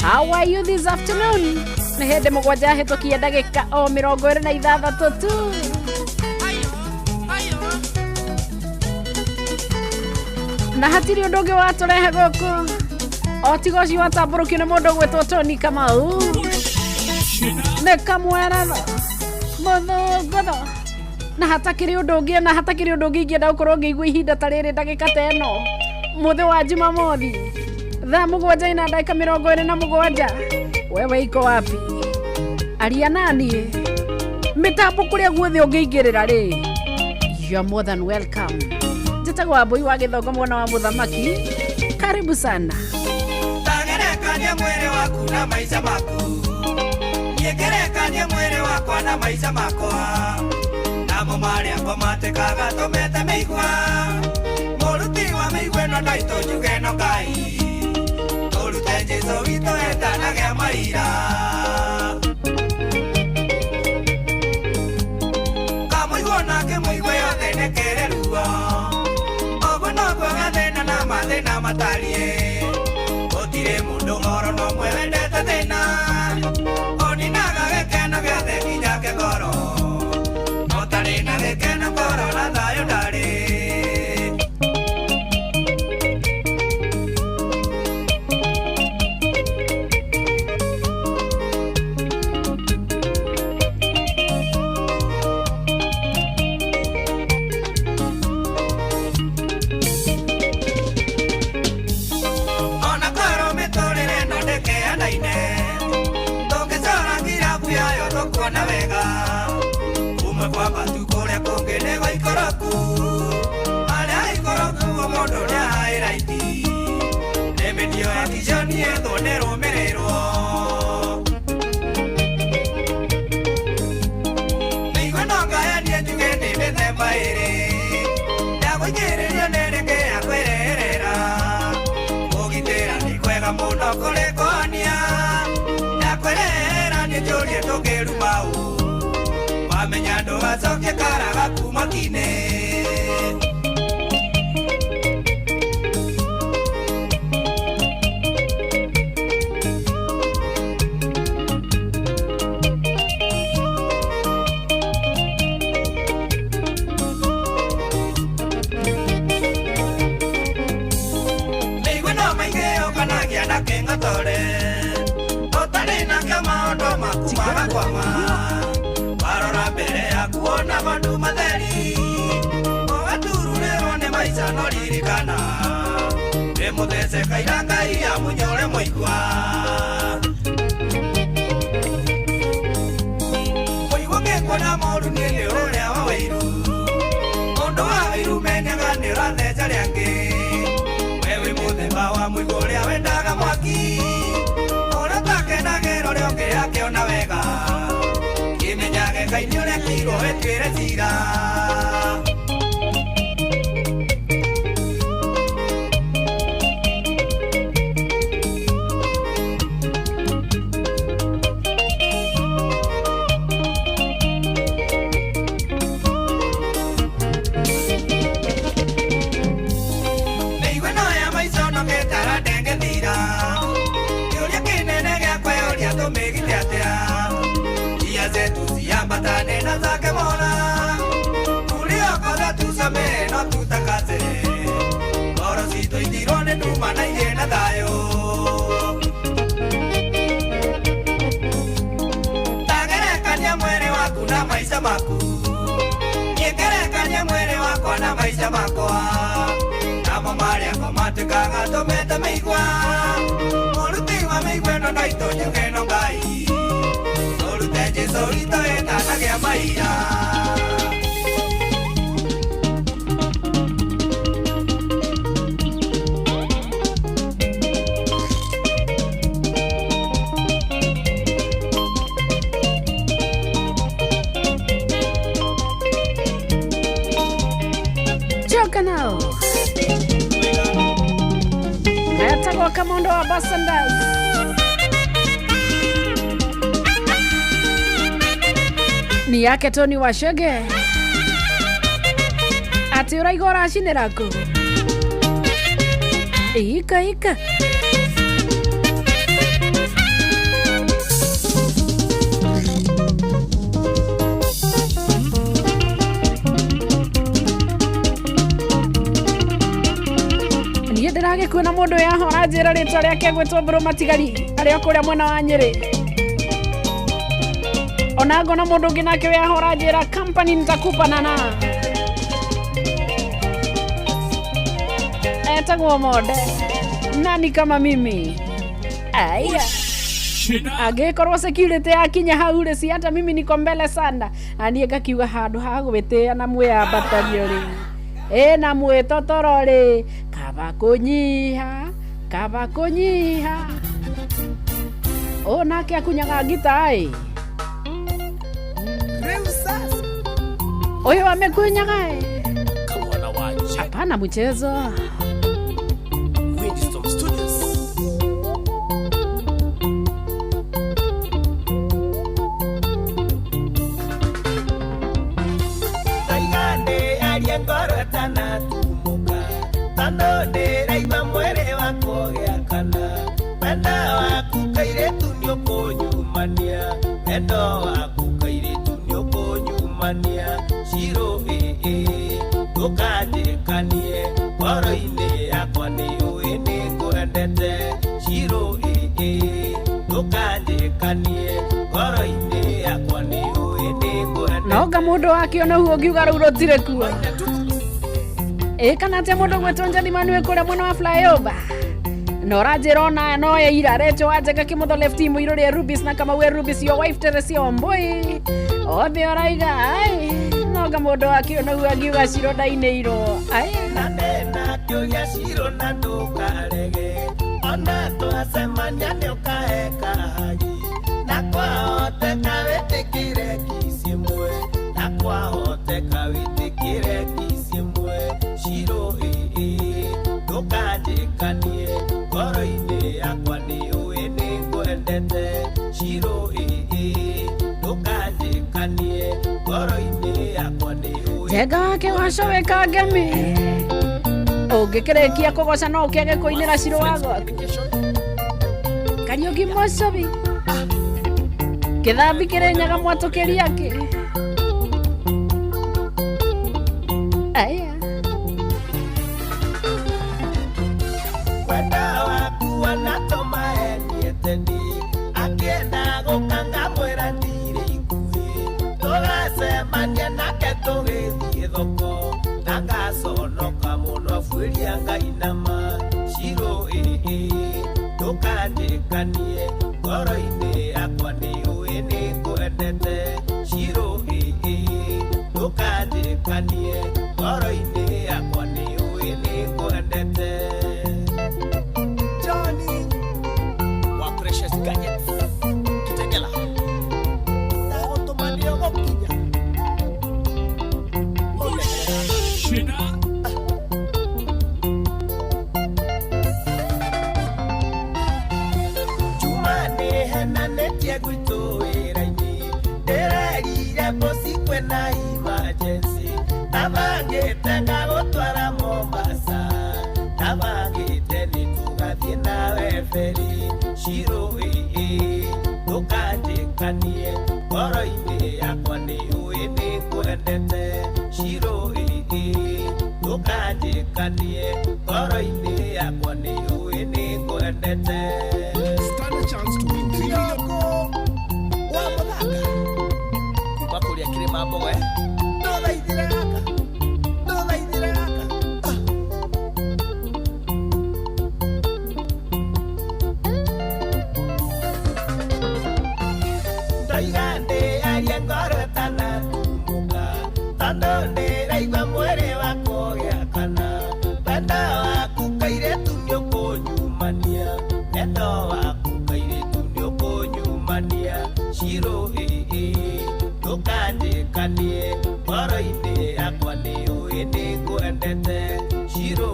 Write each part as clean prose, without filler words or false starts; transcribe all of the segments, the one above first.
How are you this afternoon? Nehede mugwanja hetokia ndagika o 26 tu. Na hatiri undu ungi waturehe guku otigo ucio watamburukio ni mundu gwitwo Tony Kamau ne kamwera muthunguthũ na hatakiri undu ungi ingienda gukorwo ngiigua ihinda ta riri ndagika ta ĩno muthi wa Jumamothi thaa 7:27 wewe iko wapi aria nani mitambo kuria guothe ungiingirira ri you're more than welcome. Jitagwa boy wa Githongo mwana wa muthamaki karibu sana. Tagerekania mwere waku na maisha maku yegerekania mwere wakwa na maisha makwa namo mari akwa matekaga tomete meigwa muruti wa meigwe no ndaito njuge no Ngai torute Jesu wito etanagia maira kamuigwa nake muigwe yothe nekererua na mathina matarie gutire mundu goro no mwendete thina oninaga gekeno giothe nginya kigoro otari na gekeno goro na thayo ndari na wega umwe kwa batu kore kongene go ikoroku ala ikoroku o mondo na iraiti nemedio atijoni edonero merero nigononga yani tugende bete baire dago nyerere nereke akwerera ogitera nikwega mondo kore konia nakwerera ni jolie togeru mau wamenya ndo wazoke karaga kumakine Nigwe no maingeo kanagia na kengatore otari na kama ndo makumaga kwama barora mbere ya kuona bandu matheri ogatururero ne maisha no ririkana emuthece kairanga ya munyore muigwa muigwa ngekona moru ni uria wa wairu mundu wa wairu menyaga ni ratheca riangi wewe muthemba wa muigwa uria wendaga mwaki ora takenagero rionge akiona wega kimenyage kaini uria kiro etwire cira meigwe no ya maica no getara ndengethira kiuria kinene giakwa uria tumigite atia ia zetu ziambatane na zake Mola uliokoza tusame no tutakaze goro sito itirone numa na iena dayo tagerekania mwere waku na maisha maku yegerekania mwere wakwa na maisha makwa namo maria komatekaga tomete meigwa muruti wa meigwe no ndaito njuge no Ngai torute Jesu wito etanagia maira Choka nao Etagwa Kamondo wa Basandas ni yake Tony Washege ati uraigora ashinira ku ika ningĩ kwĩna mũndũ yahora njĩra rĩtwa rĩake gwĩtwo Mbũrũ Matigari arĩ o kũrĩa mwena wa Nyĩrĩ. Ona ngona mũndũ ũngĩ nake yahora njĩra company nitakupa nana. Etagwo Mode. Nani kama mimi? Aya. Angĩkorwo security yakinya hau rĩ si hata mimi niko mbele sana. Aniĩ ngakiuga handũ ha gwĩtĩa na mwĩambatagio rĩ. Na mwĩtotoro rĩ. Kaba kũnyiha. Nake akunyaga ngita ĩ. Oyo amekunyaga ĩ. Hapana mchezo. Shiro tukajikanie koro-inĩ yakwa nĩ ũĩ nĩ ngwendete. Shiro tukajikanie koro-inĩ yakwa nĩ ũĩ nĩ ngwendete. Noga mũndũ wakĩona huo ngiuga rĩu rũtirĩ kuo. Kana atĩa mũndũ gwĩtwo Njani Manuel kũrĩa mwena wa flyover. Nora Jerona no ira recho ajega kimotho left team irore Rubis na kama we Rubis your wife Teresia Omboi. Othe oraiga ai noga mũndũ akĩona huo ngiuga Shiro ndainĩirwo. Ai na kĩũria Shiro na ndũkarege. Ona twacemania nĩ ũkaheka hagi. Na kwahoteka wĩtĩkĩre kisi ĩmwe. Na kwahoteka wĩtĩkĩre kisi ĩmwe. Shiro ndũkanjĩkanie koro-inĩ yakwa nĩ ũĩ nĩ ngwendete. Shiro ndũkanjĩkanie koro-inĩ yakwa nĩ ũĩ. Njenga wake wacoweka ngemi. Ũngĩkĩrĩkia kũgoca no ũkĩage kũinĩra Shiro wagwaku. Kariũki Mocobi. Kĩthambi kĩrĩ nyaga mwatũkĩria kĩ. Aya. Wenda waku wanatũma endieteni. Akĩenda gũkanga mwĩra ndirĩ ikuhĩ. Tũgacemania nake tũgĩthiĩ thoko. Na ngaconoka mũno buĩria Ngai nama. Shiro ndũkanjĩkanie ngoro-inĩ yakwa nĩ ũĩ nĩ ngwendete. Shiro ndũkanjĩkanie ngoro-inĩ yakwa nĩ ũĩ nĩ ngwendete. Johnny wa Precious Gadgets Kitengela ndagũtũmanire gũkinya Shina Jumani henanĩtie gwitũ wĩra-inĩ. Ndĩrerire bosi kwĩna emergency. Ndabangĩte ngagũtwara Mombasa. Ndabangĩte nĩtũgathiĩ nawe feri. Shiro ndũkanjĩkanie ngoro-inĩ yakwa nĩ ũĩ nĩ ngwendete. Shiro ndũkanjĩkanie ngoro-inĩ yakwa nĩ ũĩ nĩ ngwendete. Stand a chance to win 3 million. Wa mũthaka kuma kũrĩa kĩrĩma Mbogo ndũthaithire gaka. Ndoiga ndĩarie ngoro ĩtanatumuka. Tondũ ndĩraigua mwĩrĩ wakwa ũgĩakana. Wendo waku kairĩtu nĩũkũnyumania. Wendo waku kairĩtu nĩũkũnyumania. Shiro ndũkanjĩkanie ngoro-inĩ yakwa nĩ ũĩ nĩ ngwendete. Shiro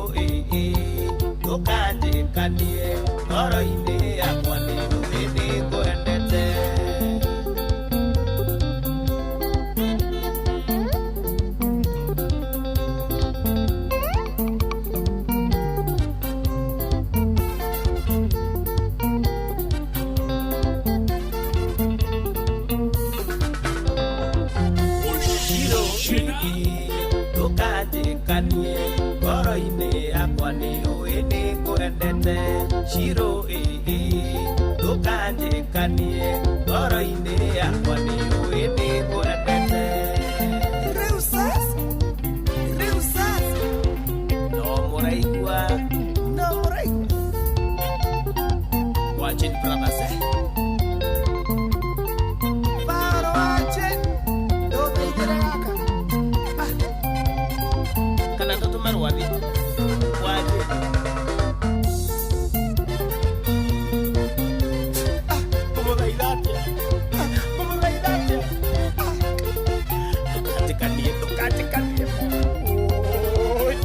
ndũkanjĩkanie ngoro-inĩ yakwa nĩ ũĩ nĩ ngwendete. Ndũkanjĩkanie ngoro-inĩ yakwa nĩ ũĩ nĩ ngwendete. ndete shiro tukanje kanie oroine yakwa ni uende kurendete Reusas no muraigua watching brothers Paro ache do beiteraka kana toto marwadi waje como gaidate tocate kanie oi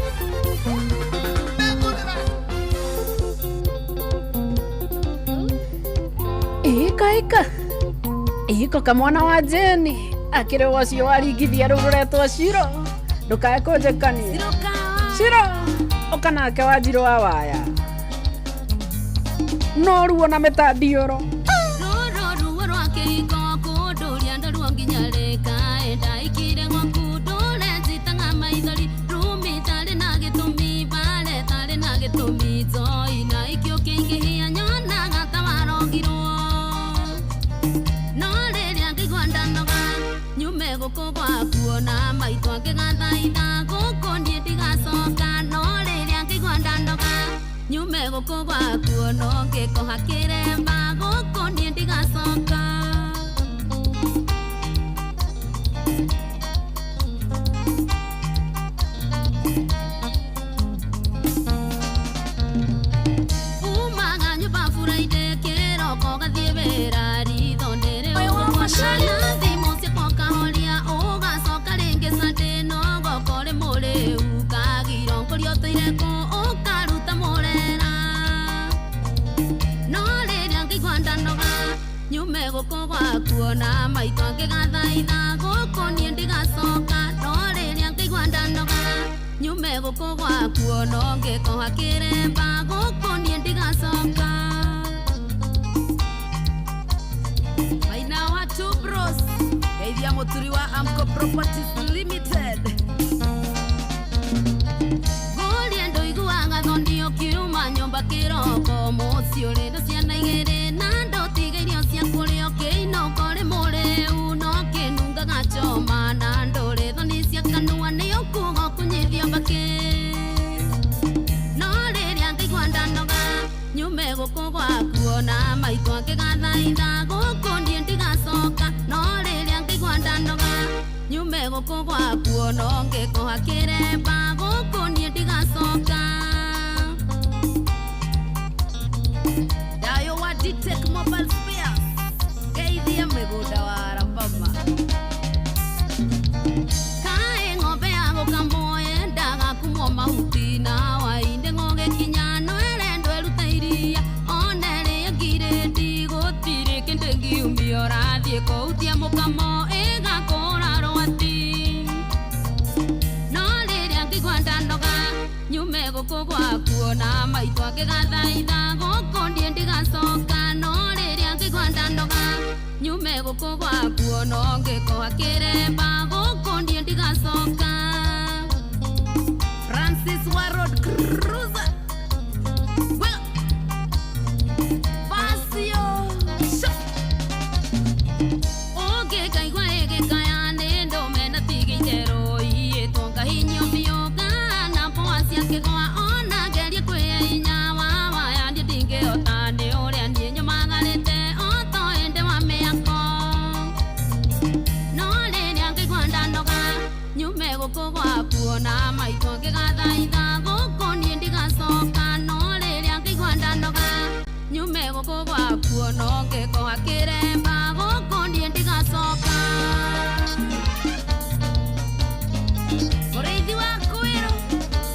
Iko kamwana wa Jeni akire wacio waringithia ruguretwo Shiro ndukae kunjikania Shiro ukanake Wanjiru wa waya no ruo na metandioro ruo rwake iko kunduria ndarua nginya reka enda ikire gwaku ndurenzitaga maithori rumi tari na gitumi bare tari na gitumi zoi na ikio kingihia nyonaga ta warogirwo no riria ngigwa ndanoga nyume guku gwaku ona maitho ngigathaitha guku nie ndigacoka no riria ngigwa ndanoga nyume guku gwaku ona ngikoha kiremba guku nie ndigacoka umaga nyumba furaide kiroko gathie wira ritho ndiri ugukona thimu ciakwa kahoria ugacoka ringi Sunday no gokore muri ukagiro ngorio toire ku ukaruta murera no riria ngigwa ndanoga nyume guku gwaku ona maitho ngigathaitha guku nie ndigacoka no riria ngigwa ndanoga nyume guku gwaku ona ngikoha kiremba guku nie ndigacoka maina wa two bros geithia muturi wa Amco Properties Limited guria nduiguaga thondio kiuma nyumba kiroko mucio rĩrĩa ciana igĩrĩ na ndotiga irio cia kũrĩa kĩino kore mũrĩu no kĩnungaga choma na ndũrĩ thoni cia kanua nĩ ũkuga kũnyithia mbakĩ no rĩrĩa ngĩigua ndanoga nyume gũkũ gwaku ona maitho ngĩgathaitha gũkũ niĩ ndigacoka no rĩrĩa ngĩigua ndanoga nyume gũkũ gwaku ona ngĩkoha kĩremba gũkũ niĩ ndigacoka Dayo wa D-Tech Mobile Spares geithia mĩgũnda wa Alabama kaĩ ng'ombe ya gũkamwo yendaga kumwo mahuti na wainde ng'ũgĩkinya no ĩrendwo ĩrute iria ona ĩrĩa ngirĩndi gũtirĩ kĩndũ ĩngiumia ũrathiĩ kũhutia mũkamo ĩgakũra rwati no rĩrĩa ngĩigua ndanoga nyume gũkũ gwaku ona maitho ngĩgathaitha gũkũ niĩ ndigacoka no rĩrĩa ngĩigua ndanoga nyume gũkũ gwaku ona ngĩkoha kĩremba gũkũ niĩ ndigacoka Francis wa Road Cruiser Pasio ũngĩkaigua ĩgĩkaya nĩ ndũme na tigĩitherũ iyĩtwo ngahinyio mĩũnga na mboa ciakĩgwa ona ngerie kwĩya hinya wa waya niĩ ndingĩhota nĩ ũrĩa niĩ nyumagarĩte o to ĩndĩ wa mĩako no rĩrĩa ngĩigua ndanoga nyume gũkũ gwaku ona maitho ngĩgathaitha gũkũ niĩ ndigacoka no rĩrĩa ngĩigua ndanoga nyume gũkũ gwaku ona ngĩkoha kĩremba gũkũ niĩ ndigacoka mũrĩithi wa Kwĩrũ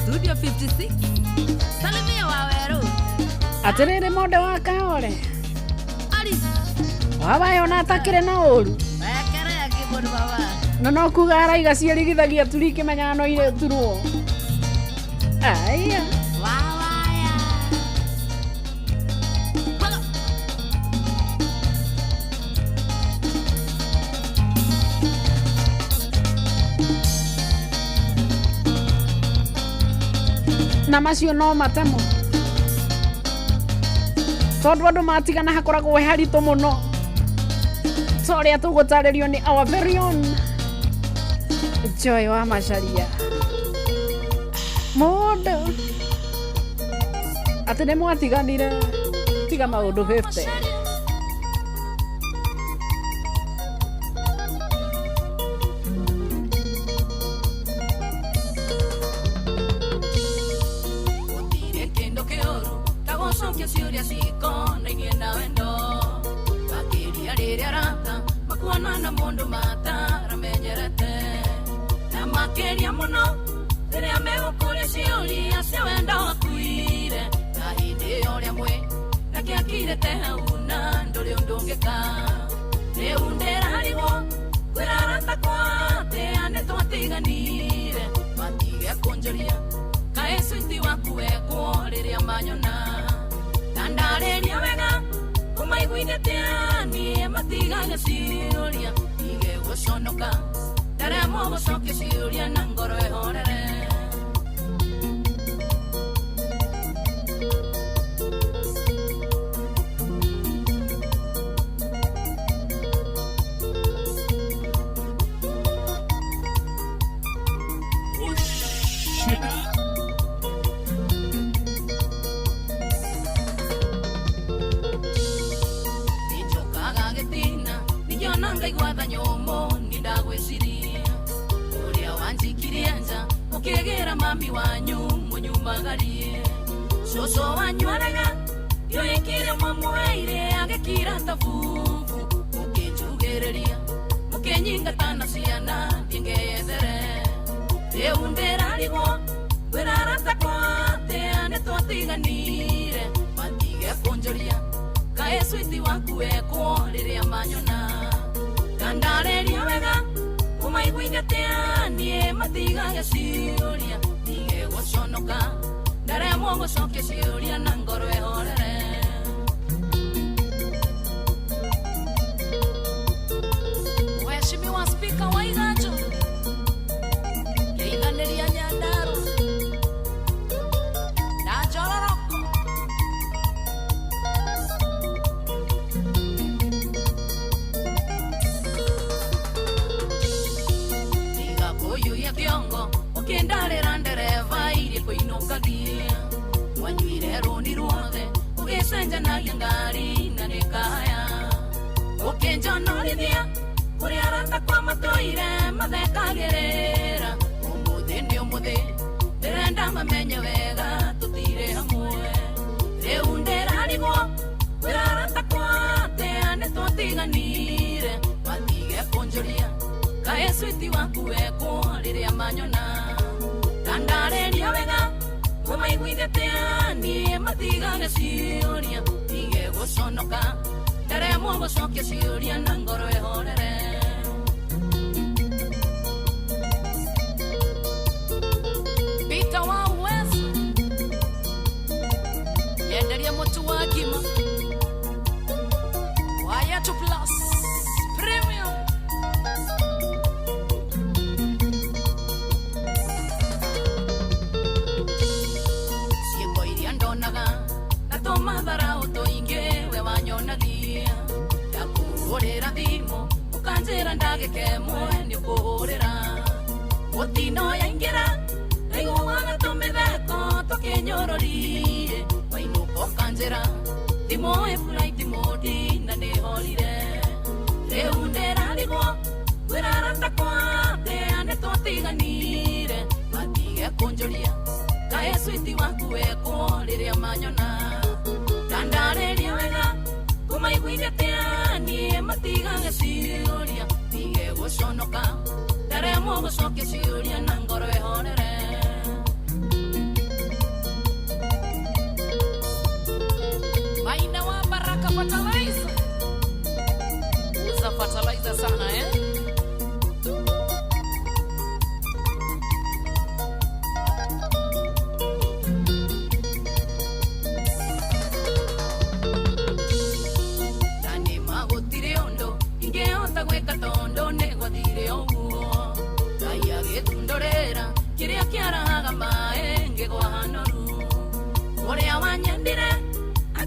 Studio 56 Salimia wa Werũ atirĩrĩ mũndũ wa Kaore ari wawaya ona atakĩrĩ na ũru wekerea kĩbũndũ baba no kuga araiga ciarigithagia turi ikĩmenyaga no irĩ turwo aya wawaya na macio no matemo tondu andu matigana hakoragwo he haritũ mũno so ũrĩa tũgũtarĩrio nĩ our very own Joy wa Macharia mũndũ atĩ nĩ mwatiganire tiga maũndũ 50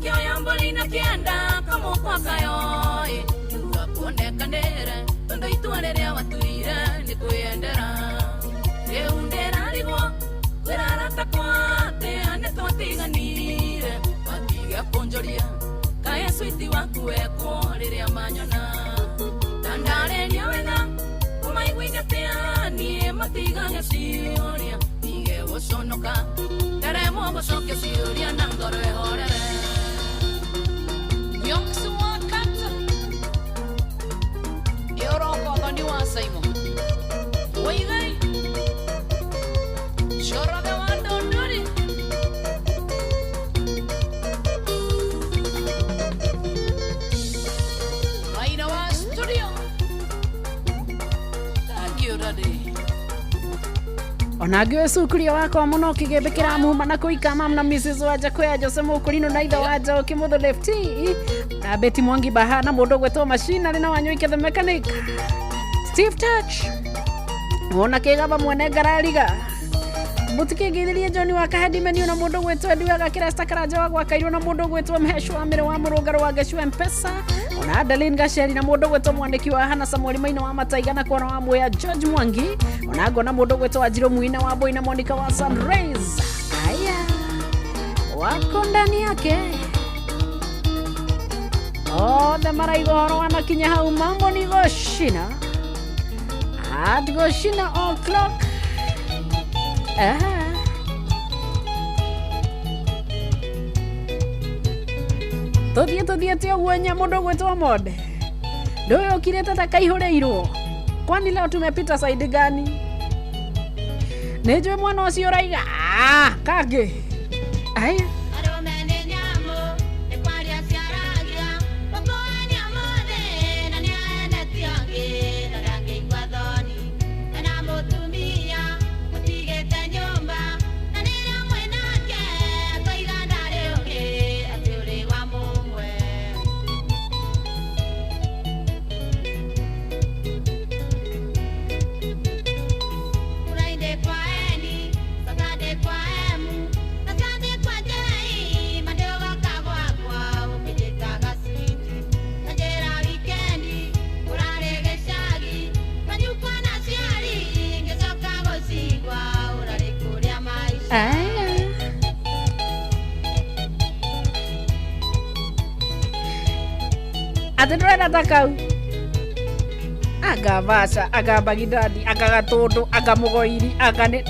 kio yamboli na kienda kamo kwa kayo kiuga kuoneka ndere tondo ituarerea watuire ni kuyendera eundera rigo kwirarata kwate ane twatiganire watiga kunjoria kae switi waku eko riria manyona tandareria wega kumaiguigatia nie matigage ciuria tige guconoka ndaremo gucokia ciuria na ngoro ihorere yoksu wakata yoroko thoni wa Simon oigai shoroge wa ndondori maina wa studio onage sukuria wako muno kigembekera muma na kuika mam na Mrs. Waja kwa Jose Mukurino na itha Waja ukimutho lefty na Betty Mwangi Bahana mundu gwetwo machine ari na Wanyoike the mechanic Steve Touch ona kigaba mwene garariga butike githirie John wa kahadi menu na mundu gwetwo ndiwa gakira stakaraja wa gwakairwo na mundu gwetwo mheshwa mere wa murugaro wa gashwa mpesa ona Adeline Gasheri na mundu gwetwo mwandiki wa Hana Samuel Maina wa Mataiga na kona wa Mwoya George Mwangi ona ngona mundu gwetwo Ajiro Muina wa Boy na Monica wa Sunrise aya wako ndani yake the maraigoro anakinya hau mambo ni goshina at goshina o'clock Tothie tio gwenya mundu gwetwo Mode ndoyo kireta takaihoreirwo kwani leo tumepita side gani nejwe mwana ucio raiga kage aya Atendrena takau agavasa agabagidadi agagatondo agamugoiri agane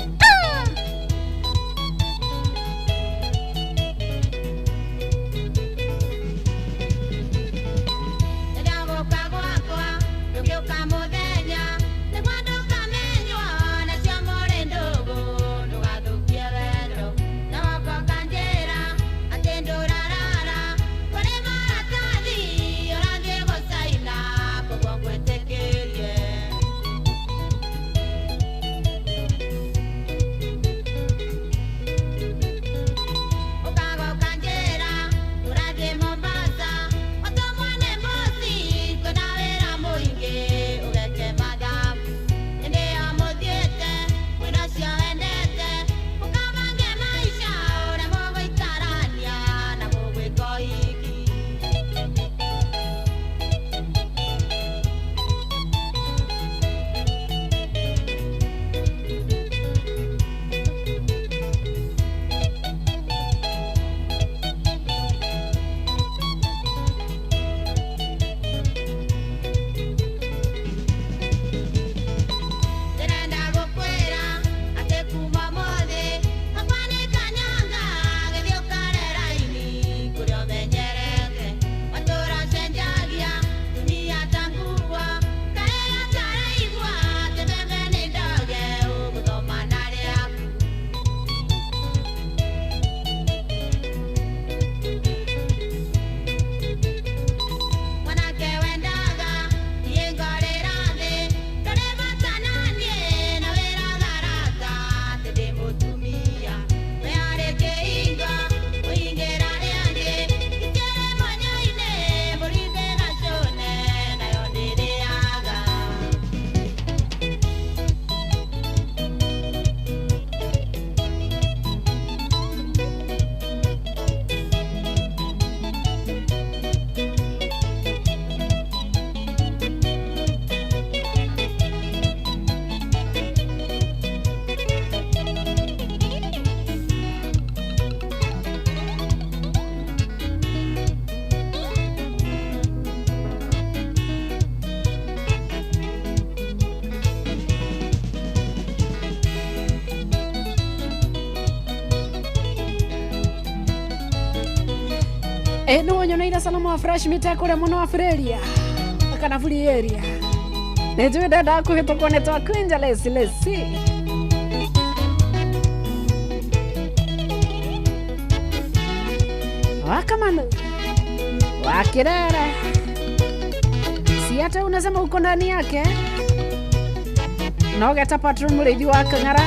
no nyoneire salamu wa fresh meat kule muno Australia kana free area nejwe dada kuhitũkwo nĩ twakwinja lesi wakamano wakirere si hata unasema uko ndani yake no geta patron mũrĩithi wa Kang'ara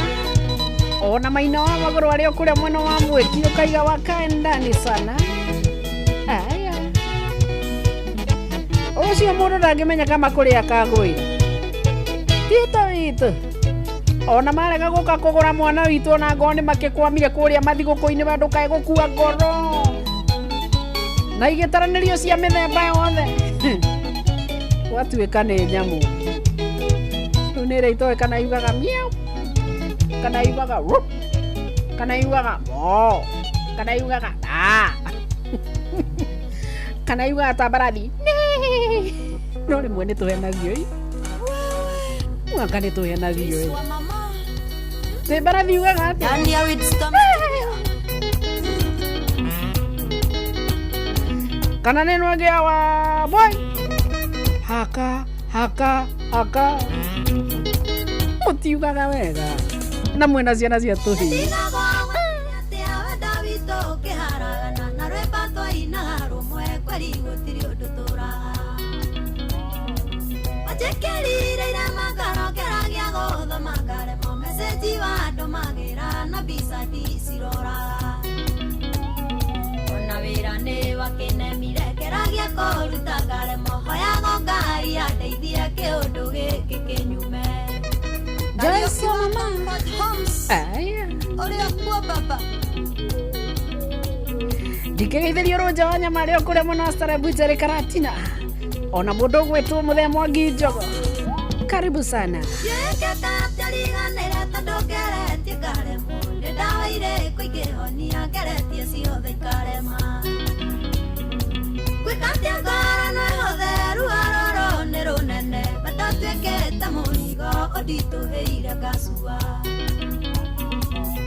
ona maina wa magũrũ arĩa kũrĩa mwena wa Mweki ũkaiga wakae ndani sana aya ũcio mũndũ ndangĩmenya kama kũrĩa kagũire tito witũ ona marega gũka kũgũra mwana witũ ona ngoo nĩ makĩkwamire kũrĩa mathigũkũ-inĩ bandũkae gũkua ngoro na igĩtaranĩrio cia mĩthemba yothe watuĩka nĩ nyamũ rĩu nĩ ĩrĩa itoĩ kana yugaga miau kana yugaga rup kana yugaga mo kana yugaga da kana yugaga tabarathi no rĩmwe nĩ tũhenagio mwaka nĩ tũhenagio tabarathi yugaga kana nĩ nwagĩa wa boy haka mũtiugaga wega na mwena ciana cia tũhi Joyce mama aya ndikegeithĩrio rũnja wa nyama rĩo kũrĩa mũno Starbury Karatina ona mũndũ gwĩtwo mũthee Mwangi Njogo karibu sana odituheire gasua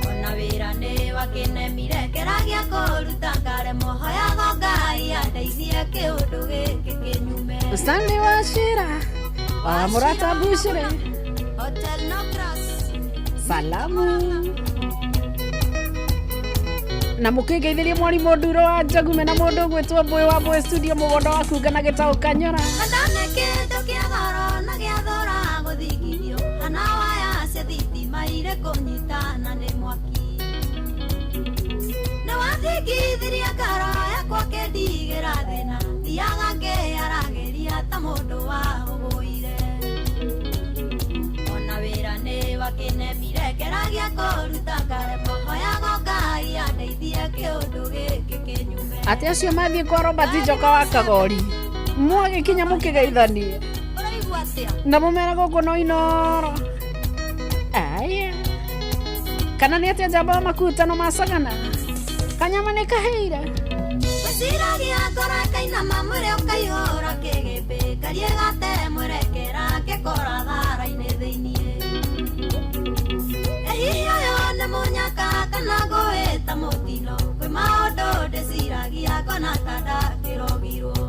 ona wĩra nĩ wakinemire keragia kũruta ngare mohoya Ngai andeithie kĩũndũ gĩkĩ kĩnyume Stanley Wachira wa Murata Bushire Hotel Nokras salamu na mũkĩngeithĩrie mwarimũ Nduro wa Njagume na mũndũ gwĩtwo Mbũĩ wa Mbũĩ studio mũgondo wa kunga na gĩtaũ Kanyora kunyitana nĩ mwaki na wathikithiria karo yakwa kĩndigĩra thĩna thiaga ngĩarageria ta mũndũ wa ũgũire ona wĩra nĩ wakĩnemire keragia kũruta ngare mohoya Ngai andeithie kĩũndũ gĩkĩ kĩnyume atĩ acio mathiĩ kwa Robert Njoka wa Kagori mwagĩkinya mũkĩgeithanie ũraigua atĩa na mũmera gũkũ no inoro aya kana nĩ atĩa njamba wa makutano ma Sagana kanyama nĩ kaheire wĩciragia ngoro kainama mwĩrĩ ũkaihũra kĩgĩmbĩ karie gate mwerekera gĩkora thara-inĩ thĩiniĩ hihi ũyũ nĩ mũnyaka kana ngũĩta mũtino kwĩ maũndũ ndĩciragia ngona ta ndakĩrogirwo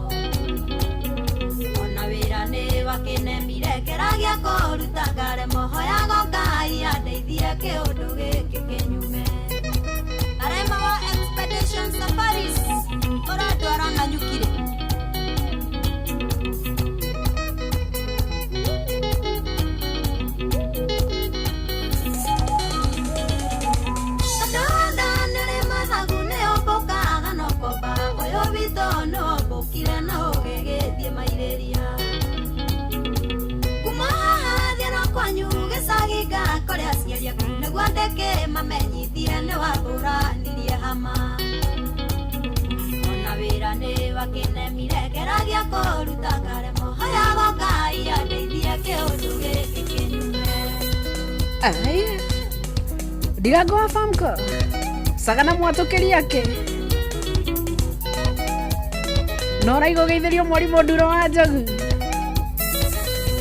ona wĩra nĩ wakĩnemire keragia kũruta ngare mohoya Ngai andeithie kĩũndũ gĩkĩ kĩnyume arema wa Expedition Safaris ũratwara na nyukire Nĩguandĩke mamenyithie nĩ wahũranirie hama ona wĩra nĩ wakĩnemire keragia kũruta ngare mohoya Ngai andeithie kĩũndũ gĩkĩ kĩnyume aya ndigango wa famko Sagana mwatũkĩria kĩ nora igũgeithĩrio mwarimũ Nduro wa Njogu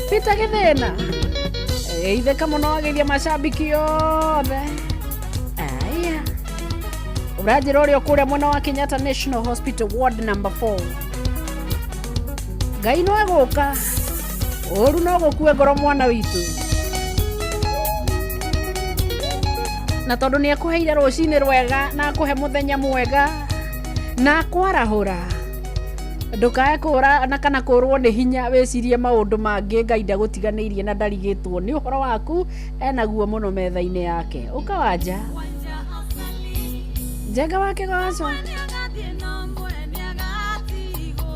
Peter Gĩthĩna itheka mũno ageithia macambiki yothe aya Urajira uria kuria mwena wa Kenyatta National Hospital Ward number 4. Ngai no aguka. Oru no gukue ngoro mwana witu. Na tondu ni akuheire rucini rwega na akuhe muthenya mwega na kwarahura. Ndukae kura na kana kurwo ni hinya wecirie maundu mangi Ngai ndagutiganirie na ndarigitwo ni uhoro waku enaguo muno metha-ini yake. Ukawanja Jenga wake goco.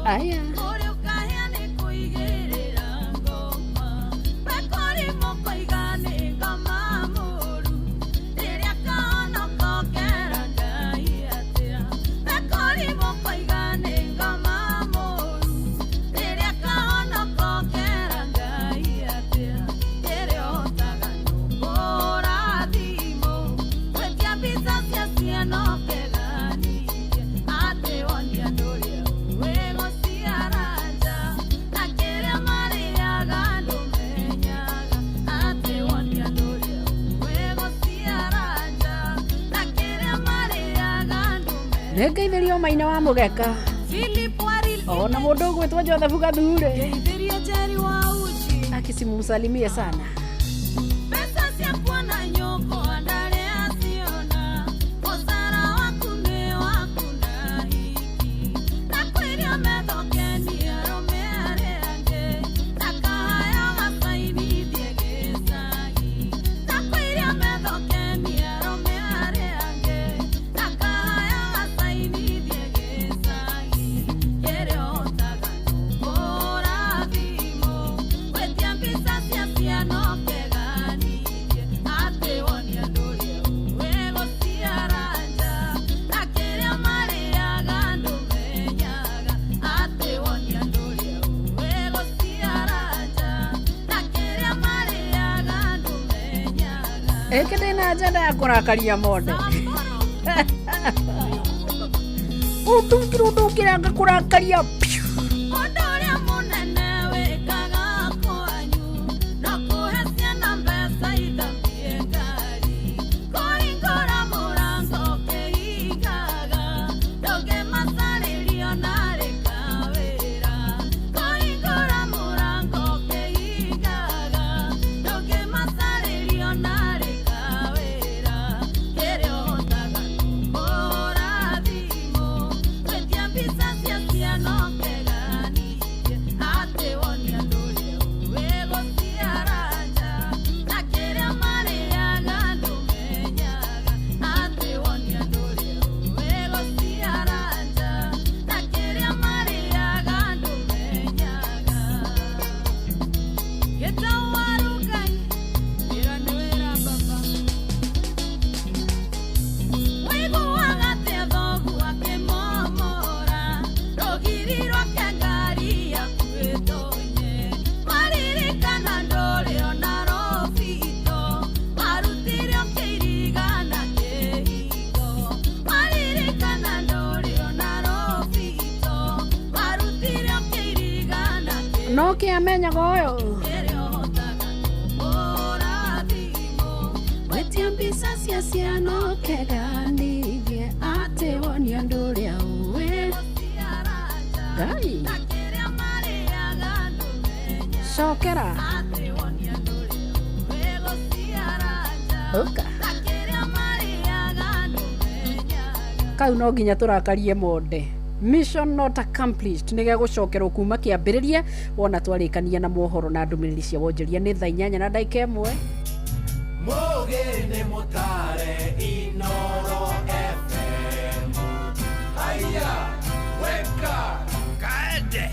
Aya. Ngeithirio Maina wa Mugeka ona mundu gwitwo Joseph Gathure akisimusalimie sana. Ekena ajenda ya kurakaria monde. Udukira kurakaria. No que amenya goyo. Wetia mbisa cia no keganithie ate wonia nduria uwe. Ngai. Cokera. Oka. Kau no nginya turakarie monde. Mission not accomplished. Nige gucokerwo kuma kiambiriria wona twarikania na mohoro na ndumiriri cia wonjeria ni thaa 8 na dakika 1. Mogene motare Inoro FM. Aya, weka kaende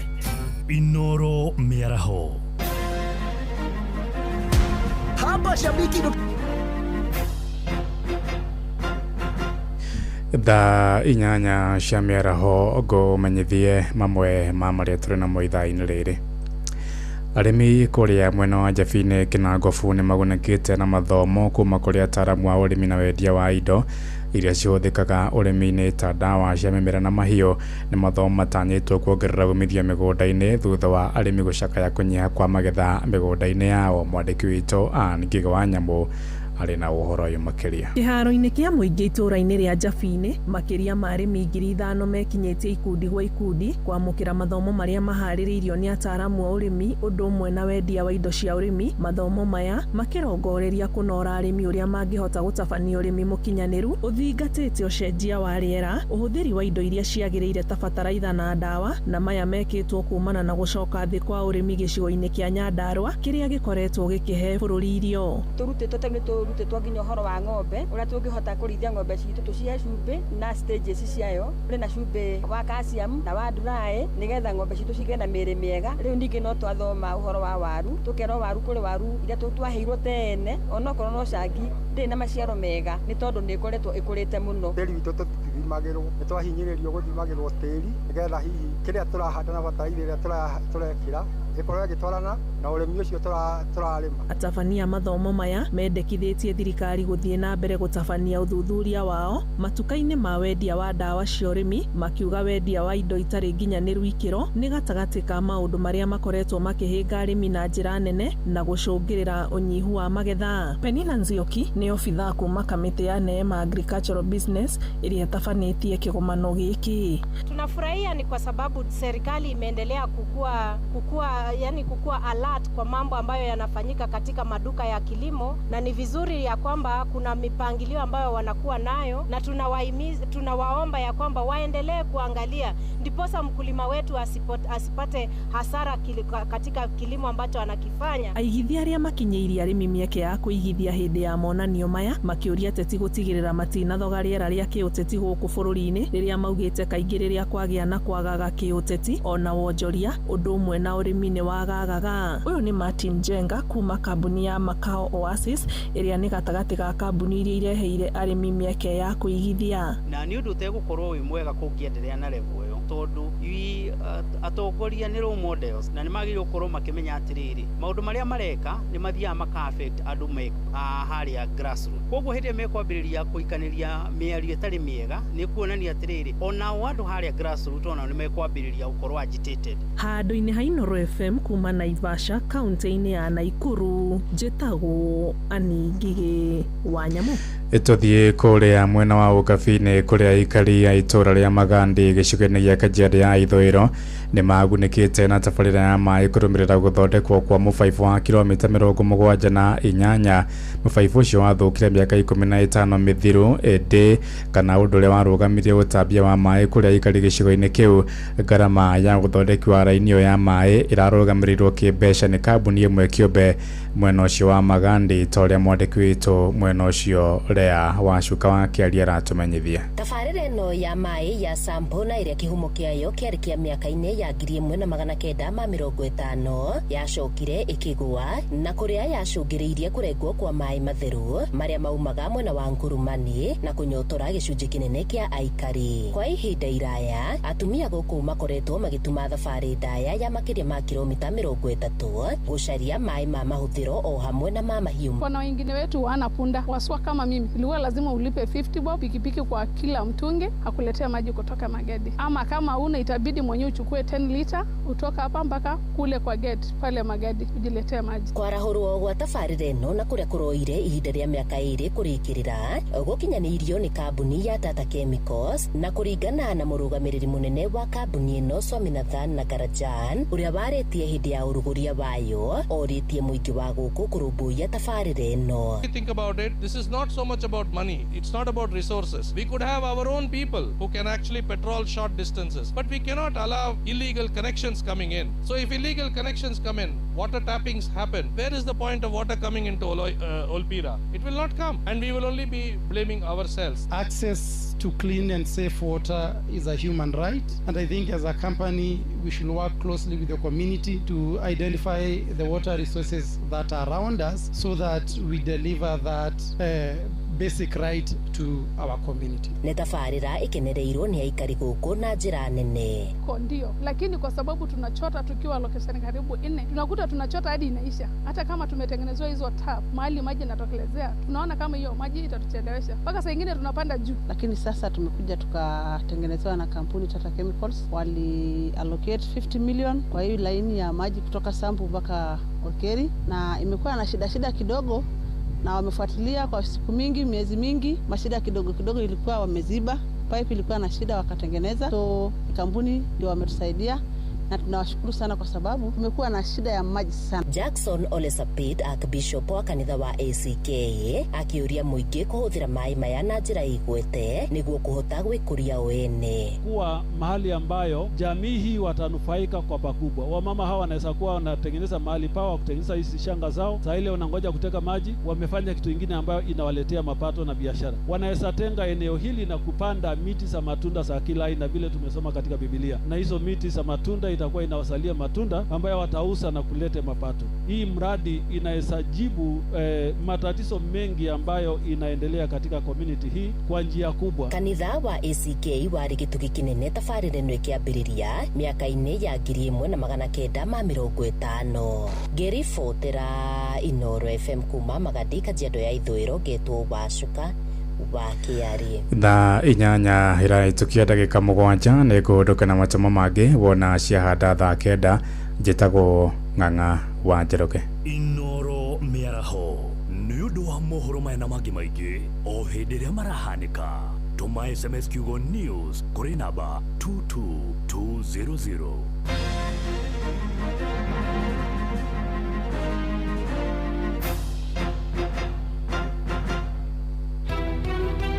Inoro Miaraho. Hapa shabiki Thaa 8 cia mĩaraho ngũmenyithie mamwe ma marĩa tũrĩ namo ithaa-inĩ rĩrĩ. Arĩmi kũrĩa mwena wa Njabine Kinangofu nĩ magunĩkĩte na mathomo kuma kũrĩ ataaramu a ũrĩmi na wendia wa indo iria cihũthĩkaga ũrĩmi-inĩ ta ndawa cia mĩmera na mahiũ. Nĩ mathomo matanyĩtwo kuongerera umithio mĩgũnda-inĩ thutha wa arĩmi gũcakaya kũnyiha kwa magetha mĩgũnda-inĩ yao. Mwandĩki witũ Anne Ngĩga wa Nyamũ arĩ na ũhoro ũyũ makĩria. Kĩharo-inĩ kĩa mũingĩ itũũra-inĩ rĩa Njabine, makĩria ma arĩmi 5,000 mekinyĩtie ikundi gwa ikundi kwamũkĩra mathomo marĩa maharĩrĩirio nĩ ataaramu a ũrĩmi ũndũ ũmwe na wendia wa indo cia ũrĩmi. Mathomo maya makĩrongoreria kũnora arĩmi ũrĩa mangĩhota gũtabania ũrĩmi mũkinyanĩru, ũthingatĩte ũcenjia wa rĩera, ũhũthĩri wa indo iria ciagĩrĩire ta bataraitha na ndawa, na maya mekĩtwo kumana na gũcoka thĩ kwa ũrĩmi gĩcigo-inĩ kĩa Nyandarua kĩrĩa gĩkoretwo gĩkĩhe bũrũri irio. Tũrutĩtwo nginya ũhoro wa ng'ombe ũrĩa tũngĩhota kũrĩithia ng'ombe citũ tũcihe cumbĩ na stages ciayo, ũrĩ na cumbĩ wa calcium na wa dry nĩgetha ng'ombe citũ cigĩe na mĩĩrĩ mĩega. Rĩu ningĩ no twathoma ũhoro wa waru, tũkerwo waru kũrĩ waru iria twaheirwo tene onokorwo no cangi ndĩ na maciaro mega nĩ tondũ nĩ ĩkoretwo ĩkũrĩte mũno. Tĩri witũ tũthimagĩrwo, nĩ twahinyĩrĩrio gũthimagĩrwo tĩri nĩgetha hihi kĩrĩa tũrahanda na bataraitha ĩrĩa tũrekĩra ĩkorwo ĩgĩtwarana na ũrĩmi ũcio tũrarĩma. Atabania mathomo maya mendekithĩtie thirikari gũthiĩ na mbere gũtabania ũthuthuria wao matuka-inĩ ma wendia wa ndawa cia ũrĩmi, makiuga wendia wa indo itarĩ nginyanĩru ikĩro nĩ gatagatĩ ka maũndũ marĩa makoretwo makĩhĩnga arĩmi na njĩra nene na gũcũngĩrĩra ũnyihu wa magetha. Penina Nzioki nĩ obithaa kuma kamĩtĩ ya Neema Agricultural Business ĩrĩa ĩtabanĩtie kĩgomano gĩkĩ. Tunafurahia ni kwa sababu serikali imeendelea kukua alert kwa mambo ambayo yanafanyika katika maduka ya kilimo, na ni vizuri ya kwamba kuna mipangilio ambayo wanakuwa nayo, na tunawaomba ya kwamba waendelee kuangalia ndiposa mkulima wetu asipate hasara katika kilimo ambacho anakifanya. Aigithia arĩa makinyĩirie arĩmi mĩeke ya kũigithia hĩndĩ ya monanio maya makĩũria ateti gũtigĩrĩra matinathoga rĩera rĩa kĩũteti gũkũ bũrũri-inĩ rĩrĩa maugĩte kaingĩ rĩrĩa kwagĩa na kwagaga kĩũteti ona wonjoria ũndũ ũmwe na ũrĩmi nĩ wagaga. Ũyũ nĩ Martin Jenga kuma kambuni ya Macao Oasis ĩrĩa nĩ gatagatĩ ga kambuni iria ireheire arĩmi mĩeke ya kũigithia. Na nĩ ũndũ ũtegũkorwo wĩ mwega kũngĩenderea na level ĩyo tondũ atongoria nĩ role models na nĩ magĩrĩirwo gũkorwo makĩmenya atĩrĩrĩ maũndũ marĩa mareka nĩ mathiaga maka-affect andũ harĩa grassroots. Koguo hĩndĩ mekwambĩrĩria kũikanĩria mĩario ĩtarĩ mĩega nĩ kuonania atĩrĩrĩ onao andũ harĩa grassroots onao nĩ mekwambĩrĩria gũkorwo agitated. Handũ-inĩ ha Inooro FM kuma Naivasha kaunti-inĩ ya Naikuru, njĩtagwo Ani Ngigĩ wa Nyamũ. Tũthiĩ kũrĩa mwena wa Ũkabi-inĩ kũrĩa aikari a itũũra rĩa Magandi gĩcigo-inĩ gĩa Kajiado ya ithũĩro nĩ magunĩkĩte na tabarĩra ya maĩ kũrũmĩrĩra gũthondekwo kwa mũbaibũ wa kilomita 78. Mũbaibũ ũcio wathũkire mĩaka 15 mĩthiru ĩndĩ kana ũndũ ũrĩa warũgamirie ũtambia wa maĩ kũrĩa aikari gĩcigo-inĩ kĩu. Ngarama ya gũthondeki wa raini ĩyo ya maĩ ĩrarũgamĩrĩirwo kĩmbeca nĩ kambuni ĩmwe kĩũmbe mwena ũcio wa Magandi, ta ũrĩa mwandĩki witũ mwena ũcio Lea Wacuka wa Kĩaria aratũmenyithia. Tabarĩra ĩno ya maĩ ya Sampo na ĩrĩa kĩhumo kĩayo kĩarĩ kĩa mĩaka-inĩ ya 1950 yacokire ĩkĩgũa na kũrĩa yacũngĩrĩirie kũrengwo kwa maĩ matheru marĩa maumaga mwena wa Ngurumani na kũnyotora gĩcunjĩ kĩnene kĩa aikari. Kwa ihinda iraya atumia gũkũ makoretwo magĩtuma thabarĩ ndaya ya makĩria ma kilomita 30 gũcaria maĩ ma mahũthĩro o hamwe na ma mahiũ. Kuna wengine wetu wana punda waswa kama mimi, ilikuwa lazima ulipe 50 bob pikipiki kwa kila mtungi akuletea maji kutoka magedi, ama kama una itabidi mwenyewe uchukue 10 liter utoka hapa mpaka kule kwa gate pale magedi ujiletee maji. Kwarahũrwo gwa tabarĩra ĩno na kũrĩa kũroire ihinda rĩa mĩaka 2 kũrĩkĩrĩra gũkinyanĩirio nĩ kambuni ya Tata Chemicals na kũringana na mũrũgamĩrĩri mũnene wa kambuni ĩno Swaminathan Nagarajan ũrĩa warĩtie hĩndĩ ya ũrugũria wayo orĩtie mũingĩ wa gũkũ kũrũmbũiya tabarĩra ĩno. Think about it, this is not so much about money, it's not about resources. We could have our own people who can actually patrol short distances, but we cannot allow illegal connections coming in. So if illegal connections come in, water tappings happen, where is the point of water coming into Olpira? It will not come, and we will only be blaming ourselves. Access to clean and safe water is a human right, and I think as a company we should work closely with the community to identify the water resources that are around us so that we deliver that basic right to our community. Nĩ tabarĩra ĩkenereirwo nĩ aikari gũkũ na njĩra nene. Ndio, lakini kwa sababu tunachota tukiwa location karibu 4, tunakuta tunachota hadi inaisha. Hata kama tumetengenezwa hizo tap, mahali maji yanatokelezea, tunaona kama hiyo maji itatuchelewesha. Mpaka saa nyingine tunapanda juu. Lakini sasa tumekuja tukatengenezewa na kampuni Tata Chemicals, wali allocate 50 million kwa hiyo laini ya maji kutoka Sambu mpaka Olkeri, na imekuwa na shida kidogo na wamefuatilia kwa siku mingi, miezi mingi. Mashida kidogo kidogo ilikuwa wameziba, pipe ilikuwa na shida wakatengeneza. So kampuni ndio wametusaidia na tunawashukuru sana kwa sababu tumekuwa na shida ya maji sana. Jackson Ole Sapit, Archbishop wa kanitha wa ACK, akiuria muingi kuhuthira mai maya na njira igwete niguo kuhota gwikuria wene. Kuwa mahali ambayo jamii hii watanufaika kwa pakubwa. Wamama hawa wanaweza kuwa wanatengeneza mahali pao wa kutengeneza hizi shanga zao. Saa ile wanangoja kuteka maji, wamefanya kitu kingine ambayo inawaletea mapato na biashara. Wanaweza tenga eneo hili na kupanda miti za matunda za kila aina vile tumesoma katika Biblia. Na hizo miti za matunda itakuwa inawasalia matunda ambayo watauza na kulete mapato. Hii mradi inaweza jibu matatizo mengi ambayo inaendelea katika community hii kwa njia kubwa. Kanitha wa ACK wari gitugi kinene tafarireno ikiambiriria miaka-ini ya 1950. Geri Fotera, Inoro FM kuma Magadi, Kajiado ya Ithũĩro, getwo Wacuka wa Kiari. Thaa inyanya iraitukia ndagika 7 nĩ ngũhũndũka na masomo mangĩ wona ciahanda thaa 9. Njĩtagwo Ng'ang'a wa Njoroge. Inoro mĩaraho nĩ ũndũ wa mohoro maya na mangĩ maingĩ o hĩndĩ ĩrĩa marahanĩka. Tũma SMS kiugo news kũrĩ namba 22200.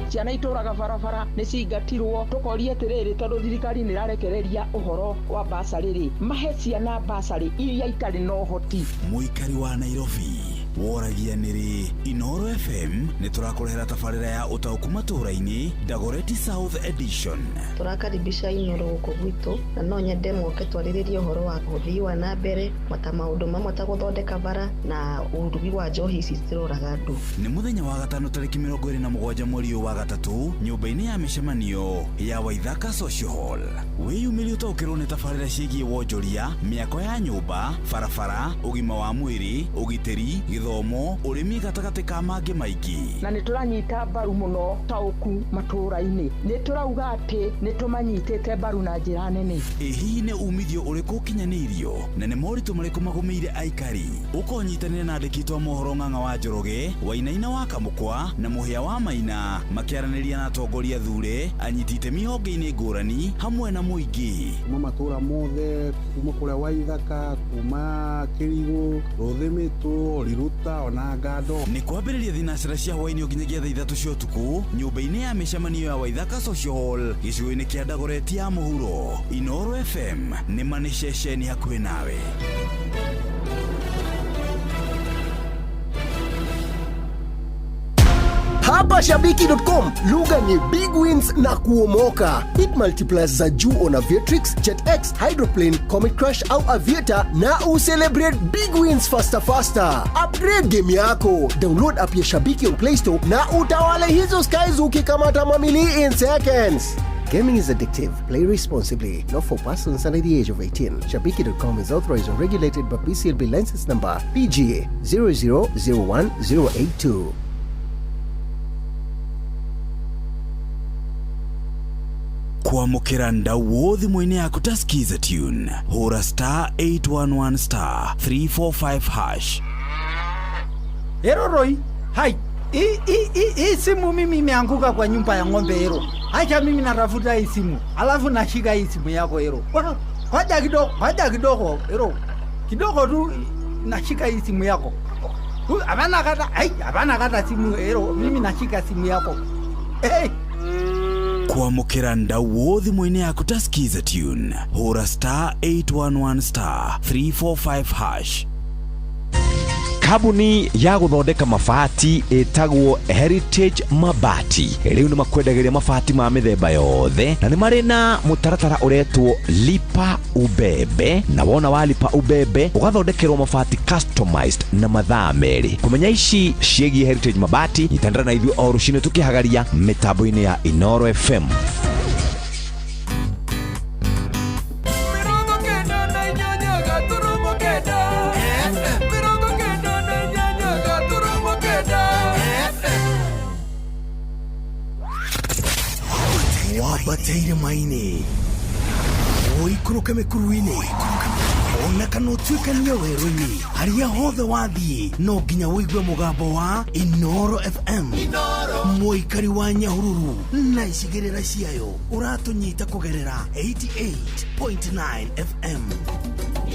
Ciana itũraga barabara nĩ cingatirwo. Tũkoria atĩrĩrĩ, tondũ thirikari nĩ ĩrarekereria ũhoro wa basarĩ, mahe ciana basarĩ iria itarĩ na ũhoti. Mũikari wa Nairobi woragia nĩrĩ Inoro FM nĩ tũrakũrehera tabarĩra ya ũtaũku matũũra-inĩ Dagoretti South Edition. Tũrakaribisha Inoro gũkũ gwitũ na no nyende moke twarĩrĩrie ũhoro wa ũthii wa na mbere mata maũndũ mamwe ta gũthondeka bara na ũrugi wa njohi ici ciroraga andũ. Nĩ mũthenya wa gatano tarĩki 27 mweri wa gatatũ nyũmba-inĩ ya mĩcemanio ya Waithaka Social Hall. Wĩyumĩrie ũtaũkĩrwo nĩ tabarĩra ciĩgiĩ wonjoria, mĩako ya nyũmba, barabara, ũgima wa mwĩrĩ, ũgitĩri, gĩthomo, ũrĩmi gatagatĩ ka mangĩ maingĩ. Na nĩ tũranyita mbaru mũno taũku matũũra-inĩ. Nĩ tũrauga atĩ nĩ tũmanyitĩte mbaru na njĩra nene. Hihi nĩ umithio ũrĩkũ ũkinyanĩirio na nĩ moritũ marĩkũ magũmĩire aikari? Ũkonyitanĩra na andĩki a mohoro Ng'ang'a wa Njoroge, Wainaina wa Kamũkwa na Mũhĩa wa Maina makĩaranĩria na atongoria thure, anyiti itemi honge-inĩ ngũrani hamwe na mũingĩ. Kuma matũũra mothe, kuma kũrĩa Waithaka, kuma Kĩrigũ, Rũthĩmĩtũ, Riruta ona Ngando. Nĩ kwambĩrĩria thinacĩra cia hwaĩ-inĩ nginyagia thaa 3 cia ũtukũ nyũmba-inĩ ya mĩcemanio ya Waithaka Social Hall gĩcigo-inĩ kĩa Dagoretti ya mũhuro. Inoro FM nĩ manĩ ceceni hakuhĩ nawe. Hapa Shabiki.com, lugha ni big wins na kuomoka. Hit multipliers za juu on Aviatrix, JetX, Hydroplane, Comet Crush au Aviator na ucelebrate big wins faster. Upgrade game yako. Download app ya Shabiki on Play Store na utawale hizo skies ukikamata mamili in seconds. Gaming is addictive. Play responsibly. Not for persons under the age of 18. Shabiki.com is authorized and regulated by BCLB license number PGA 0001082. Kwamũkĩra ndau wothi mwene yaku ta skiza tune hura *811*345#. Eroroi, hai, hii simu mimi imeanguka kwa nyumba ya ng'ombe Ero. Acha mimi natafuta hii simu, alafu nashika hii simu yako Ero. Waja kidogo Ero. Kidogo tu nashika hii simu yako. Hapana kata simu Ero, mimi nashika simu yako. Hey. Kwamũkĩra ndau wothi mwene yaku ta skiza tune hura *811*345#. Kabuni ya gũthondeka mabati ĩtagwo Heritage Mabati. Rĩu nĩ makwendagĩria mabati ma mĩthemba yothe na nĩ marĩ na mũtaratara ũretwo Lipa Ubebe, na wona wa Lipa Ubebe ũgathondekerwo mabati customized na mathaa merĩ. Kũmenya ici ciĩgiĩ Heritage Mabati, nyitandĩra na ithuĩ o rũciinĩ tũkĩhagaria mĩtambo-inĩ ya Inoro FM. Wabateire maini Oikuruka mekuruine ona kana utuikanie werũ-inĩ harĩa hothe wathiĩ no nginya wĩigue mũgambo wa Inoro FM mũikari wa Nyahururu na icigĩrĩra ciayo ũratũnyita kũgerera 88.9 FM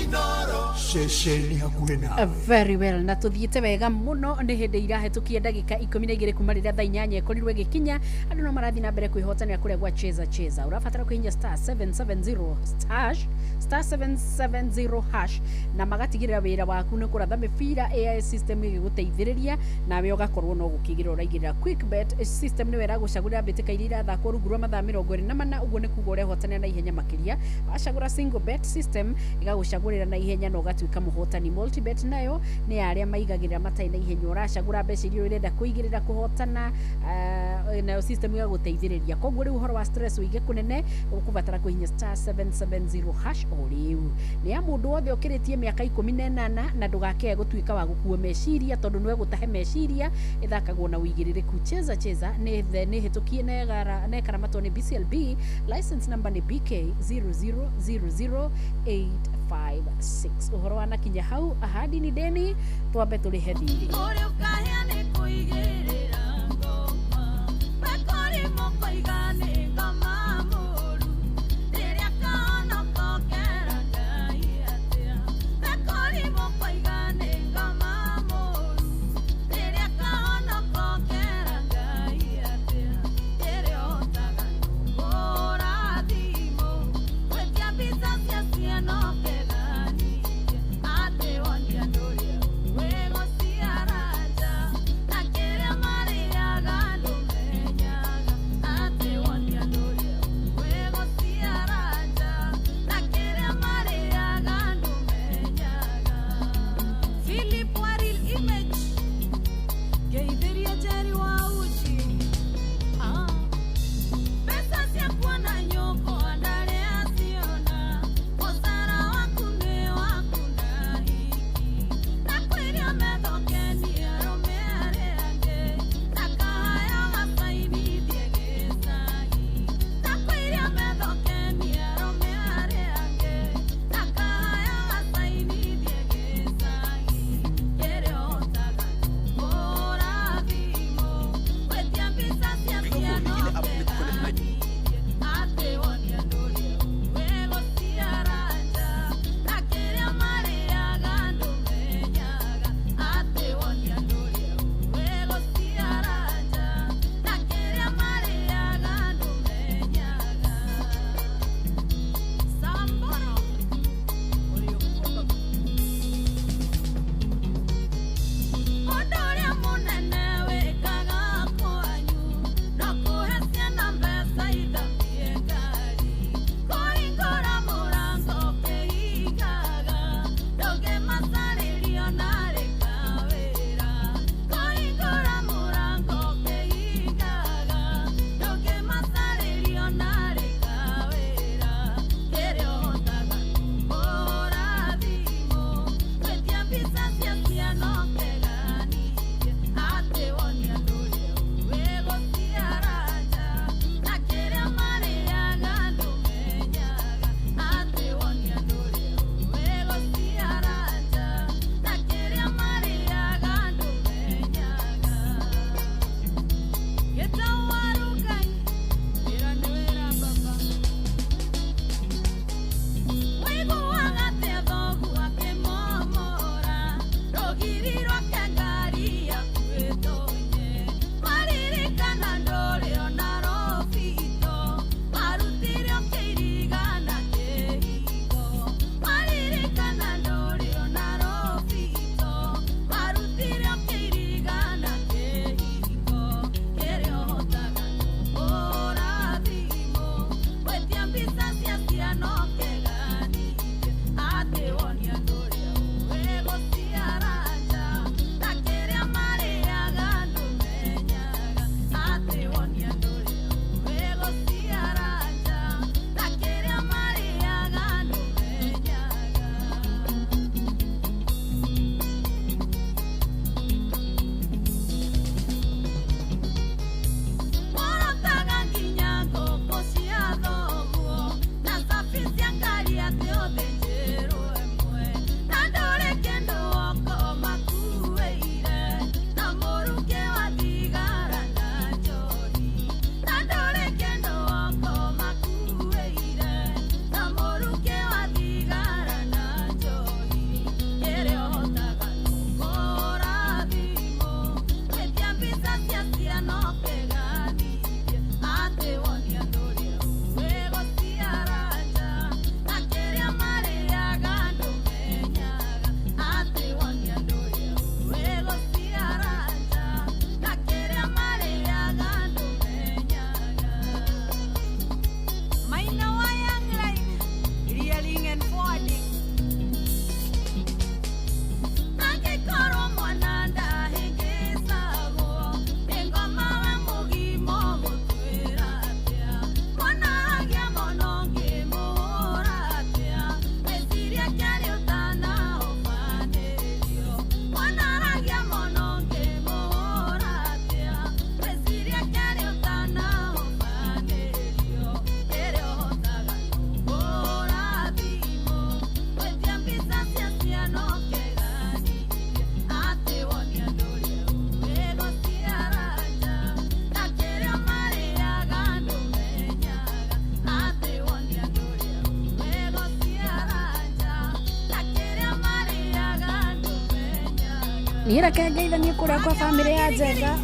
Inoro ceceni hakuhĩ na very well na tuthiĩte wega mũno nĩ hĩndĩ irahetũkia ndagĩka 12 kuma rĩrĩa thaa 8 ĩkorirwo ĩgĩkinya andũ no marathiĩ na mbere kwĩhotanĩra kũrĩa gwa cheza ũrabatara kũhihinya *770# na magatigĩrĩra wĩra waku nĩ kũratha mĩbira AI system ĩgĩgũteithĩrĩria nawe ũgakorwo no gũkĩgĩra ũraigĩrĩra QuickBet system nĩ wĩra gũcagũrĩra mbĩtĩka iria irathakwo rungu rwa mathaa 24 ũguo nĩ kuga ũrĩa ũhotanĩra na ihenya makĩria wacagũra single bet system ĩgagũcagũrĩra na ihenya na ũgatuĩka mũhotani. Multibet nayo nĩ arĩa maigagĩrĩra matai na ihenya ũracagũra mbeca iria ũrenda kũigĩrĩra kũhotana nayo system ĩgagũteithĩrĩria koguo rĩu ũhoro wa stress ũige kũnene ũkũbatara kũhihinya *770# o rĩu nĩ ya mũndũ wothe ũkĩrĩtie mĩaka 18 na ndũgakĩe gũtuĩka wa gũkuua meciria tondũ nĩwe gũtahe meciria ĩthakagwo na ũigĩrĩrĩku. Cheza nĩ hĩtũkie na ĩkaramatwo nĩ BCLB license number nĩ BK 0000856. Ũhoro wa nakinya hau ahadi ni deni twambe tũrĩhe thirĩ Nira kengeithanie kuria kwa family ya Njenga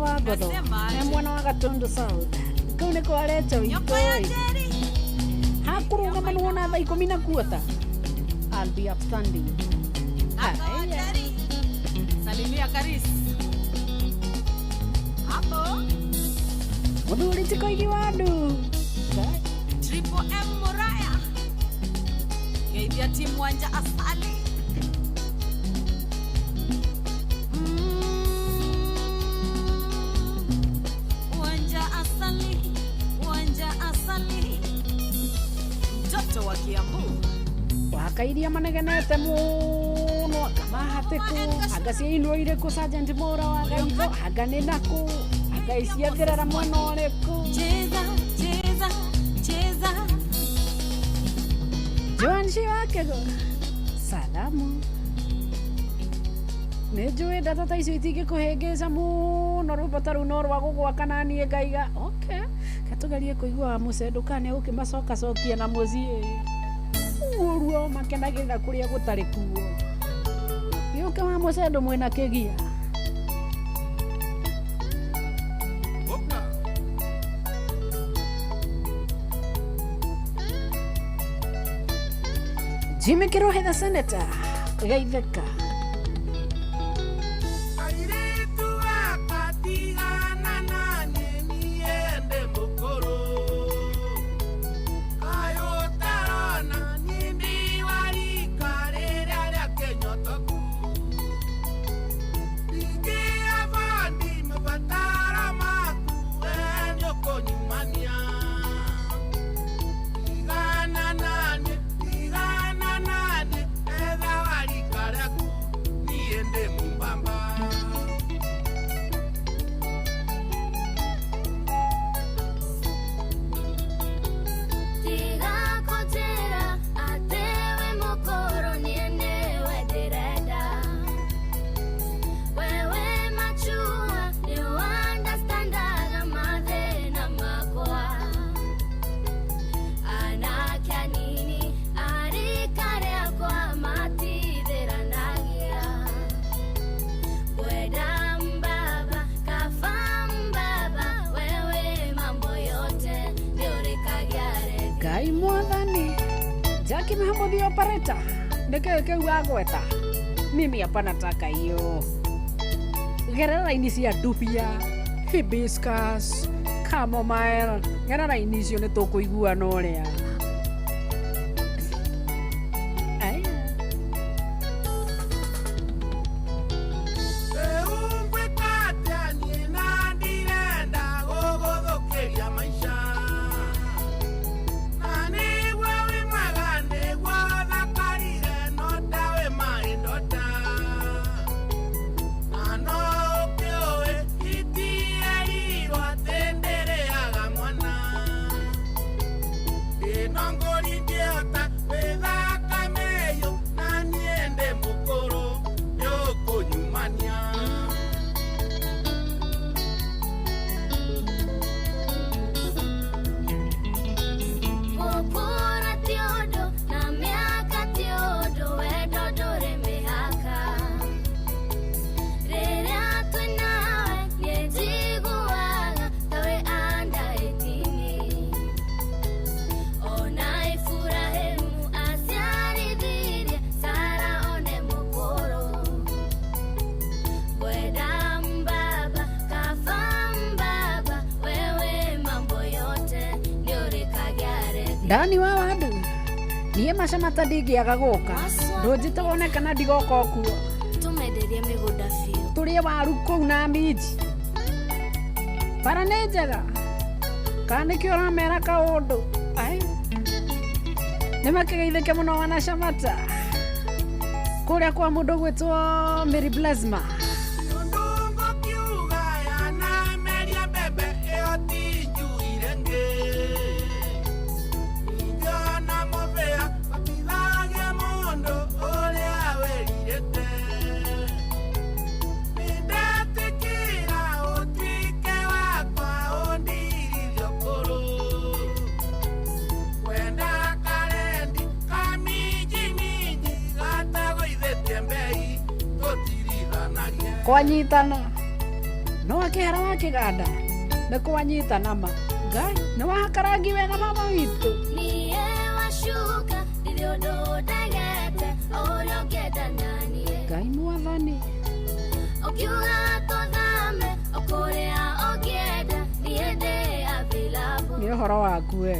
wa Ngotho na mwana wa Gatundu South kau nĩ kwarete witũ hakurũgama nĩwona thaa 10:15 I'll be upstanding. Salimia Karis hapo Muthuri ti Koigi Wandu Triple M Moraya Geithia timu Wanja Asali mtoto wa Kiambu wakairia manegenete muno akamahatiku agaciinũire ku Sergeant Mora wa Gaitho agane naku agaisia thirara mwena ũrĩkũ cheza Joan wake salamu nĩnjũĩ ndata ta icio itingĩkũhĩngĩca mũno rũbata rũu no rwa gũgwaka na niĩ ngaiga okay katugerie kũigua mũcendũkane ũkĩmacokacokia na mũciĩ ũruo makenagĩrĩra kũrĩa gũtarĩ kuo gĩũke wa mũcendũ mwĩna kĩgia Jimmy Kirohe the Senator Geitheka Ngai mwathani Jackie Mahambo the operator ndeke wagweta mimi hapa nataka hiyo gerera inisi ya dupia hibiscus chamomile gerera inisi ne tũkũigua no ria Ndani wa wandu niĩ macamata ndingĩaga gũka ndũnjĩte wonekana ndigoka kuo tumenderie mĩgũnda biũ tũrĩe waru kũu na minji bara nĩ njega kana nĩkĩo ũramera kaũndũ nĩ makĩgeithĩke mũno wanacamata kũrĩa kwa mũndũ gwĩtwo Mary Blesma kwanyitana no akihara wa kiganda nĩ kwanyitana ma ngai nĩ wahakarangi wega mama witũ niĩ wacuka rĩrĩa ũndũ ndagete ũrĩa ũngĩenda nanie ngai mwathani ũkiuga tũthame ũkũrĩa ũngĩenda niĩ ndĩ available nĩ ũhoro waku we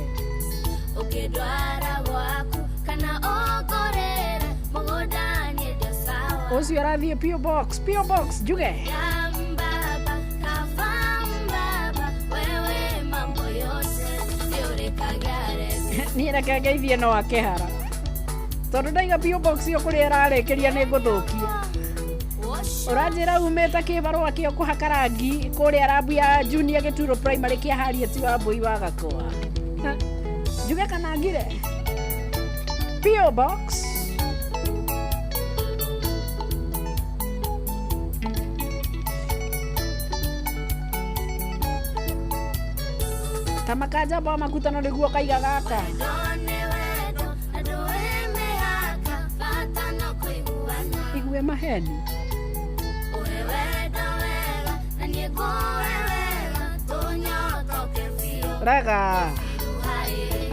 ũkĩndwara gwaku kana ũngorere mũgũnda niĩ ndio sawa ũcio arathiĩ PO Box njuge Mbaba, kafambaba, wewe mambo yote nĩũrĩkagia niĩ reke ngeithie no akĩhara tondũ ndaiga PO Box ĩyo kũrĩa ĩrarĩkĩria nĩ ngũthũkia ũranjĩra umĩte kĩbarũa kĩo kũhaka rangi kũrĩa rabu ya Junior Gĩturo Primary kĩa Harriet Wambui wa Gakoa njuge kana ngire PO Box tamakanja ba makutano nĩguo kaiga gaka igue maheni rega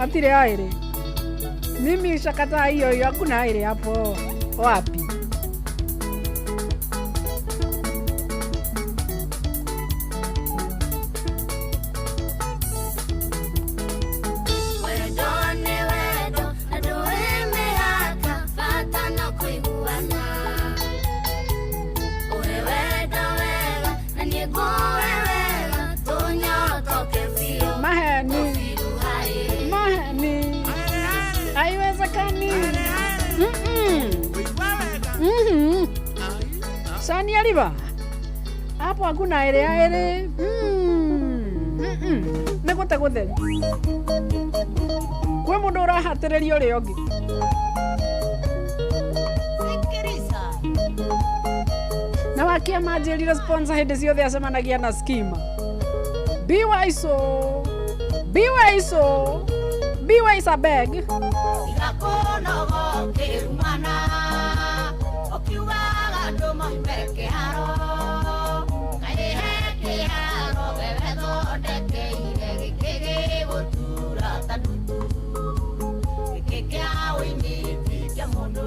atire aire mimi shakata hiyo hakuna aire hapo wapi Sani aliva hapo hakuna aire negũte gũtheru kwĩ mũndũ ũrahatĩrĩria ũrĩa ũngĩ na wakia manjĩrire sponsor hĩndĩ ciothe acemanagia na skima be wise beg igakonogo kĩrumana ũkiugaga andũ maumere kĩharo kaĩhe kĩharo wewe thondekeire gĩkĩ gĩgũtura ta ndutu gĩkĩ kĩa ũini ti kĩa mũndũ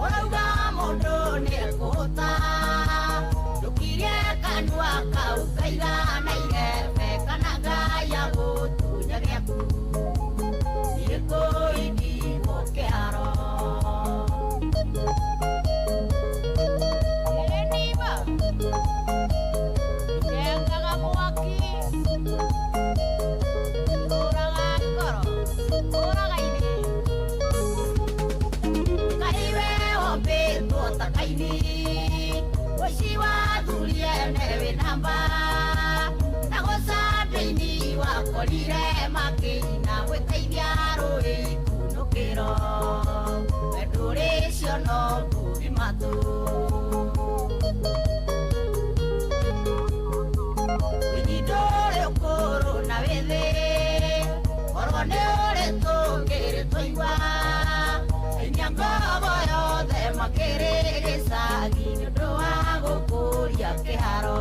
ũrauga mũndũ nĩekũhũta ndũkirie kanua kau kaiganaire kana ngaya gũtunya gĩaku irĩkũ kĩharo ĩniba ndengaga mwaki ũraga ngoro ũraga ini kaiwe ombĩtwo takaini ũci wathurie newe namba na gũcambĩini wakorire makĩina gwĩteithia rũĩ kunũkĩro wendo rĩcio no ngugi matũ wĩnyindũrĩ ũkũrũ na wĩthĩ korwo nĩ ũrĩ tũngĩrĩ tũigua inya ngogo yothe makĩrĩ gĩcagi nĩ ũndũ wa gũkũria kĩharo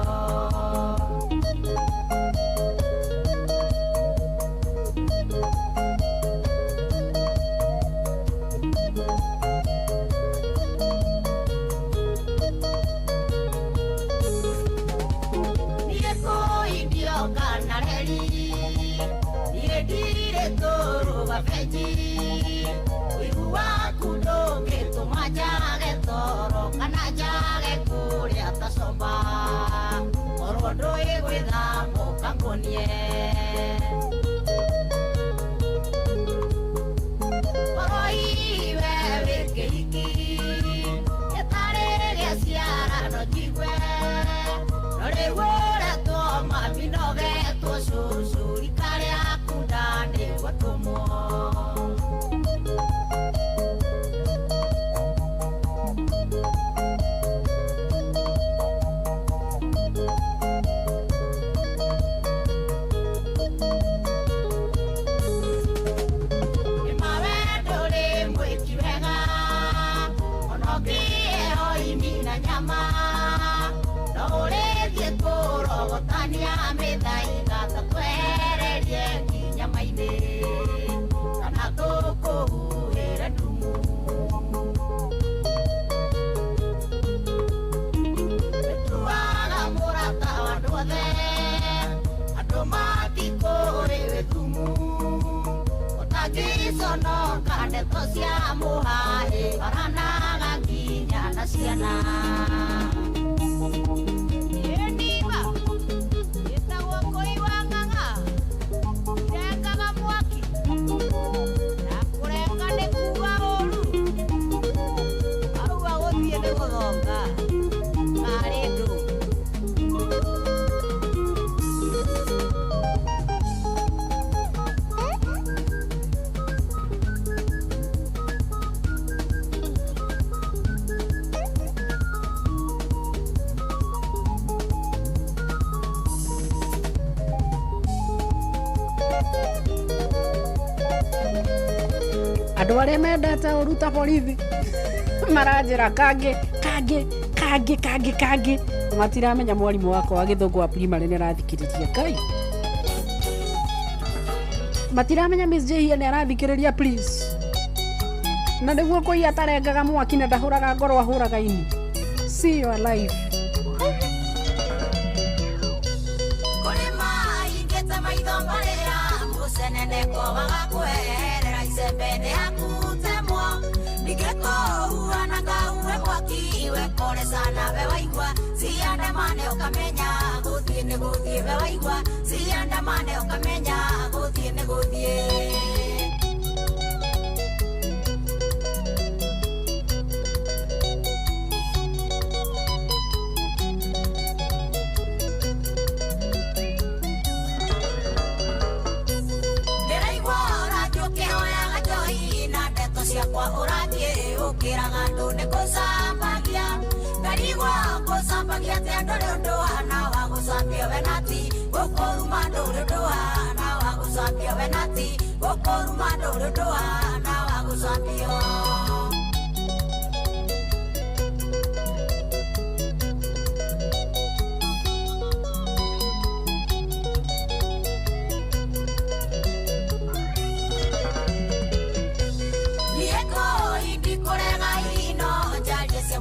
magiconoka ndeto cia muhae baranaga nginya na ciana Ndiba Gĩtagwo Kũi wa Ng'ang'a Irengaga mwaki Na kũrenga nĩ kuuga ũru Auga gũthiĩ nĩ gũthonga Karĩ ndũ Andũ arĩa mendete ũru ta borithi maranjĩra kangi matiramenya mwarimũ wakwa wa gĩthũngũ wa primary nĩ arathikĩrĩria Ngai matiramenya Miss Jehia nĩ arathikĩrĩria please na nĩguo Kũi atarengaga mwaki na ndahũraga ngoro ahũraga ini see you alive Kũrĩma ingĩte maitho marĩa mũceneneko wagakweherera icembe nĩ hakutemwo ningĩkũhuana ngauhe mwaki wekore sana we waigua ciandamane ũkamenya gũthiĩ nĩ gũthiĩ we waigua ciandamane ũkamenya gũthiĩ nĩ gũthiĩ Ciakwa ũrathiĩ ũkĩraga andũ nĩ gũcambagia ngarigwo gũcambagia atĩ andũ rĩ ũndũ wana wa gũcambia we nati gũkũruma andũ rĩ ũndũ wana wa gũcambia we nati gũkũruma andũ rĩ ũndũ wana wa gũcambia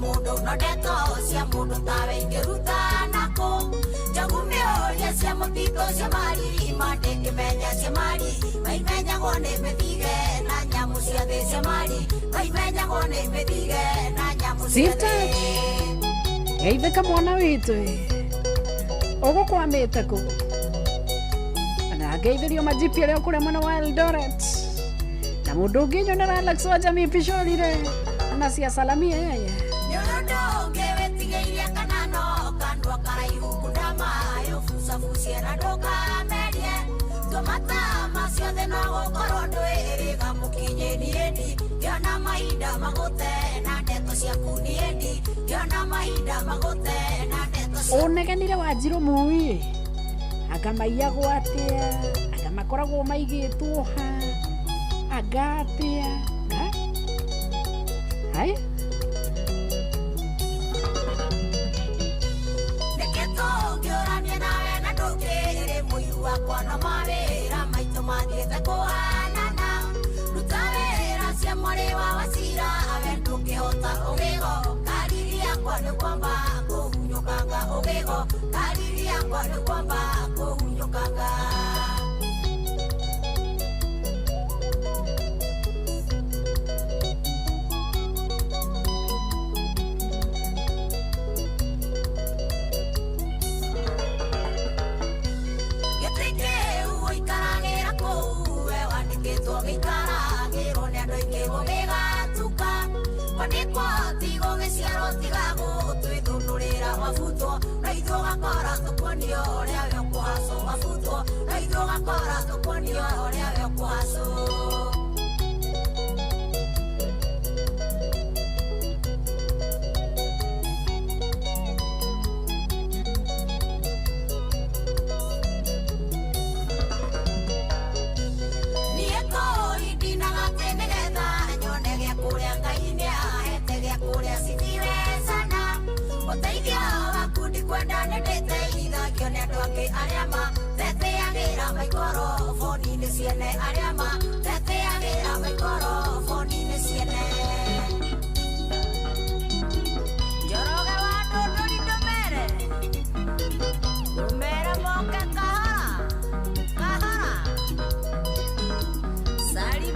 Mũndũ no ndeto cia mũndũ tawe ingĩruta nakũ njogu mĩũria cia mũtitũ cia marima ndĩngĩmenya cia mari maimenyagwo nĩ mĩthige na nyamũ cia thĩ cia mari maimenyagwo nĩ mĩthige na nyamũ cia thĩ geithĩka mwana witũ ũgũkwamĩte kũ na ngeithĩrio majipi arĩa kũrĩa mwena wa Eldoret na mũndũ ũngĩ nyonera Alex wa Jamii Pishorire na cia salamia yeye Ũnegenire Wanjirũ Mũi agamaiyagwo atĩa agamakoragwo maigĩtwo ha agatia hai Nĩkĩtũngĩũrania nawe na ndũkĩrĩ mũiru wakwa no mawĩra maitũ mathiĩte kũhanana ruta wĩra cia mwarĩ wa Wachira we ndũngĩhota ũgĩgo kariri yakwa nĩ kwamba kũhunyũkanga ũgĩgo kariri yakwa nĩ kwamba kũhunyũkanga gĩikaragĩrwo nĩ andũ aingĩ gũgĩgatuka kwandĩkwo tigo gĩciarwo tiga gũtwĩthũnũrĩra wabutwo na ithuĩ ũgakora tũkuonio ũrĩa we ũkũhacwo wabutwo na ithuĩ ũgakora tũkuonio ũrĩa we ũkũhacwo Sali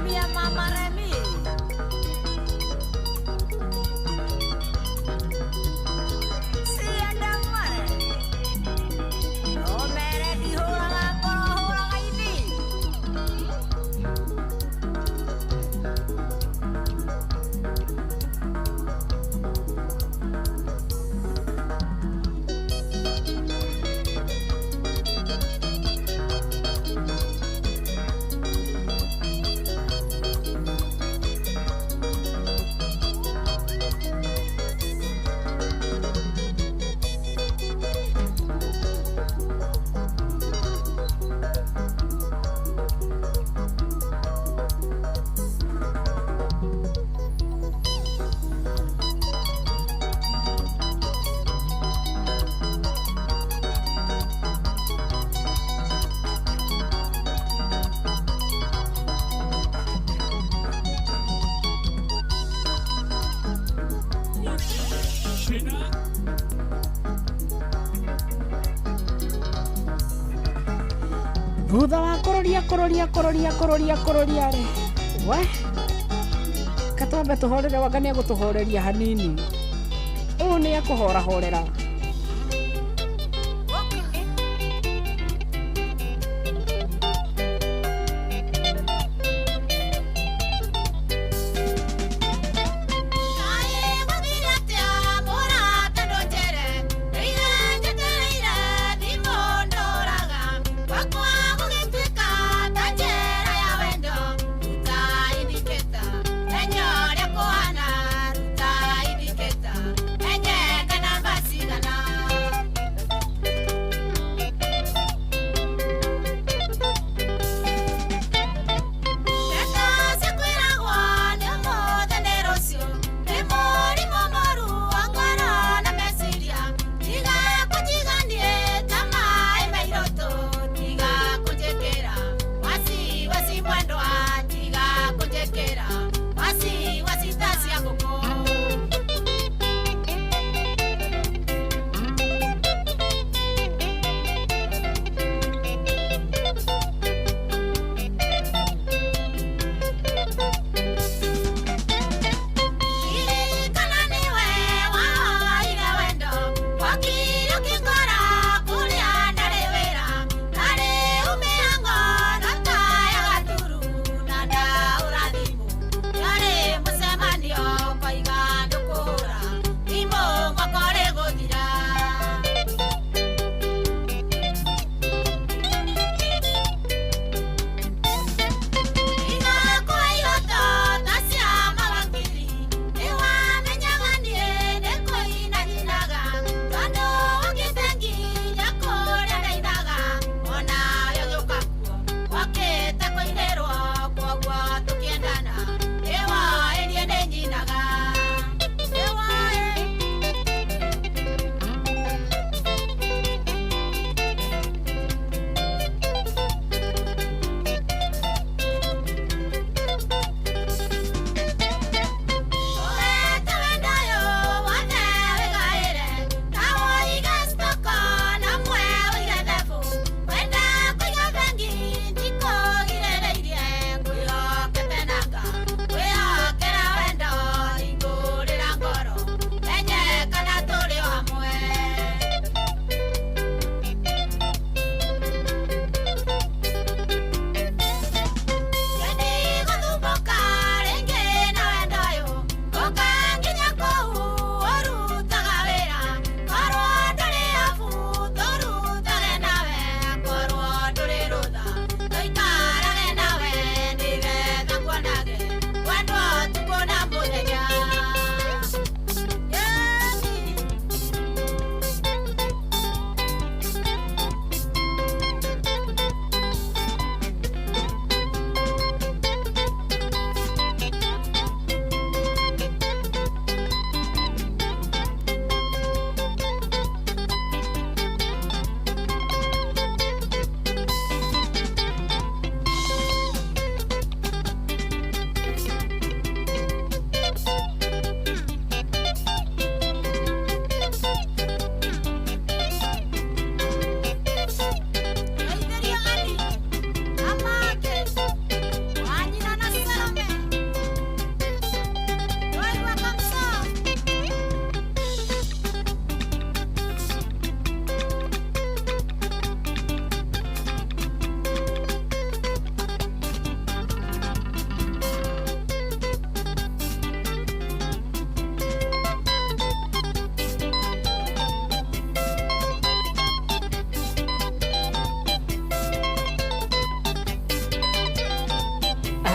thutha wa kororia rĩ we katwambe tuhorere wangania gutuhoreria hanini uyu ni akuhorahorera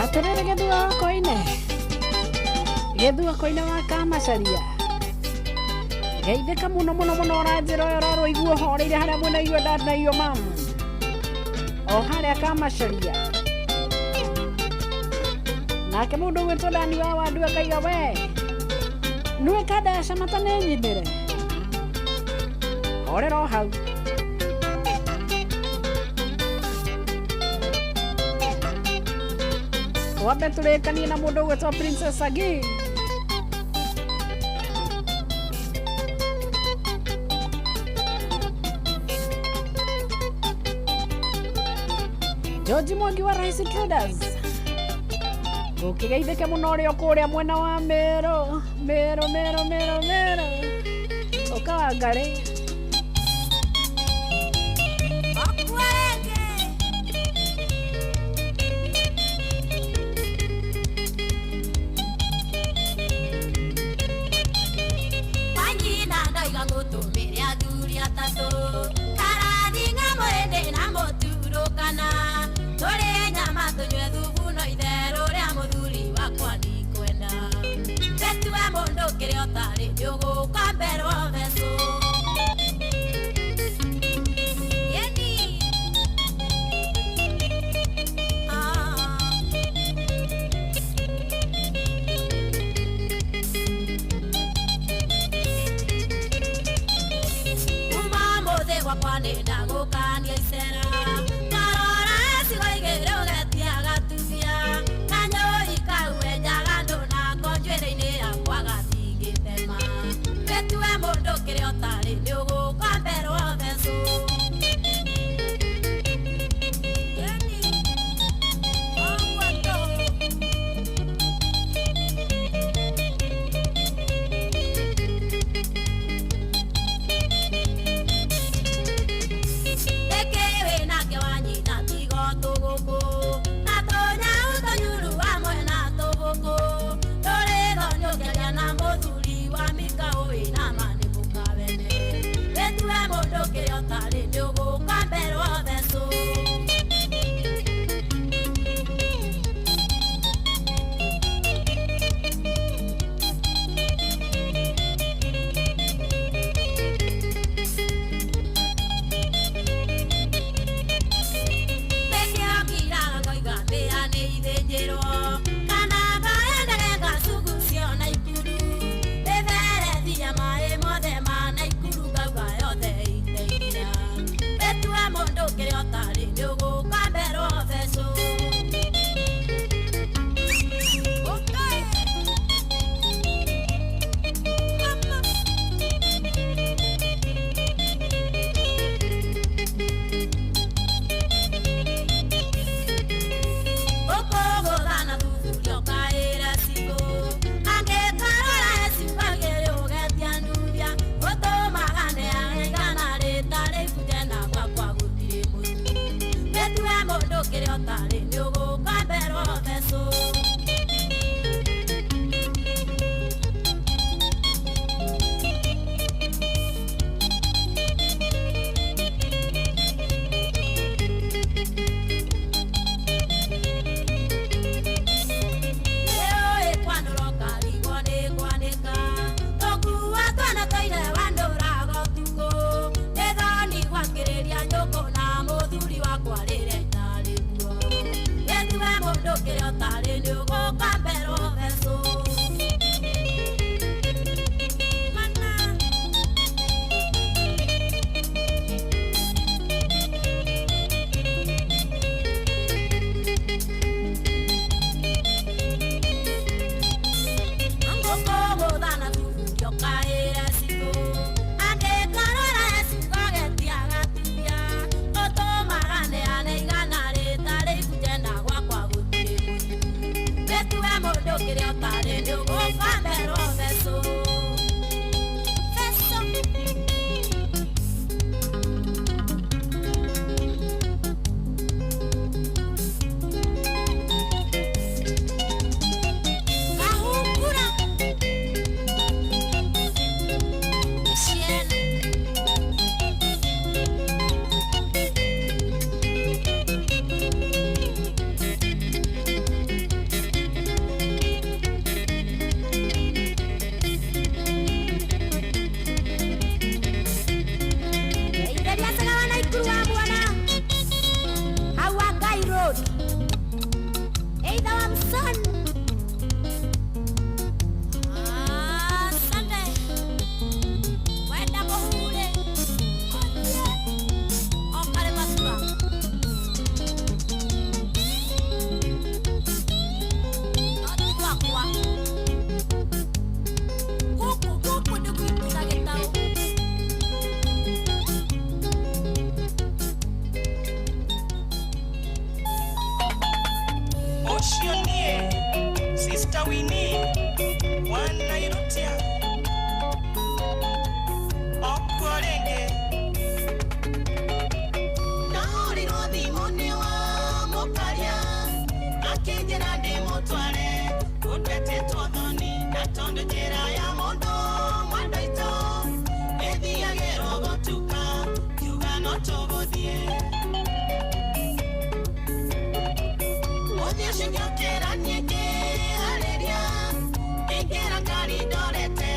atiriri githua koine wa Kamacharia geithika muno uranjira uyu roro iguo horeire haria mwena iyo dad na iyo mam o haria Kamacharia nake mundu witwo Dani wa wandu akaiga we nue kadaca mata ninyinire horera o hau wambe turekanie na mundu witwo Princess Agi George Mwangi wa Rice Traders ukigeithike muno uri okuria mwena wa Meru ukawangari tondo njĩra ya mũndũ mwandaitũ ĩthiagĩrwo gũtuka kiuga no tũgũthiĩ mũthia ũcio ngĩokĩra niĩ ngĩharĩria ngĩingĩra ngari ndorete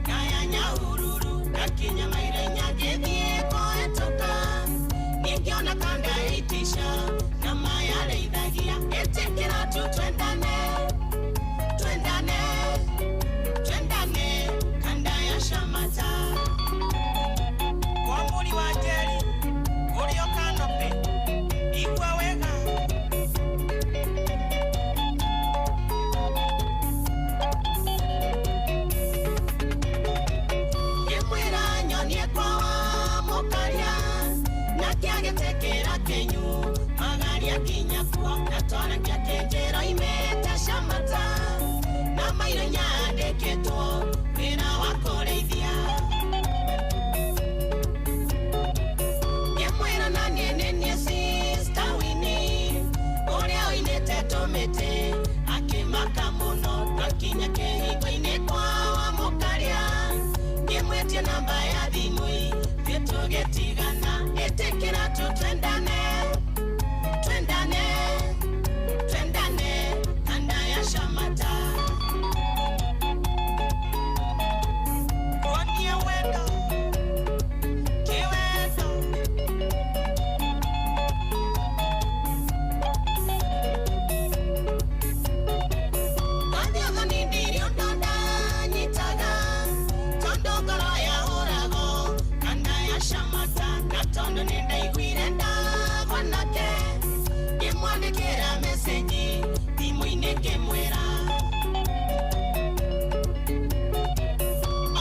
ngaya Nyahururu ngakinya Mairenya ngĩthiĩ kũhĩtũka niĩ ngĩona kanda ĩitisha na mayarĩithagia ĩtĩkĩra tu twendane kanda ya Shamata kwa mũri wa Njeri ũrĩa ũkanope igua wega ngĩkwĩra nyonie kwawa mũkaria na kĩagĩtekĩra kĩnyu magari akinya kuo na twana kĩakĩnjĩro imĩte Shamata na Mairenya andĩkĩtwo wĩra wa kũrĩithia ngĩmwĩra na niĩ nĩ niĩ Sister Winnie ũrĩa ũinĩte tũmĩtĩ akĩmaka mũno twakinya kĩhingo-inĩ kwawa mũkaria ngĩmwetia namba ya thimũ ithuĩ tũgĩtigana ĩtĩkĩra tu twendane kanda ya Shamata kuonie wendo kiwendo Andioga ni ndiri ũndonda nyitaga tondo ngoro yahũragwo kanda ya Shamata na tondo nĩ ndaiguire ndagwa nake ngĩmwandĩkĩra meseji thimũ-inĩ ngĩmwĩra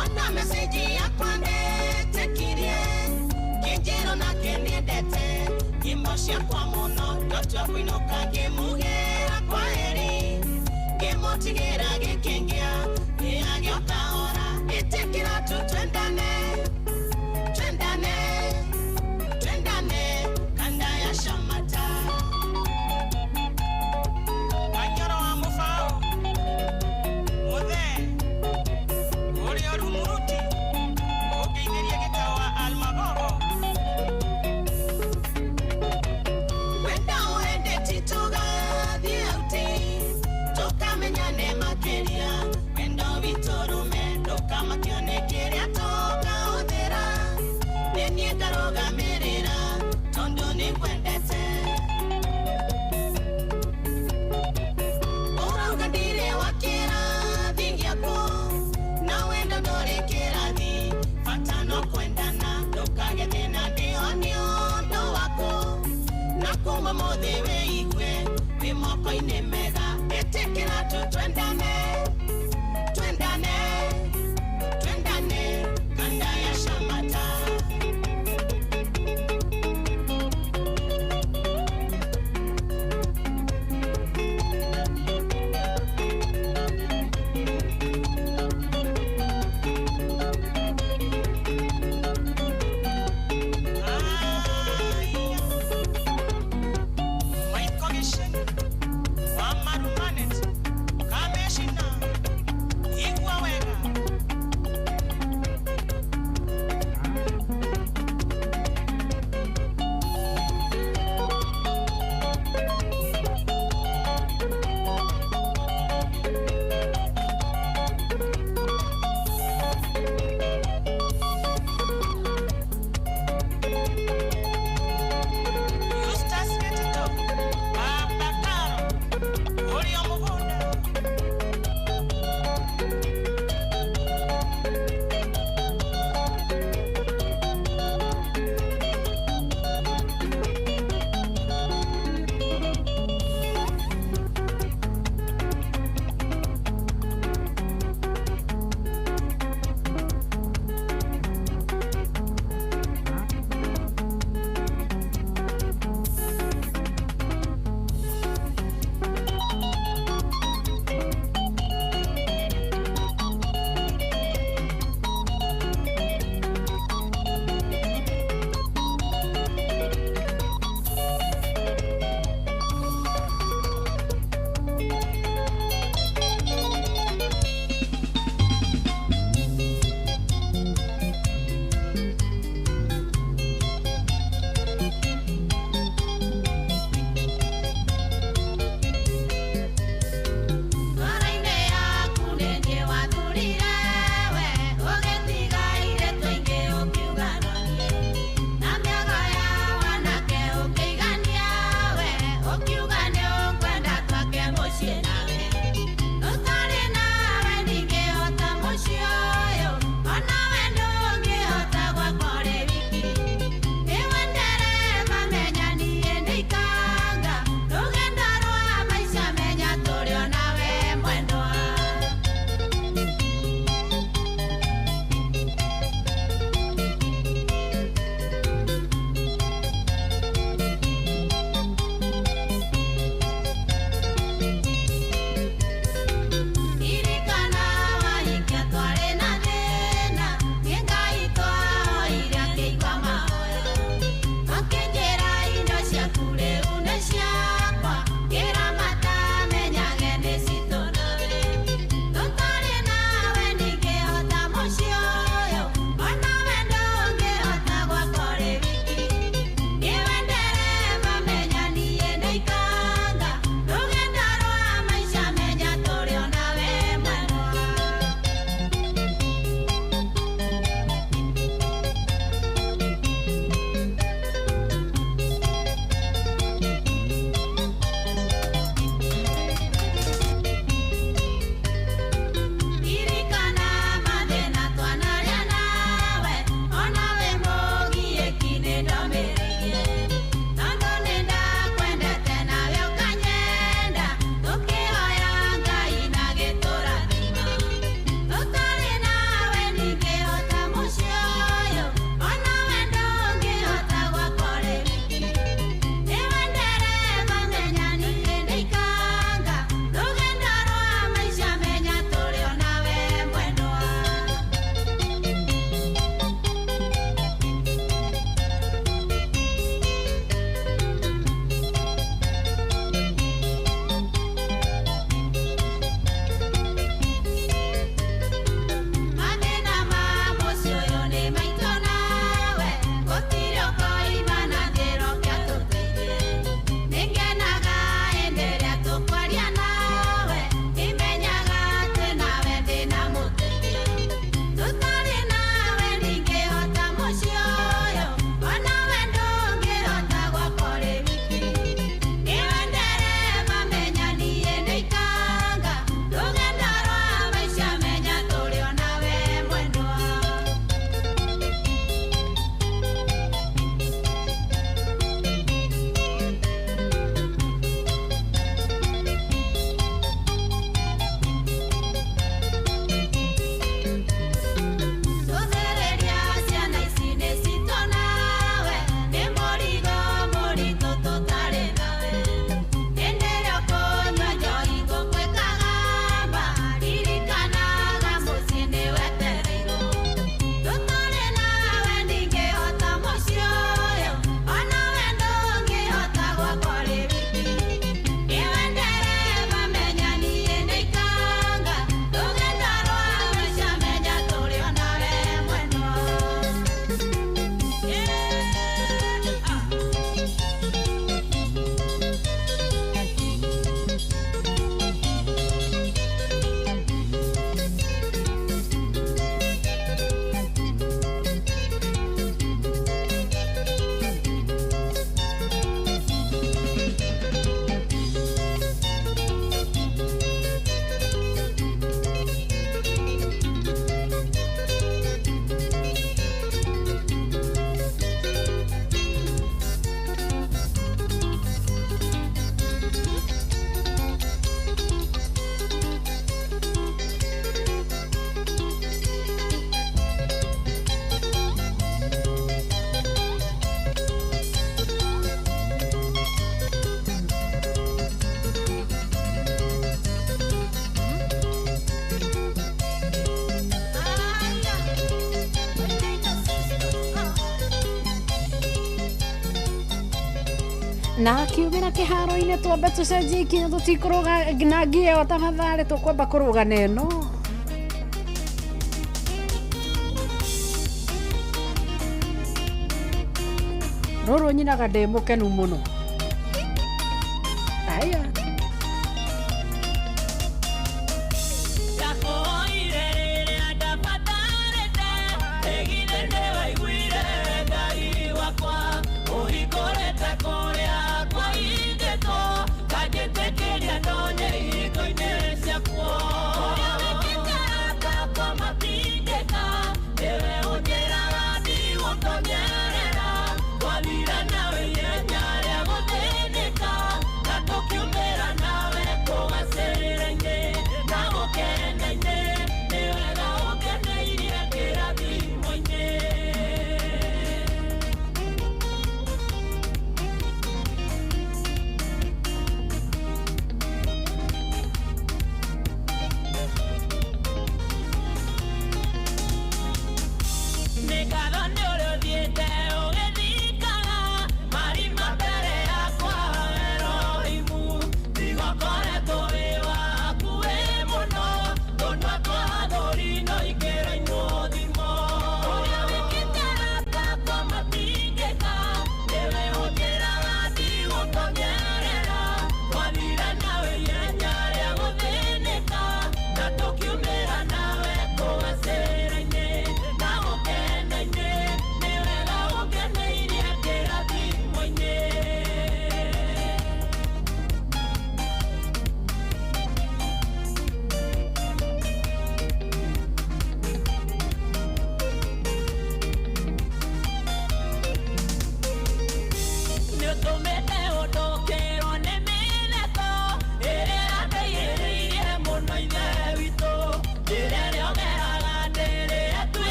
ona meseji yakwa ndetĩkirie ngĩnjĩrwo nake nĩendete nyĩmbo ciakwa mũno ndotua kũinũka ngĩmugĩra kwaheri ngĩmũtigĩra gĩkĩngĩa gĩagĩoka hora ĩtĩkĩra tu twendane kanda ya Shamata Anyoro wa mũbaũ mũthe ũrĩa rumuruti ũngĩithĩria gĩtawa Almagogo wenda ũende titugathiĩ auti tũkamenyane makĩria wendo witũrũme ndũkamakio nĩ kĩrĩa tũkahũthĩra nĩ niĩ ngarũgamĩrĩra tondũ nĩ kwendete ũrauga ndirĩ wa kĩrathi gĩaku na wendo ndũrĩ kĩrathi bata no kwendana ndũkagĩe thĩna ndĩho nĩ ũndũ waku na kuma mũthĩ wĩigue wĩ moko-inĩ mega ĩtĩkĩra tu twendane kanda ya Shamata Michael Gishen wa Marumanet kame na kiumira kiharo-inĩ twambe tũcenjie ikinya tũtikũrũga na ngĩo tafadhali tũkwamba kũrũga neno rũrũ nyinaga ndĩ mũkenu mũno aya Quiero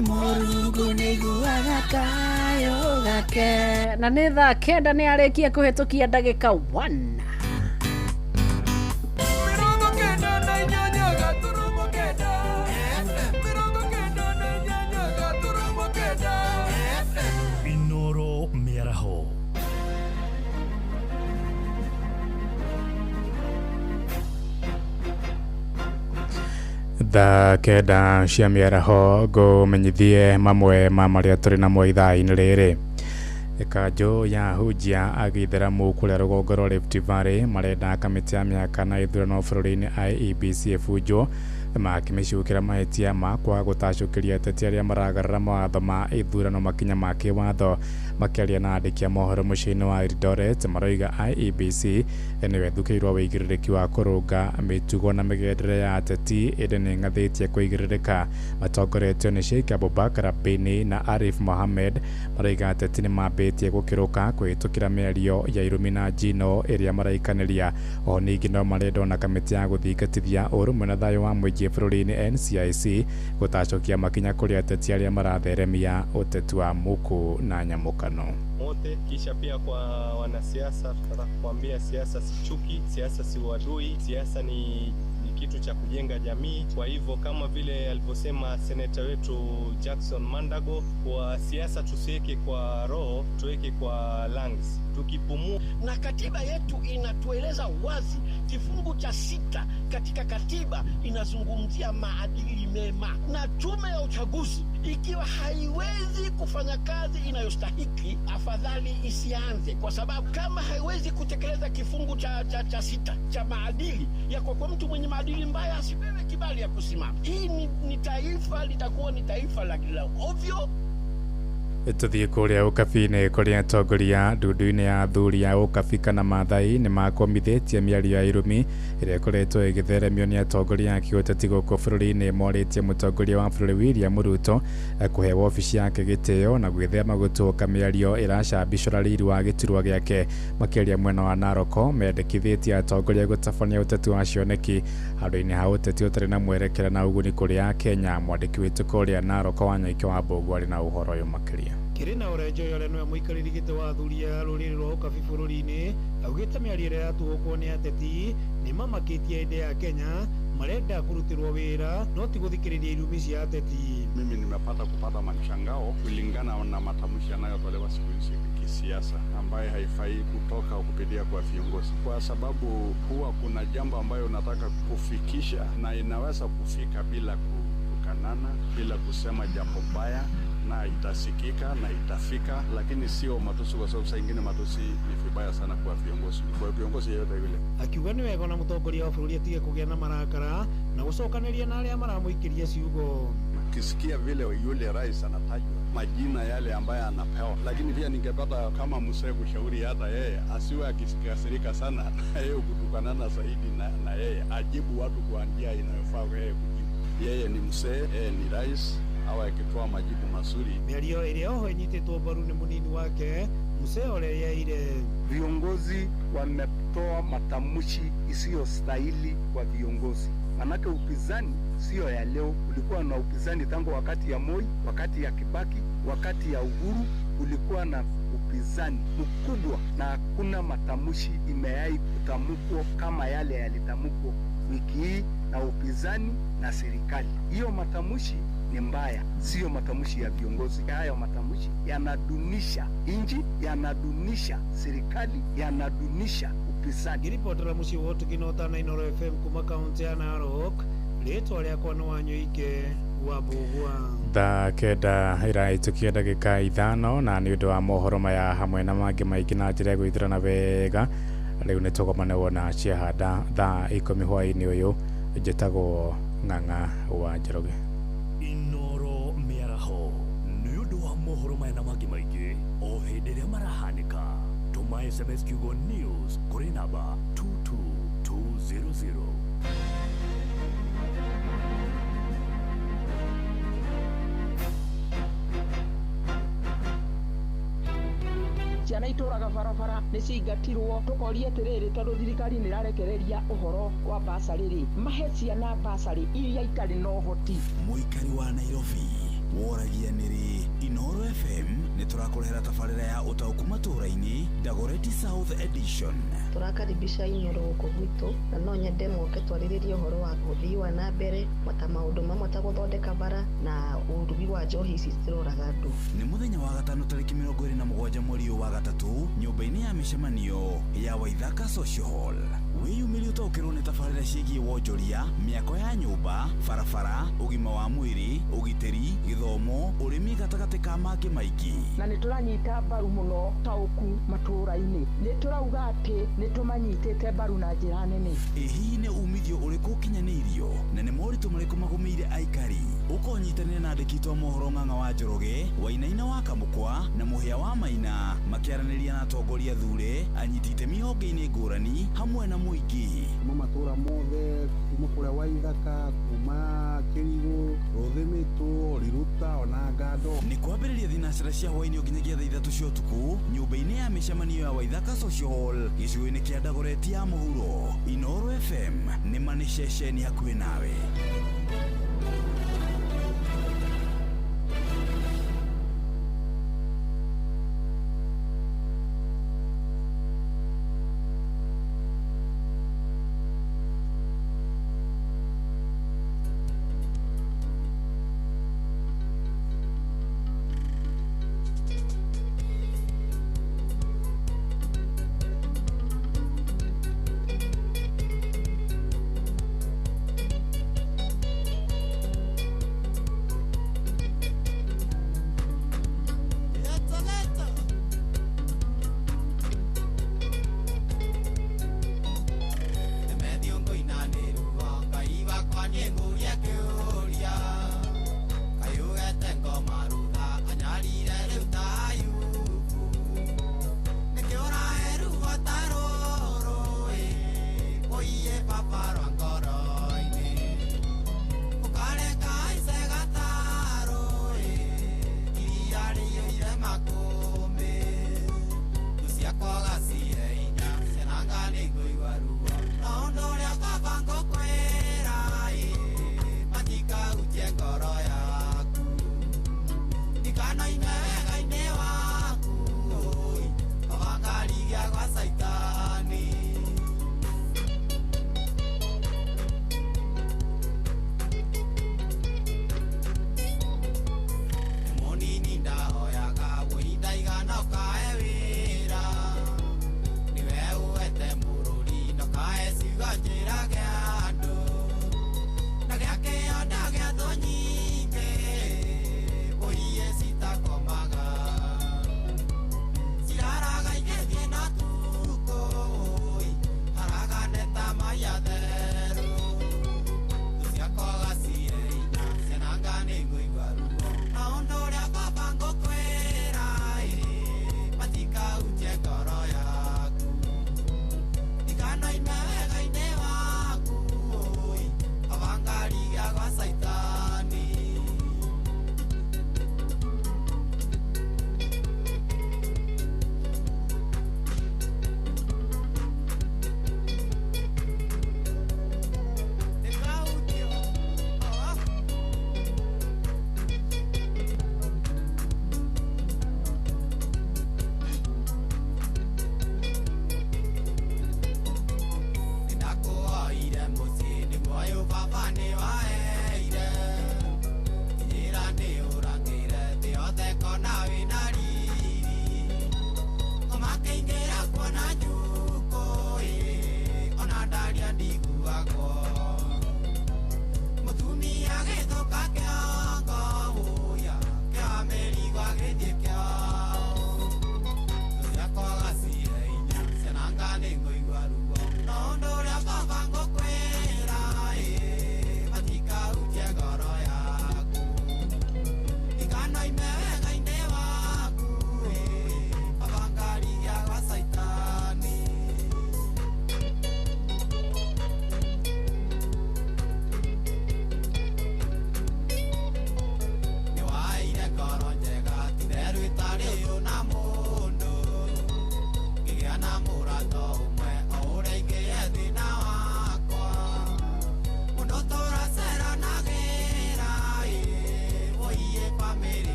Mũrungu nĩiguaga kayo gake. Na nĩ thaa kenda nĩ arĩkia kũhetũkia ndagĩka 1. Inoro Mĩaraho. Thaa kenda cia mĩaraho ngũmenyithie mamwe ma marĩa tũrĩ namo ithaa-inĩ rĩrĩ. Kanjũ ya Hunjia agĩithĩramu kũrĩa rũgongo rwa Rift Valley marenda kamĩtĩ ya mĩaka na ithurano bũrũri-inĩ IEBC bunjo makĩmĩcukĩra mahĩtia ma kwaga gũtacũkĩria ateti arĩa maragarũra mawatho ma ithurano makinya ma kĩwatho. Makĩaria na andĩki a mohoro mũciĩ-inĩ wa Eldoret maroiga IEBC nĩwe thukĩirwo wĩigĩrĩrĩki wa kũrũnga mĩtugo na mĩgendere ya ateti ĩndĩ nĩ ng'athĩtie kũigĩrĩrĩka. Matongoretio nĩ Sheikh Abubakar Bini na Arif Mohamed maroiga ateti nĩ mambĩtie gũkĩrũka kũhĩtũkĩra mĩario ya irumi na njino ĩrĩa maraikanĩria. O ningĩ no marendwo na kamĩtĩ ya gũthingatithia ũrũmwe na thayũ wa mũingĩ bũrũri-inĩ NCIC gũtacũkia makinya kũrĩ ateti arĩa maratheremia ũteti wa muku na nyamũkano wote. Kisha pia kwa wanasiasa tunataka kuambia siasa si chuki, siasa si uadui, siasa ni kitu cha kujenga jamii. Kwa hivyo kama vile alivyosema seneta wetu Jackson Mandago, kwa siasa tusiweke kwa roho, tuweke kwa lungs, tukipumua. Na katiba yetu inatueleza wazi, kifungu cha 6 katika katiba inazungumzia maadili mema, na tume ya uchaguzi ikiwa haiwezi kufanya kazi inayostahiki, afadhali isianze, kwa sababu kama haiwezi kutekeleza kifungu cha 6 cha maadili ya kwa mtu mwenye maadili mbaya asipewe kibali ya kusimama. Hii ni taifa litakuwa ni taifa la ovyo. Tuthiĩ kũrĩa ũkabi-inĩ kũrĩa atongoria ndundu-inĩ ya athuri a ũkabi kana Maathai nĩ makomithĩtie mĩario ya irumi ĩrĩa ĩkoretwo ĩgĩtheremio nĩ atongoria a kĩũteti gũkũ bũrũri-inĩ. Morĩtie mũtongoria wa bũrũri William Ruto kũhe wabici yake gĩtĩo na gwĩthema gũtũũka mĩario ĩracambicũra riri wa gĩturwa gĩake. Makĩaria mwena wa Narok mendekithĩtie atongoria gũtabania ũteti wa cioneki handũ-inĩ ha ũteti ũtarĩ na mwerekera na ũguni kũrĩ Akenya. Mwandĩki witũ kũrĩa Narok Wanyoike wa Mbũgu arĩ na ũhoro ũyũ makĩria. Kirina Orenjo yole no muikariri gite wa athuri a ruriri rwa ũkabi bũrũri-inĩ augĩte mĩario ĩrĩa yatuũkwo nĩ ateti nĩ mamakitie ende ya Kenya marenda kurutirwa wira no ti guthikiriria irumi cia ateti. Mimi nimepata kupata mshangao kulingana na matamshi yanayotolewa siku hizi kisiasa ambaye haifai kutoka kupitia kwa viongozi, kwa sababu huwa kuna jambo ambayo unataka kufikisha na inaweza kufika bila kukanana, bila kusema jambo baya, na itasikika na itafika, lakini sio matusi, kwa sababu saa ingine matusi ni vibaya sana kwa viongozi yeyote yule. Akiuga ni wega na mũtongoria wa bũrũri atige kũgĩa na marakara na gũcokanĩria na arĩa maramũikĩria ciugo. Kisikia vile yule rais anatajwa majina yale ambaye anapewa, lakini pia ningepata kama mzee kushauri hata yeye asiwe akikasirika sana na yeye kutukanana zaidi na yeye ajibu watu kwa njia inayofaa yeye kujibu. Yeye ni mzee, yeye ni rais, awe akitoa majibu mazuri. Mĩario ĩrĩa oho ĩnyitĩtwo mbaru nĩ mũnini wake Musalia Oleyaire. Viongozi wametoa matamshi isiyostahili kwa viongozi. Manake upinzani sio ya leo, ulikuwa na upinzani tangu wakati ya Moi, wakati ya Kibaki, wakati ya Uhuru ulikuwa na upinzani mkubwa, na hakuna matamshi imewahi kutamkwa kama yale yalitamkwa wiki hii na upinzani na serikali. Hiyo matamshi ni mbaya, sio matamshi ya viongozi. Hayo matamshi yanadunisha inji, yanadunisha serikali, yanadunisha upinzani. Ripotera muci wotu kinota na Inoro FM kuma kaunti ya Narok, rĩtwa rĩakwa nĩ Wanyoike wa Mbũgua. Thaa kenda iraitukia ndagĩka 5 na nĩ ũndũ wa mohoro maya hamwe na mangĩ maingĩ na njĩra ya gũithĩrana wega. Rĩu nĩ tũgomanĩrwo na ciahanda thaa 10 hwaĩ-inĩ ũyũ. Njĩtagwo Ng'ang'a wa Njoroge. Inoro Mĩaraho nĩ ũndũ wa mohoro maya na mangĩ maingĩ o hĩndĩ ĩrĩa marahanĩka. Tũma SMS kiugo news kũrĩ namba 22200. Ciana itũraga barabara nĩ cingatirwo, tũkoria atĩrĩrĩ tondũ thirikari nĩ ĩrarekereria ũhoro wa basarĩ rĩ, mahe ciana basarĩ iria itarĩ na ũhoti. Mũikari wa Nairobi woragia niri Inoro FM niturakurehera tabarĩra ya ũtaũku matũũra-inĩ Dagoretti South Edition. Turakaribisha Inoro gũkũ gwitũ na no nyende moke twarĩrĩrie ũhoro wa ũthii wa na mbere mata maũndũ mamwe ta gũthondeka bara na ũrugi wa njohi ici ciroraga andũ. Nĩ mũthenya wa gatano tarĩki 27 mweri wa gatatũ nyũmba-inĩ ya mĩcemanio ya Waithaka Social Hall. Wĩyumĩrie ũtaũkĩrwo nĩ tabarĩra ciĩgiĩ wonjoria, mĩako ya nyũmba, barabara, ũgima wa mwĩrĩ, ũgitĩri, gĩthomo, ũrĩmi gatagatĩ ka mangĩ maingĩ. Na nĩtũranyita mbaru mũno taũku matũũra-inĩ. Nĩtũrauga atĩ nĩtũmanyitĩte mbaru na njĩra nene. Hihi nĩ umithio ũrĩkũ ũkinyanĩirio na nĩ moritũ marĩkũ magũmĩire aikari? Ũkonyitanĩra na andĩki a mohoro Ng'ang'a wa Njoroge, Wainaina wa Kamũkwa na Mũhĩa wa Maina makĩaranĩria na atongoria thure, anyiti itemi honge-inĩ ngũrani hamwe na mũingĩ. Kuma matũũra mothe, kuma kũrĩa Waithaka, kuma Kĩrigũ, Rũthĩmĩtũ, Riruta ona Ngando. Nĩ kwambĩrĩria thinacĩra cia hwaĩ-inĩ nginyagia thaa 3 cia ũtukũ nyũmba-inĩ ya mĩcemanio ya Waithaka Social Hall gĩcigo-inĩ kĩa Dagoretti ya mũhuro. Inoro FM nĩ ma nĩ ceceni hakuhĩ nawe.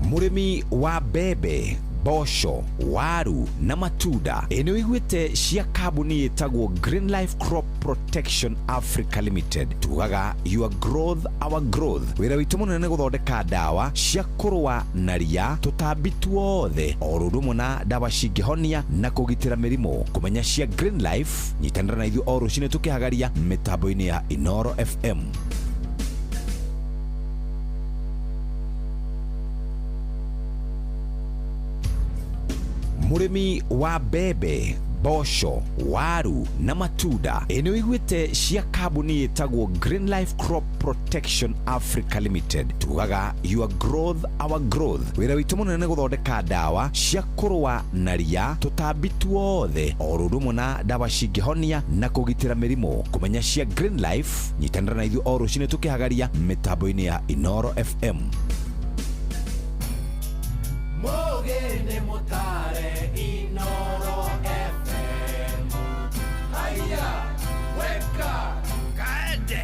Murimi wa bebe, bosho, waru na matunda eneo igwete cia kambuni itagwo Green Life Crop Protection Africa Limited. Tugaga your growth our growth. Wira witu munene guthondeka dawa cia kurwa na ria tutambi tuothe orudumo na dawa cingihonia na kugitira mirimo. Kumenya cia Green Life nyitanira na ithu oru cine tukihagaria mitambo-ini ya Inoro FM. Murimi wa bebe, bosho, waru na matunda eneo igwete cia kambuni itagwo Green Life Crop Protection Africa Limited. Tugaga your growth our growth. Wira witu munene guthondeka dawa cia kurwa na ria tutambi tuothe orudumo na dawa cingihonia na kugitira mirimo. Kumenya cia Green Life nyitanira na ithu oru cine tukihagaria mitambo-ini ya Inoro FM. Mogene motare Inoro FM. Haya, weka kaende.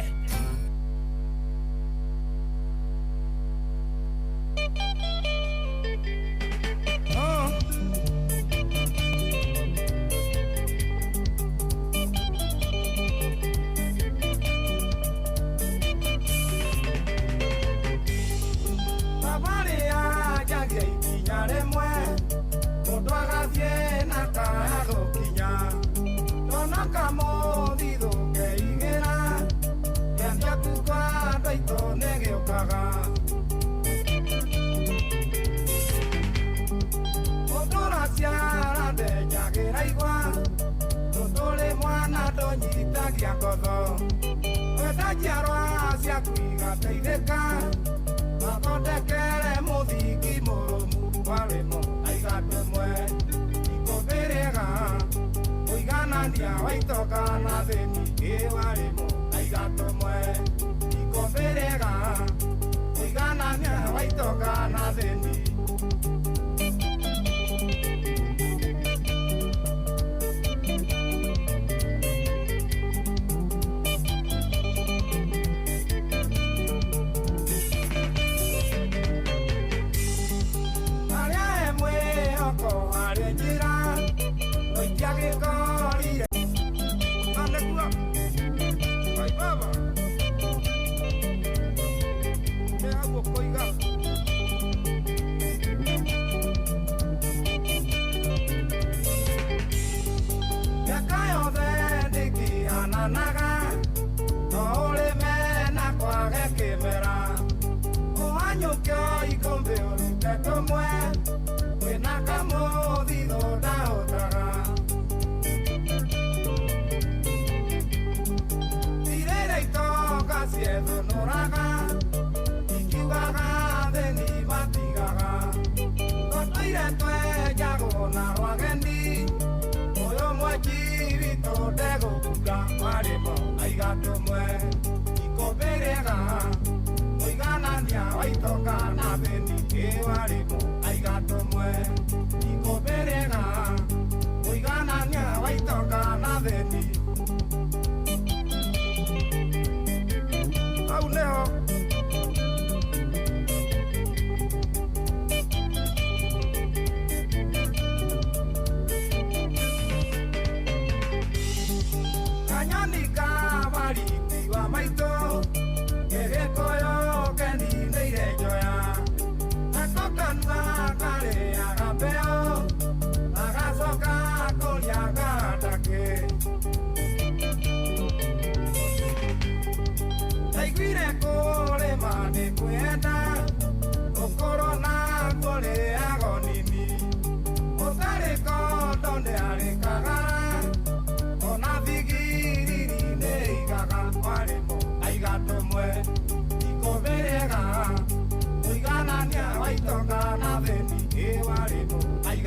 Aga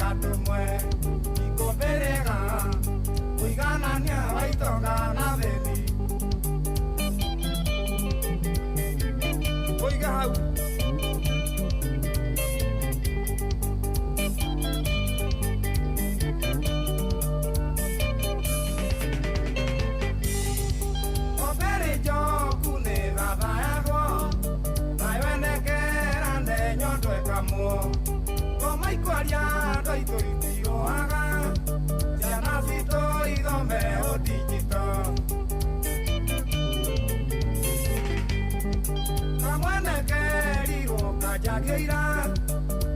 aigatumwe ikoberega uiganania waitonga na theni oiga hau Kwaria ndoito itioaga ciana citũ ithome ũndigito kamwenekerirwo kanjagĩira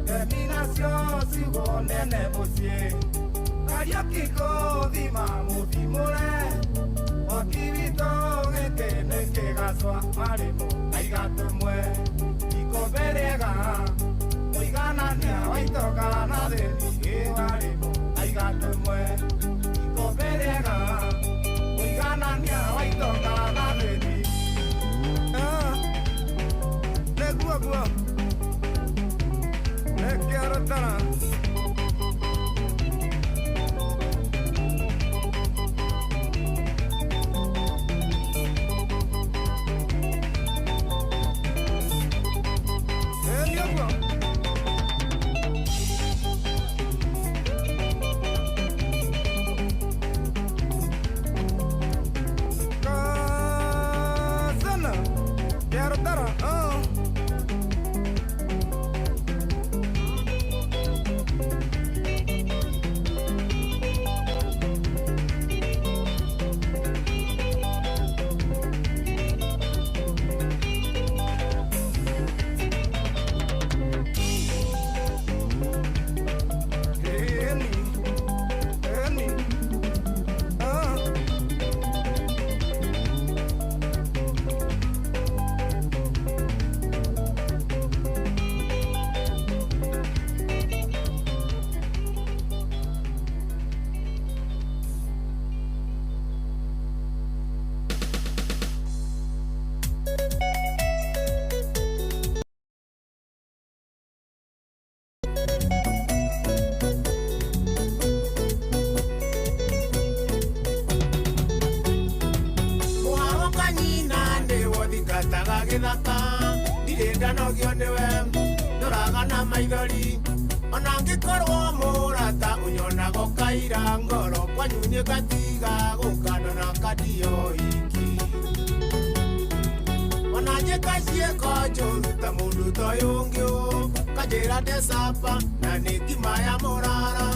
ngemi nacio ciugo nene mũciĩ Kariuki gũthima mũthimũre okirito gĩkĩ nĩ kĩgacwa marĩmũ aigatũmwe ikombe rĩega Uiganania waitoka na theni iwarimo aigatumwe ikoberega uiganania waitoka na theni neguo nekiarotara gĩthaka ndirĩ ndanogio nĩwe ndũragana maithori ona ngĩkorwo mũrata ũnyonaga ũkaira ngoro kwanyu nĩ ngatiga gũkano na kadio iki ona njĩka ciĩko njũru ta mũndũ toyũ ũngĩ kanjĩra ndecapa na nĩ ngima ya mũrara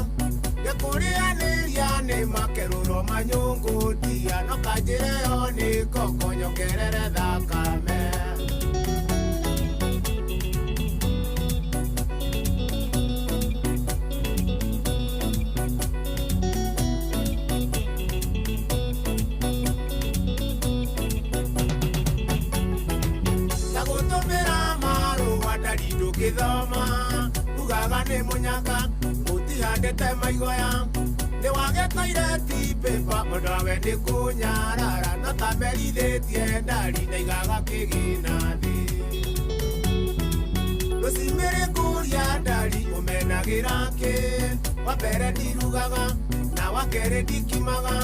gĩkũrĩanĩria nĩ makerũro manyũngũtia no kanjĩre yo nĩ koko nyongerere thakame Gĩthoma ugaga nĩ mũnyaka ũtihandĩte maigoya nĩ wagĩtoire tipepa onawe nĩ kũnyarara no tamerithĩtie ndari na igaga kĩgĩna thĩ rũcimĩrĩ kũria ndari ũmenagĩra kĩ wa mbere ndirugaga na wa kerĩ ndikimaga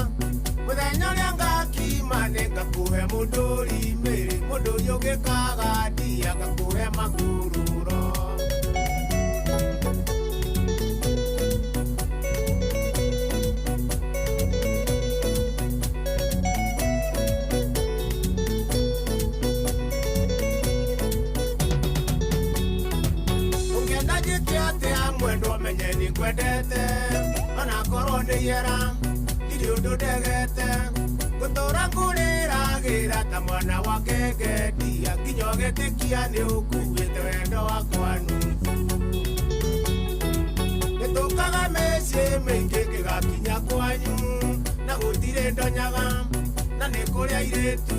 mũthenya ũrĩa ngakima nĩ ngakũhe mũndũri mĩrĩ mũndũ ũyũ gĩkaga ndia ngakũhe magũrũro ũngĩenda njĩke atĩa mwendwa menye nĩ kwendete ona korwo nĩ yera ndirĩ ũndũ ndegete gũtũra ngũrĩragĩra ta mwana wa ngengetia nginya ũgĩtĩkia nĩ ũkuĩte wendo wakwa nuthu nĩtũkaga mĩciĩ mĩingĩ kĩgakinya kwanyu na gũtirĩ ndonyaga na nĩ kũrĩa airĩtu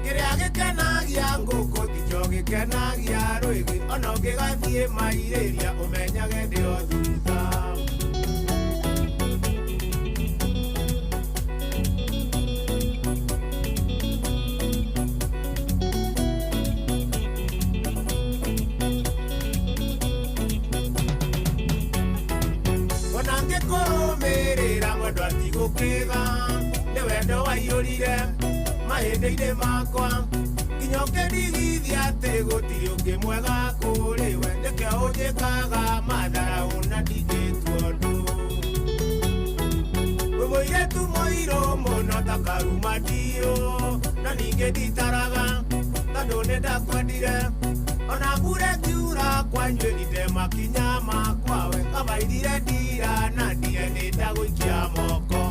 kĩrĩa gĩkenagia ngũkũ tikĩo gĩkenagia rwĩgĩ ona ũngĩgathiĩ mairĩria ũmenyage ndĩo thutha wendo atigũkĩga nĩ wendo waiyũrire mahĩndĩ-inĩ makwa nginya ũkĩndigithia atĩ gũtirĩ ũngĩ mwega kũrĩ we nĩkĩo ũnjĩkaga matharaũ na ndingĩtua ũndũ wĩ mũirĩtu mũirũ mũno ta karuma ndiũ na ningĩ nditaraga tondũ nĩ ndakwendire ona mbura ĩkiura kwanyu ĩrinde makinya makwa we kabaithire ndira na ndire nĩ ndagũikia moko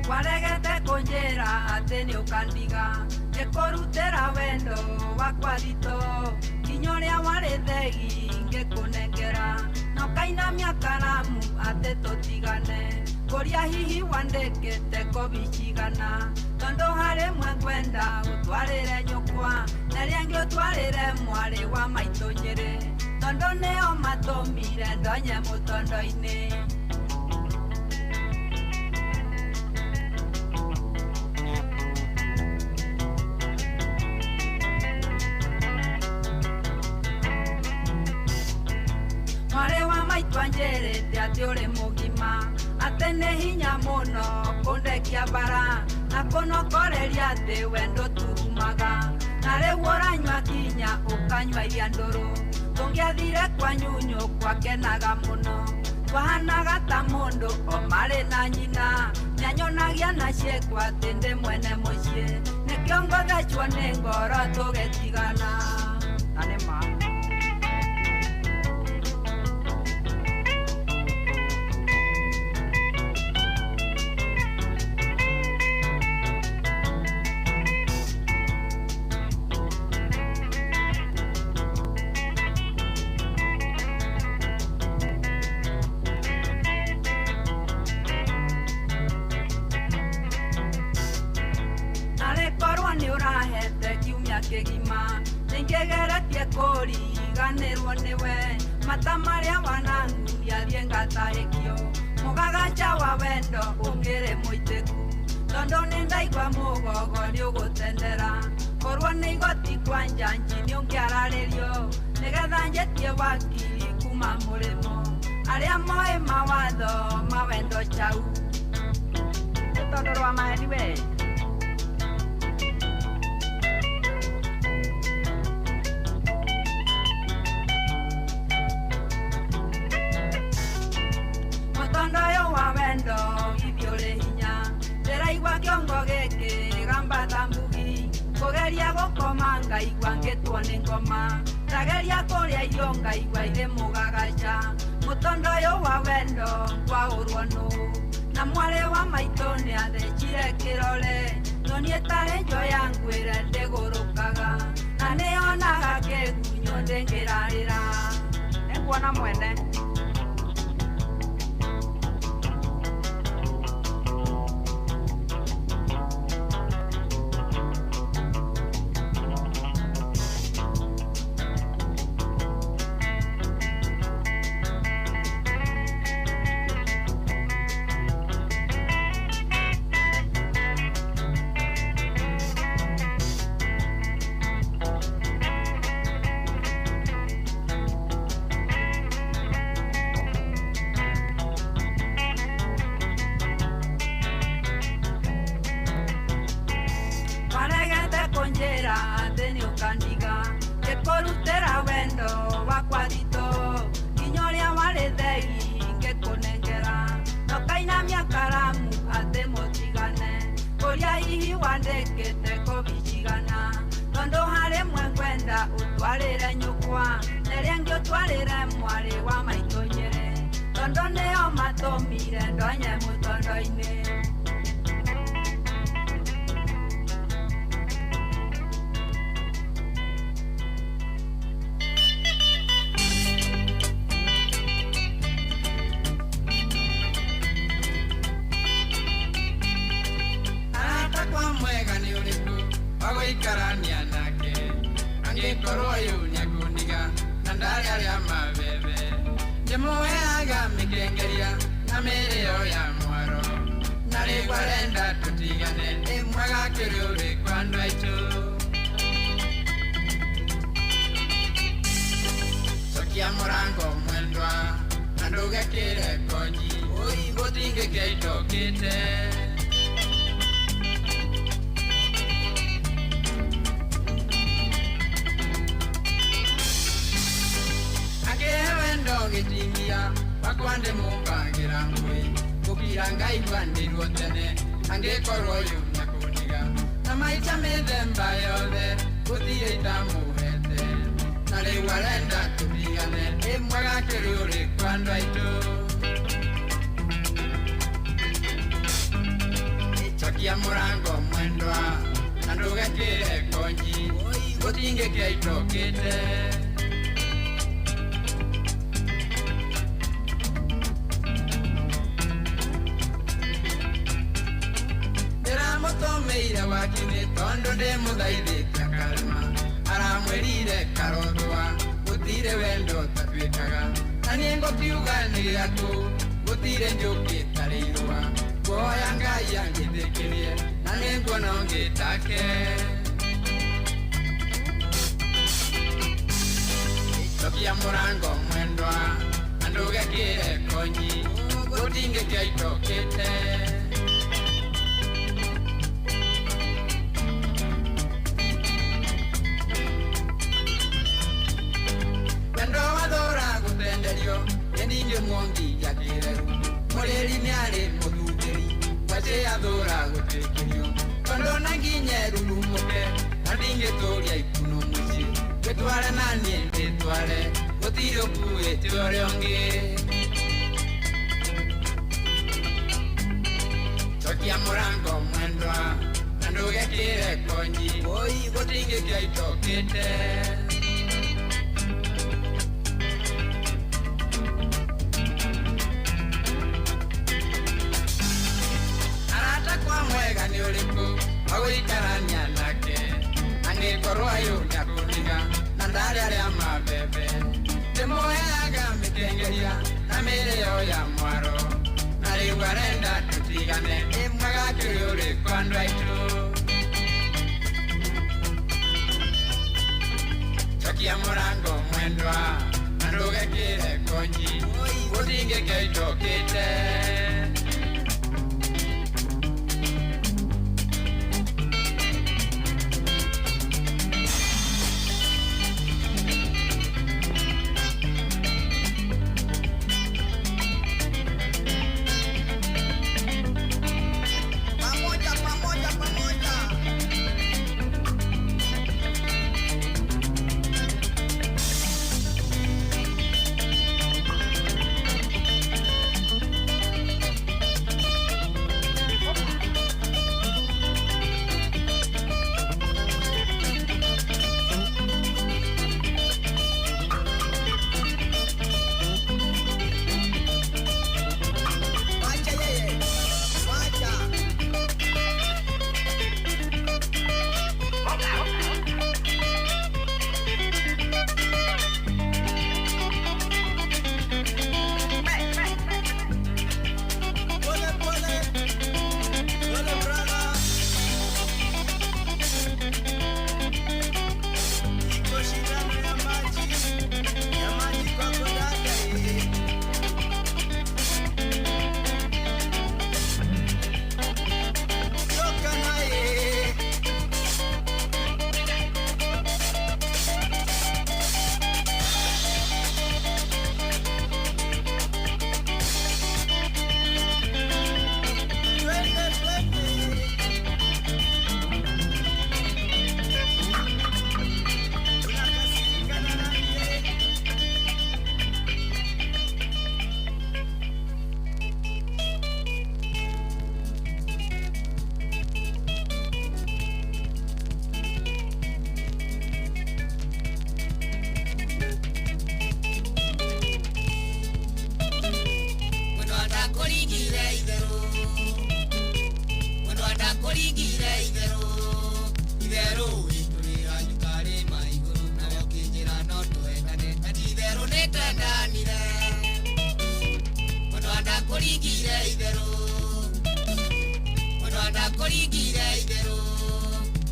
waregete kũnjĩra atĩ nĩ ũkandiga ngĩkũrutĩra wendo wakwa thito nginya ũrĩa warĩ thegi ngĩkũnengera na ũkainamia karamu atĩ tũtigane kũria hihi wandĩkĩte kobi cigana tondũ harĩ mwe ngwenda ũtwarĩre nyũkwa na rĩngĩ ũtwarĩre mwarĩ wa maitũ Nyĩrĩ tondũ nĩo matũmire ndonye mũtondo-inĩ mwarĩ wa maitũ anjĩrĩte atĩ ũrĩ mũgima atĩ nĩ hinya mũno kũndekia bara na kũnogoreria atĩ we ndũturumaga na rĩu ũranyua kinya ũkanyua iria ndũrũ tũngĩathire kwanyu nyũkwa kenaga mũno twahanaga ta mũndũ o marĩ na nyina nĩanyonagia na ciĩkwa atĩ ndĩ mwene mũciĩ nĩkĩo ngũthecwo nĩ ngoro tũgĩtigana na nĩ ma kĩgima nĩngĩgeretie kũriganĩrwo nĩwe mata marĩa wanangunia thiĩ ngatahĩkio mũgagaca wa wendo ũngĩrĩ mũitĩku tondũ nĩ ndaigua mũgogo nĩ ũgũtendera korwo nĩ igoti kwa njanji nĩ ũngĩararĩrio nĩgetha njĩtie wakiri kuma mũrĩmo arĩa moĩ mawatho ma wendo chau nĩ tondũ rwa maheni we kĩongo gĩkĩ gambata mbugi kũgeria gũkoma ngaigua ngĩtwo nĩ ngoma ndageria kũrĩa irio ngaigua irĩ mũgagaca mũtondo ũyũ wa wendo kwaũrwo nũ na mwarĩ wa maitũ nĩ athecire kĩrore no niĩ tarĩ njo ya ngwĩre ndĩgũrũkaga na nĩyonaga kĩgunyũ ndĩngĩrarĩra nĩkuona mwene twarĩre nyũkwa na rĩa ngĩ ũtwarĩre mwarĩ wa maitũ Nyeri tondũ nĩo matũmire ndonye mũtondo-inĩ. Ikarania nake angĩkorwo yu nĩakũniga na ndarĩ arĩa mabebe ndĩmũheaga mĩkengeria na mĩrĩo ya mwaro na rĩu arenda tũtigane ndĩmwaga kĩrĩũrĩ kwa andũ aitũ. Cokia mũrango mwendwa na ndũgekĩre konyi ũi gũtingĩkĩitũkĩte. Gĩtingia bakwande mũmbagĩra ngũĩ gũkira Ngai gwanĩrwo tene angĩkorwo yu nĩakũniga na maita mĩthemba yothe gũtirĩ itamũhete na rĩu arenda tũtigane ndĩmwaga kĩrĩũrĩ kwa andũ aitũ. Cokia mũrango mwendwa na ndũgekĩre konyi gũtingĩkĩaitũkĩte. Mũtũmĩire wakinĩ tondũ ndĩmũthaithĩte akarema aramwĩrire karotwa gũtirĩ wendo tatuĩkaga na niĩ ngũkiuga nĩ gĩaku gũtirĩ njũkĩtarĩ irũa kuoya Ngai angĩthĩkĩrie na nĩnguona ũngĩtake. Cokia mũrango mwendwa na ndũgekĩre konyi gũtingĩkĩaitũkĩte. Nĩndingĩ mwongi yakĩreru mũrĩri nĩarĩ mũthundĩri ngwacĩ athũra gũtĩkĩrio tondũ na nginye rurumũke na ndingĩtũria ikuno mũciĩ ngĩtware na niĩ ndĩtware gũtirĩ ũkuĩte ũrĩa ũngĩ. Cokia mũrango mwendwa na ndũgekĩre konyi ũi gũtingĩkĩaitũkĩte. Nĩ ũrĩkũ agũikarania nake angĩkorwo yu nĩakũniga na ndarĩ arĩa mabebe ndĩmũheaga mĩkengeria na mĩrĩo ya mwaro na rĩu arenda tũtigane ndĩmwaga kĩrĩũrĩ kwa andũ aitũ. Cokia mũrango mwendwa na ndũgekĩre konyi gũtingĩkĩaitũkĩte. ndakuringire itherũ mwendwa ndakuringire itherũ itherũ itũrĩra nyukarĩ maigũrũ nawe ũkĩnjĩra no twendane na ti itherũ nĩ twendanire mwendwa ndakuringire itherũ mwendwa ndakuringire itherũ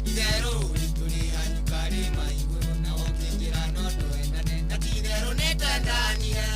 itherũ itũrĩra nyukarĩ maigũrũ nawe ũkĩnjĩra no twendane na ti itherũ nĩ twendanire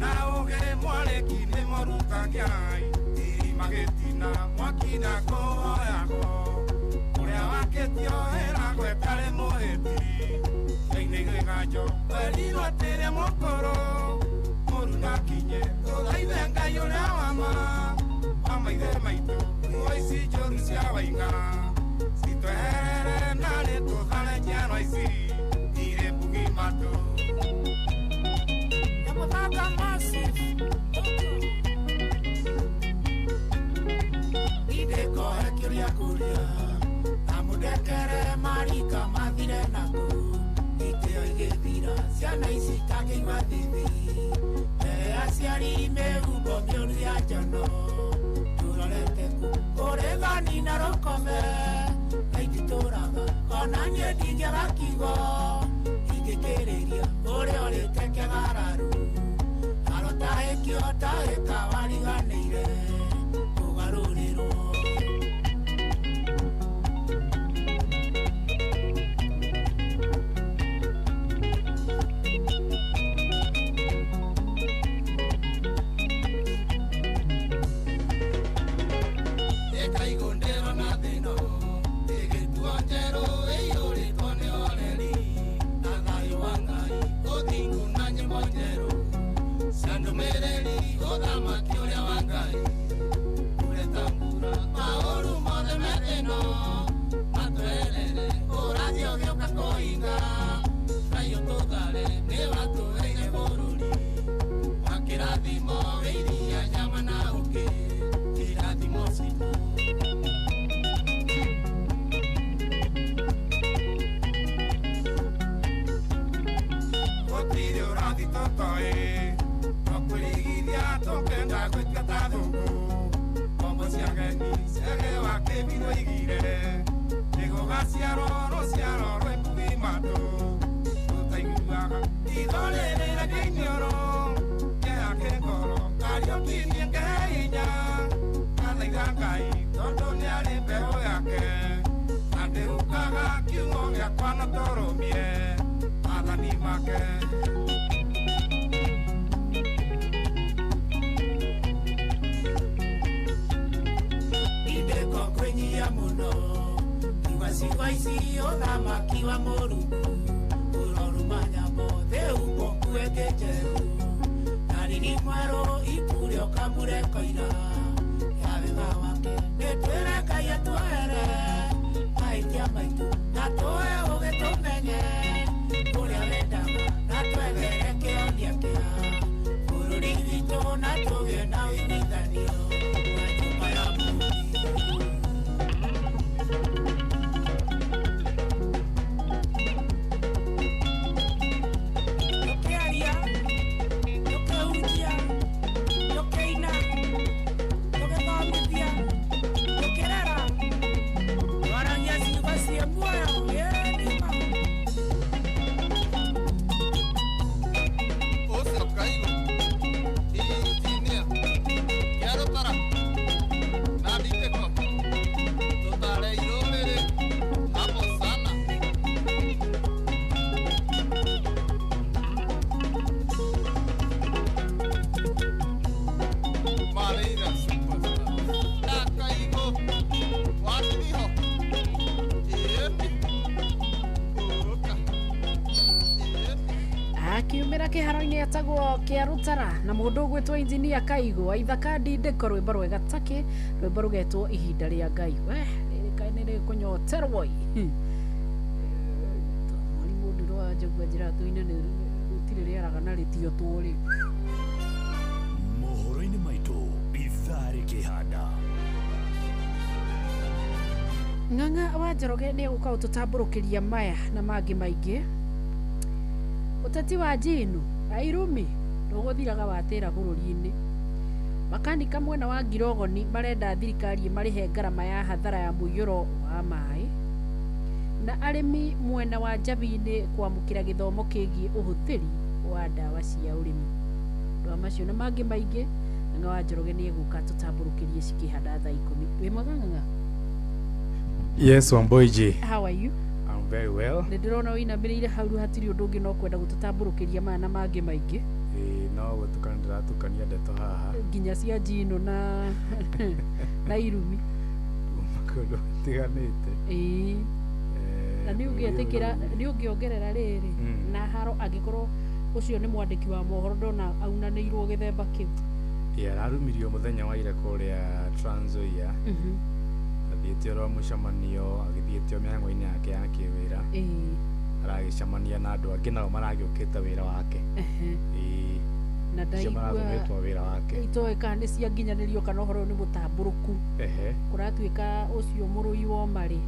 na uge mwareki nĩ mũrutagiai magetina mwakina kũhoyagwo ũrĩa wakĩtio eragwo etarĩ mũhĩti thĩinĩ gĩganjo werirwo atĩrĩ mũkũrũ mũru nakinye tũthaithe Ngai ũrĩa wama wa maithe maitũ nguo ici njũru cia waing'a citweherere narĩ tũthare njiarwa ici irĩ mbugi matũ Nyamũthanga massive idĩkohe kĩrĩa kũrĩa na mũndekere marika mathire naku itĩo igĩthira ciana ici itangĩigua thithi mbere aciari mĩhumbo mĩũru ya njono tũrorete ku kũrĩ thani na rũkome na ititũraga ona niĩ ndingĩaga kiugo ingĩkĩrĩria ũrĩa ũrĩte kĩgararu arotahĩkio tahĩka wariganĩire kũgarũrĩrwo akiumĩra kĩharo-inĩ etagwo kĩa Rũtara na mũndũ ũgwĩtwo injinia Kaigũ Waithaka Ndindĩko rwĩmbo rwega takĩ rwĩmbo rũgetwo ihinda rĩa Ngai rĩrĩ rĩkũnyoterwo mwarimũ Ndiro wa Njogua njĩra thũ-inĩ nĩ rũtirĩ rĩaraga na rĩtio tũrĩ mohoro-inĩ maitũ ithaa rĩkĩhanda Ng'ang'a wa Njoroge nĩ egũka ũtũtambũrũkĩria maya na mangĩ maingĩ ũteti wa Njino Airumi ndũgũthiraga watĩra bũrũri-inĩ makanika mwena wa Ngirogoni marenda thirikari marĩhe ngarama ya hathara ya mũiyũro wa maĩ na arĩmi mwena wa Njabinĩ kwamũkĩra gĩthomo kĩgiĩ ũhũthĩri wa ndawa cia ũrĩmi ndwa macio na mangĩ maingĩ Ng'ang'a wa Njoroge nĩ egũka tũtambũrũkĩrie cikĩhanda thaa 10 wĩ mwega Ng'ang'a? Yes, Wamboiji. How are you? I'm very well. Nĩ ndĩrona ũinamĩrĩire hau hatirĩ ũndũ ũngĩ no kwenda gũtũtambũrũkĩria maya na mangĩ maingĩ. no gutukanira tukania ndeto haha nginya cia Jino na Irumi makondo tiganite na nĩ ũngĩetĩkĩra nĩ ũngĩongerera rĩrĩ na haro angĩkorwo ũcio nĩ mwandĩki wa mohoro ndona aunanĩirwo gĩthemba kĩu ararumirio mũthenya wa ira kũrĩa Trans Nzoia athiĩte oro mũcemanio agĩthiĩte mĩhang'o-inĩ yake ya kĩwĩra aragĩcemania na andũ angĩ nao maragĩũkĩte wĩra wake na ndaigua wĩra wake itoĩ kana nĩ cianginyanĩrio kana ũhoro nĩ mũtambũrũku kũratuĩka ũcio mũrũi wa marĩ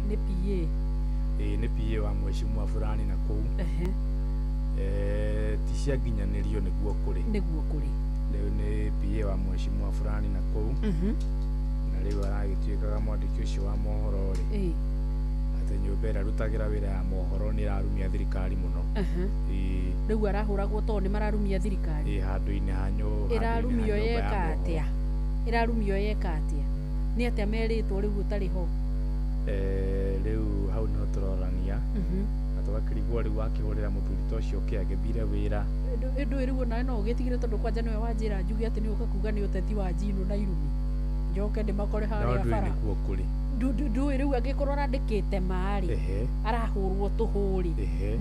nĩ PA nĩ PA wa mheshimiwa fulani na kũu ti cianginyanĩrio nĩguo kũrĩ rĩu nĩ PA wa mheshimiwa fulani na kũu na rĩu aragĩtuĩkaga mwandĩki ũcio wa mohoro rĩ atĩ nyũmba ĩrĩa arutagĩra wĩra ya mohoro nĩ ĩrarumia thirikari mũno rĩu arahũragwo tondũ nĩ mararumia thirikari handũ-inĩ hanyu ĩrarumio yeka atĩa nĩ atĩa merĩtwo rĩu ũtarĩ ho rĩu hau nĩho tũrorania na tũgakĩrigwo rĩu wakĩhũrĩra mũthuri ta ũcio ũkĩ agĩthire wĩra ndũĩ rĩu nawe no ũgĩtigire tondũ kwanja nĩwe wanjĩra njuge atĩ nĩ ũka kuga nĩ ũteti wa Jino na Irumi njoke ndĩmakore harĩa bara ndũĩ rĩu angĩkorwo arandĩkĩte marĩ arahũrwo tũhũri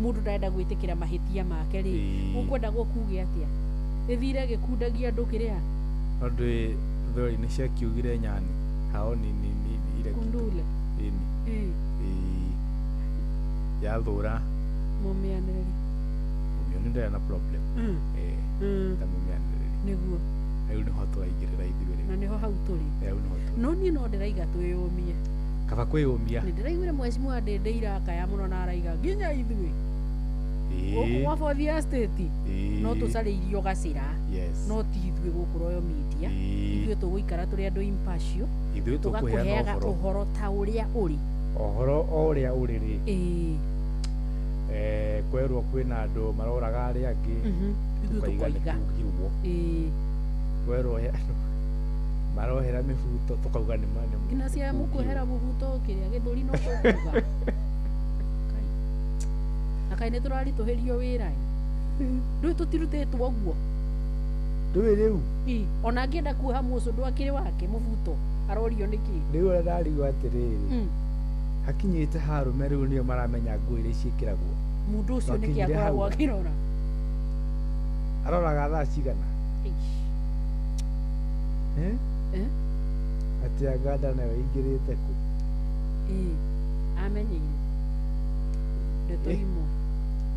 mũndũ ndarenda gwĩtĩkĩra mahĩtia make rĩ ũkwenda gũkuge atĩa ĩthire gĩkundagia andũ kĩrĩa no ndũĩ thori nĩ ciakiugire nyani hao ni kundule yathũra mũmĩanĩrĩri ndĩrĩ na problem ta mũmĩanĩrĩri nĩguo rĩu nĩho twaingĩrĩra ithuĩ na nĩho hau tũrĩ no niĩ no ndĩraiga twĩyũmie kaba kwĩyũmia nĩ ndĩraiguire mheshimiwa Ndĩndĩira akaya mũno na araiga nginya ithuĩ gũkũ gwa Forthia State no tũcarĩirio gacĩra no ti ithuĩ gũkũ Royal Media ithuĩ tũgũikara tũrĩ andũ impartial tũgakũheaga ũhoro ta ũrĩa ũrĩ ũhoro o ũrĩa ũrĩ rĩ kwerwo kwĩna andũ maroraga arĩa angĩ tukaiga nĩtugirwo kwerwo marohera mĩbuto tukauga nĩ ngina cia mũkwehera mũbuto kĩrĩa gĩthũri no tũkuga na kaĩ nĩ tũraritũhĩrio wĩra rĩu tũtirutĩtwo ũguo ndũĩ rĩu ona angĩenda kuoha mũcũndũ akĩrĩ wake mũbuto arorio nĩkĩ rĩu ũrĩa ndarigwo atĩrĩrĩ hakinyĩte harũme rĩu nĩo maramenya nguo iria ciĩkĩragwo mũndũ ũcio nĩkĩ akoragwo akĩrora aroraga thaa cigana atĩ aganda nayo ingĩrĩte kũ amenyeire ndeto imwe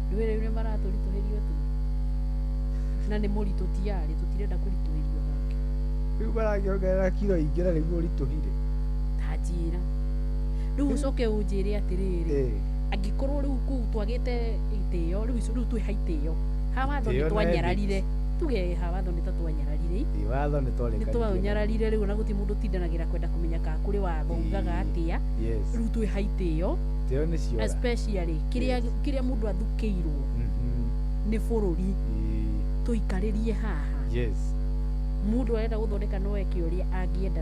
ndũĩ rĩu nĩ maratũritũhĩrio tu na nĩ mũritũ tiarĩ tũtirenda kũritũhĩrio gake rĩu maragĩongerera kiro ingĩra nĩguo ũritũhire ta njĩra rĩu ũcoke ũnjĩre atĩrĩrĩ angĩkorwo rĩu kũu twagĩte itĩo rĩu twĩha itĩo hawatho nĩ twanyararire tuge hawatho nĩ tatwanyararire watho nĩ twanyararire rĩu na gũtirĩ mũndũ tindanagĩra kwenda kũmenya kana kũrĩ watho ugaga atĩa rĩu twĩha itĩo especially kĩrĩa mũndũ athukĩirwo nĩ bũrũri tũikarĩrie haha mũndũ arenda gũthondeka no eke ũrĩa angĩenda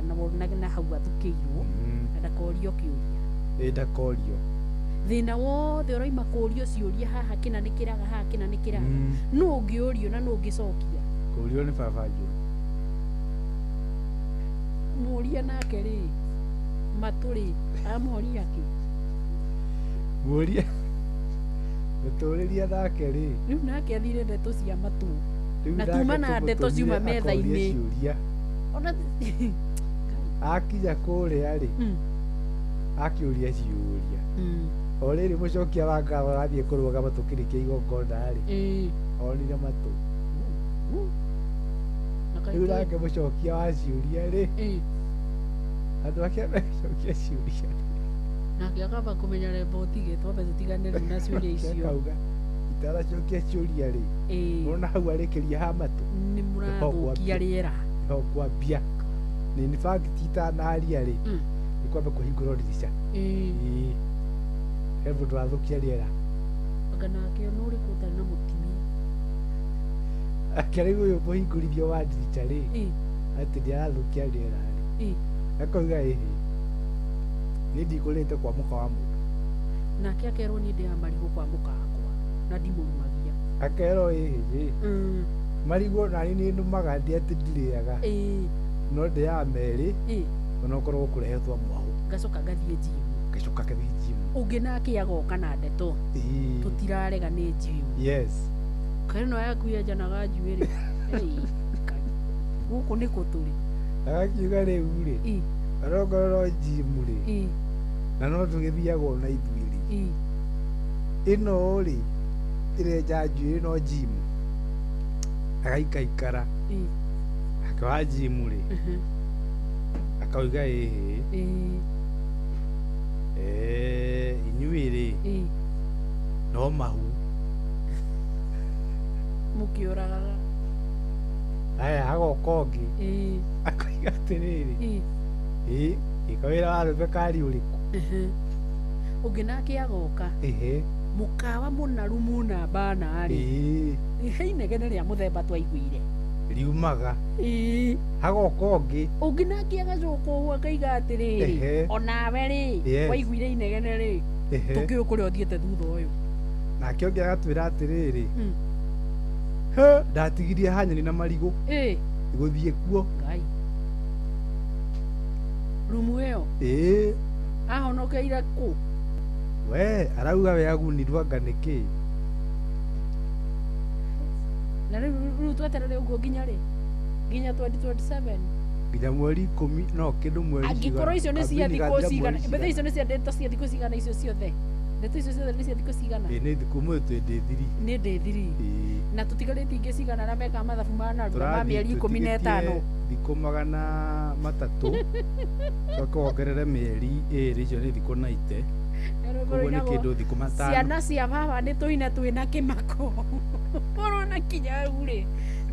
na hau athukĩirwo na ndakorio kĩũria ndakorio thĩna wothe ũraima kũũrio ciũria haha kĩna nĩ kĩraga haha kĩna nĩ kĩraga no ũngĩũrio na no ũngĩcokia kũũrio nĩ baba njũru mũũria nake rĩ matũrĩ amoria kĩ mũũria mũtũrĩria nake rĩ rĩu nake athire ndeto cia matũ na tuma na ndeto ciuma metha-inĩ ona akinya kũrĩa rĩ akĩũria ciũria o rĩrĩ mũcokia wa ngatho arathiĩ kũrũgama tũkĩrĩkia igongona rĩ onire matũ rĩu nake mũcokia wa ciũria rĩ andũ ake mecokia ciũria nake akamba kũmenya reboti gĩtwambe tũtigane rĩu na ciũria icio kauga itaracokia ciũria rĩ ũrona hau arĩkĩria ha matũ nĩ mũrathũkia rĩera no kwambia nĩ in fact itanaria rĩ nĩ kwamba kũhingũrwo ndirica he mũndũ wathũkia rĩera anga nake no ũrĩkũ ũtarĩ na mũtimia akĩrĩu ũyũ mũhingũrithio wa ndirica rĩ atĩ nĩarathũkia rĩera rĩ akauga ĩhĩ niĩ ndikũrĩte kwamũka wa mũndũ nake akerwo niĩ ndĩ ya marigũ kwamũka akwa na ndimũrumagia akerwo ĩhĩ marigo nani nĩ ndumaga ndi atĩ ndirĩaga no ndĩ ya merĩ onokorwo kũrehetwo mwahu ngacoka ngathiĩ jimu ũngĩ nake agoka na ndeto tũtirarega nĩ jimu kaĩno yaku yenjanaga njuĩrĩ gũkũ nĩ kũ tũrĩ agakiuga rĩu rĩ onokorwo jimu rĩ na no tũgĩthiagwo na ithuĩ rĩ ĩno rĩ ĩrenja njuĩrĩ no jimu agaikaikara akawa jimu rĩ akauga inyuĩ rĩ no mahu mũkĩũragaga aya agoka ũngĩ akoiga atĩrĩrĩ ĩkawĩra wa Rebeka ũrĩkũ ũngĩ nake agoka mũkawa mũnaru mũna bana rĩ inegene rĩa mũthemba twaiguire riumaga agoka ũngĩ nake agacoka ũguo akaiga atĩrĩrĩ onawe rĩ waiguire inegene rĩ tũkĩũĩ kũrĩa ũthiĩte thutha ũyũ nake ũngĩ agatwĩra atĩrĩrĩ ndatigirie hanyoni na marigũ gũthiĩ kuo rumu ĩyo ahonokeire kũ we arauga we agunirwo anga nĩkĩ na rĩu tweterere ũguo nginya 2027 nginya mweri 10 no kĩndũ mweri angĩkorwo icio nĩ cia thikũ cigana mbethe icio nĩ cia ndeto cia thikũ cigana icio ciothe ndeto icio ciothe nĩ cia thikũ cigana nĩ thikũ mweri nĩ ndĩthiri na tũtigarĩtie ingĩ cigana na meka mathabu manarura ma mĩeri 15 thikũ 300 tũkongerere mĩeri ĩrĩ icio nĩ thikũ 90 koguo nĩ kĩndũ thikũ 5 ciana cia baba nĩ tũina twĩna kĩmako ũrona kinya rĩ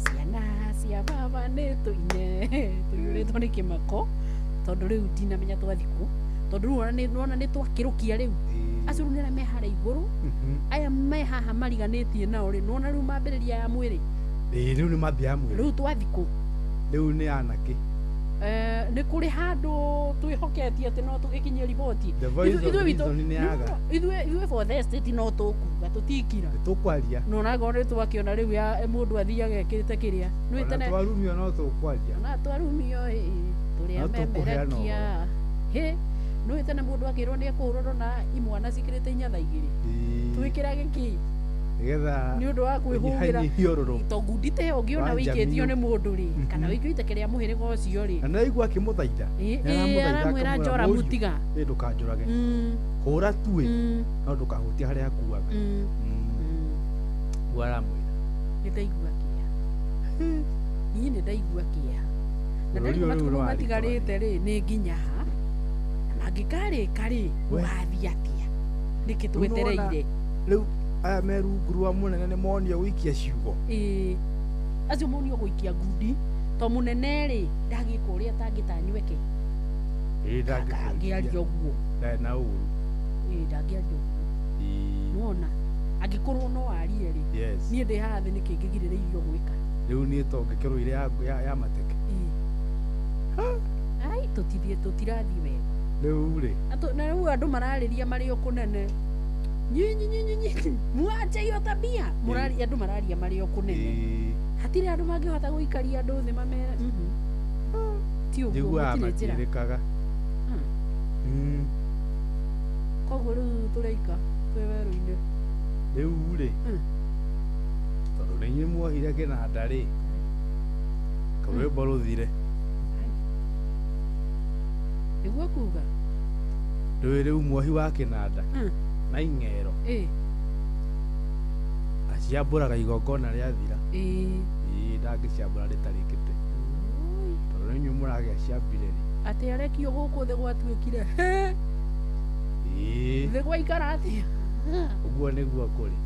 ciana cia baba nĩ tũine tũiyũrĩtwo nĩ kĩmako tondũ rĩu ndinamenya twathikũ tondũ rĩu nona nĩ twakĩrũkia rĩu acio rĩu nĩarĩa me harĩa igũrũ aya me haha mariganĩtie nao rĩ nona rĩu mambĩrĩria ya mwĩrĩ rĩu nĩ mambia ya mwĩrĩ rĩu twathikũ rĩu nĩ anake nĩ kũrĩ handũ twĩhoketie atĩ no tũgĩkinyie riboti ithuĩ for the state no tũkuga tũtikira tũkwaria nona ngorwo nĩ twakĩona rĩu ya mũndũ athiaga ekĩrĩte kĩrĩa twarumio no tũkwaria na twarumio tũrĩa memerekia nĩ tene mũndũ akĩrwo nĩ ekũhũrũrwo na imwana cikĩrĩte 4 igĩrĩ twĩkĩrage kĩ nĩgetha nĩ ũndũ wa kwĩhũgĩra to ngundi te ũngĩona wĩikĩtio nĩ mũndũ rĩ kana wĩikio iteke rĩa mũhĩrĩga ũcio rĩ na naigua akĩmũthaitha aramwĩra njora mutiga ndũkanjũrage hũra tuĩ no ndũkahutie harĩa akuaga aramwĩra nĩ ndaigua kĩeha niĩ nĩ ndaigua kĩeha na ndarigwo matukũ matigarĩte rĩ nĩ nginya ha angĩkarĩka rĩ ũgathiĩ atĩa nĩkĩ twetereire rĩu aya me rungu rwa mũnene nĩ monio gũikia ciugo acio monio gũikia ngundi to mũnene rĩ ndagĩka ũrĩa atangĩtanyweke ndangĩaria ũguo na ũru ndangĩaria ũguo nona angĩkorwo no arie rĩ niĩ ndĩ haha thĩ nĩkĩ ngĩgirĩrĩirio gwĩka rĩu niĩ to ngĩkerwo ile ya mateke ai tũtirathiĩ wega rĩu rĩ na rĩu andũ mararĩria marĩ o kũnene mwache hiyo tabia murari andũ mararia marĩ o kũnene hatirĩ andũ mangĩhota gũikaria andũ thĩ mamere ti ũguo matiĩrĩkaga koguo rĩu tũraika twĩ werũ-inĩ rĩu rĩ tondũ nĩ inyuĩ muohire kĩnanda rĩ karwĩmbo rũthire nĩguo kuga rĩu muohi wa kĩnanda na ing'ero aciambũraga igongona rĩathira ndangĩciambũra rĩtarĩkĩte tondũ nĩ inyuĩ mũragĩa ciambire rĩ atĩ arekio gũkũ thĩ gwatuĩkire thĩ gwaikara atĩa ũguo nĩguo kũrĩ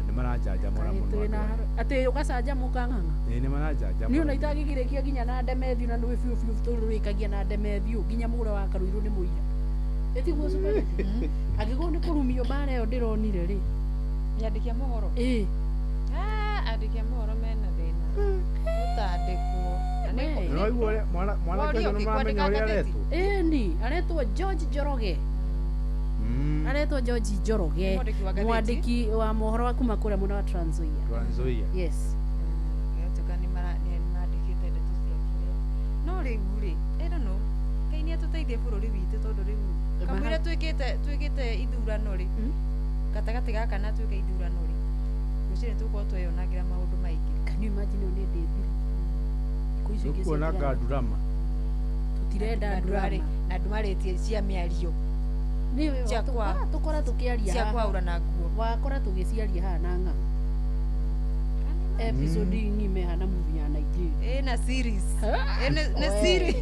nĩ maranjanjamũra mũno atĩ ũgacanjamũka ng'ang'a nĩ maranjanjamũra nĩ ona itagĩgĩrĩkia nginya na ndemethiũ na nĩwe biũ biũ tũrĩkagia na ndemethiũ nginya mũgũra wa Karuirũ nĩ mũira ĩtiguo cukari angĩkorwo nĩ kũrumio mbara ĩyo ndĩronire rĩ nyandĩki a mohoro andĩki a mohoro mena thĩna gũtandĩkwo mwanake ũcio nĩmamenya ũrĩa aretwo ni aretwo George Njoroge aretwo George Njoroge mwandiki wa mohoro wa kuma kũrĩa mwena wa Trans Nzoia. Yes. No rĩu rĩ I don't know Ngai nĩ atũteithie bũrũri witũ tondũ rĩu kamwĩra twĩkĩte ithurano rĩ gatagatĩ gaka na twĩke ithurano rĩ gũcirĩ tũkorwo tweyonagĩra maũndũ maingĩ. Can you imagine one day thiri kuona ngandurama tutirenda ndurama na ndumarĩtie cia mĩario nĩ tũkora tũkĩaria cia kwaura na nguo wakora tũgĩciaria haha na ng'a episode ng'ime hana movie ya Nigeria na series na series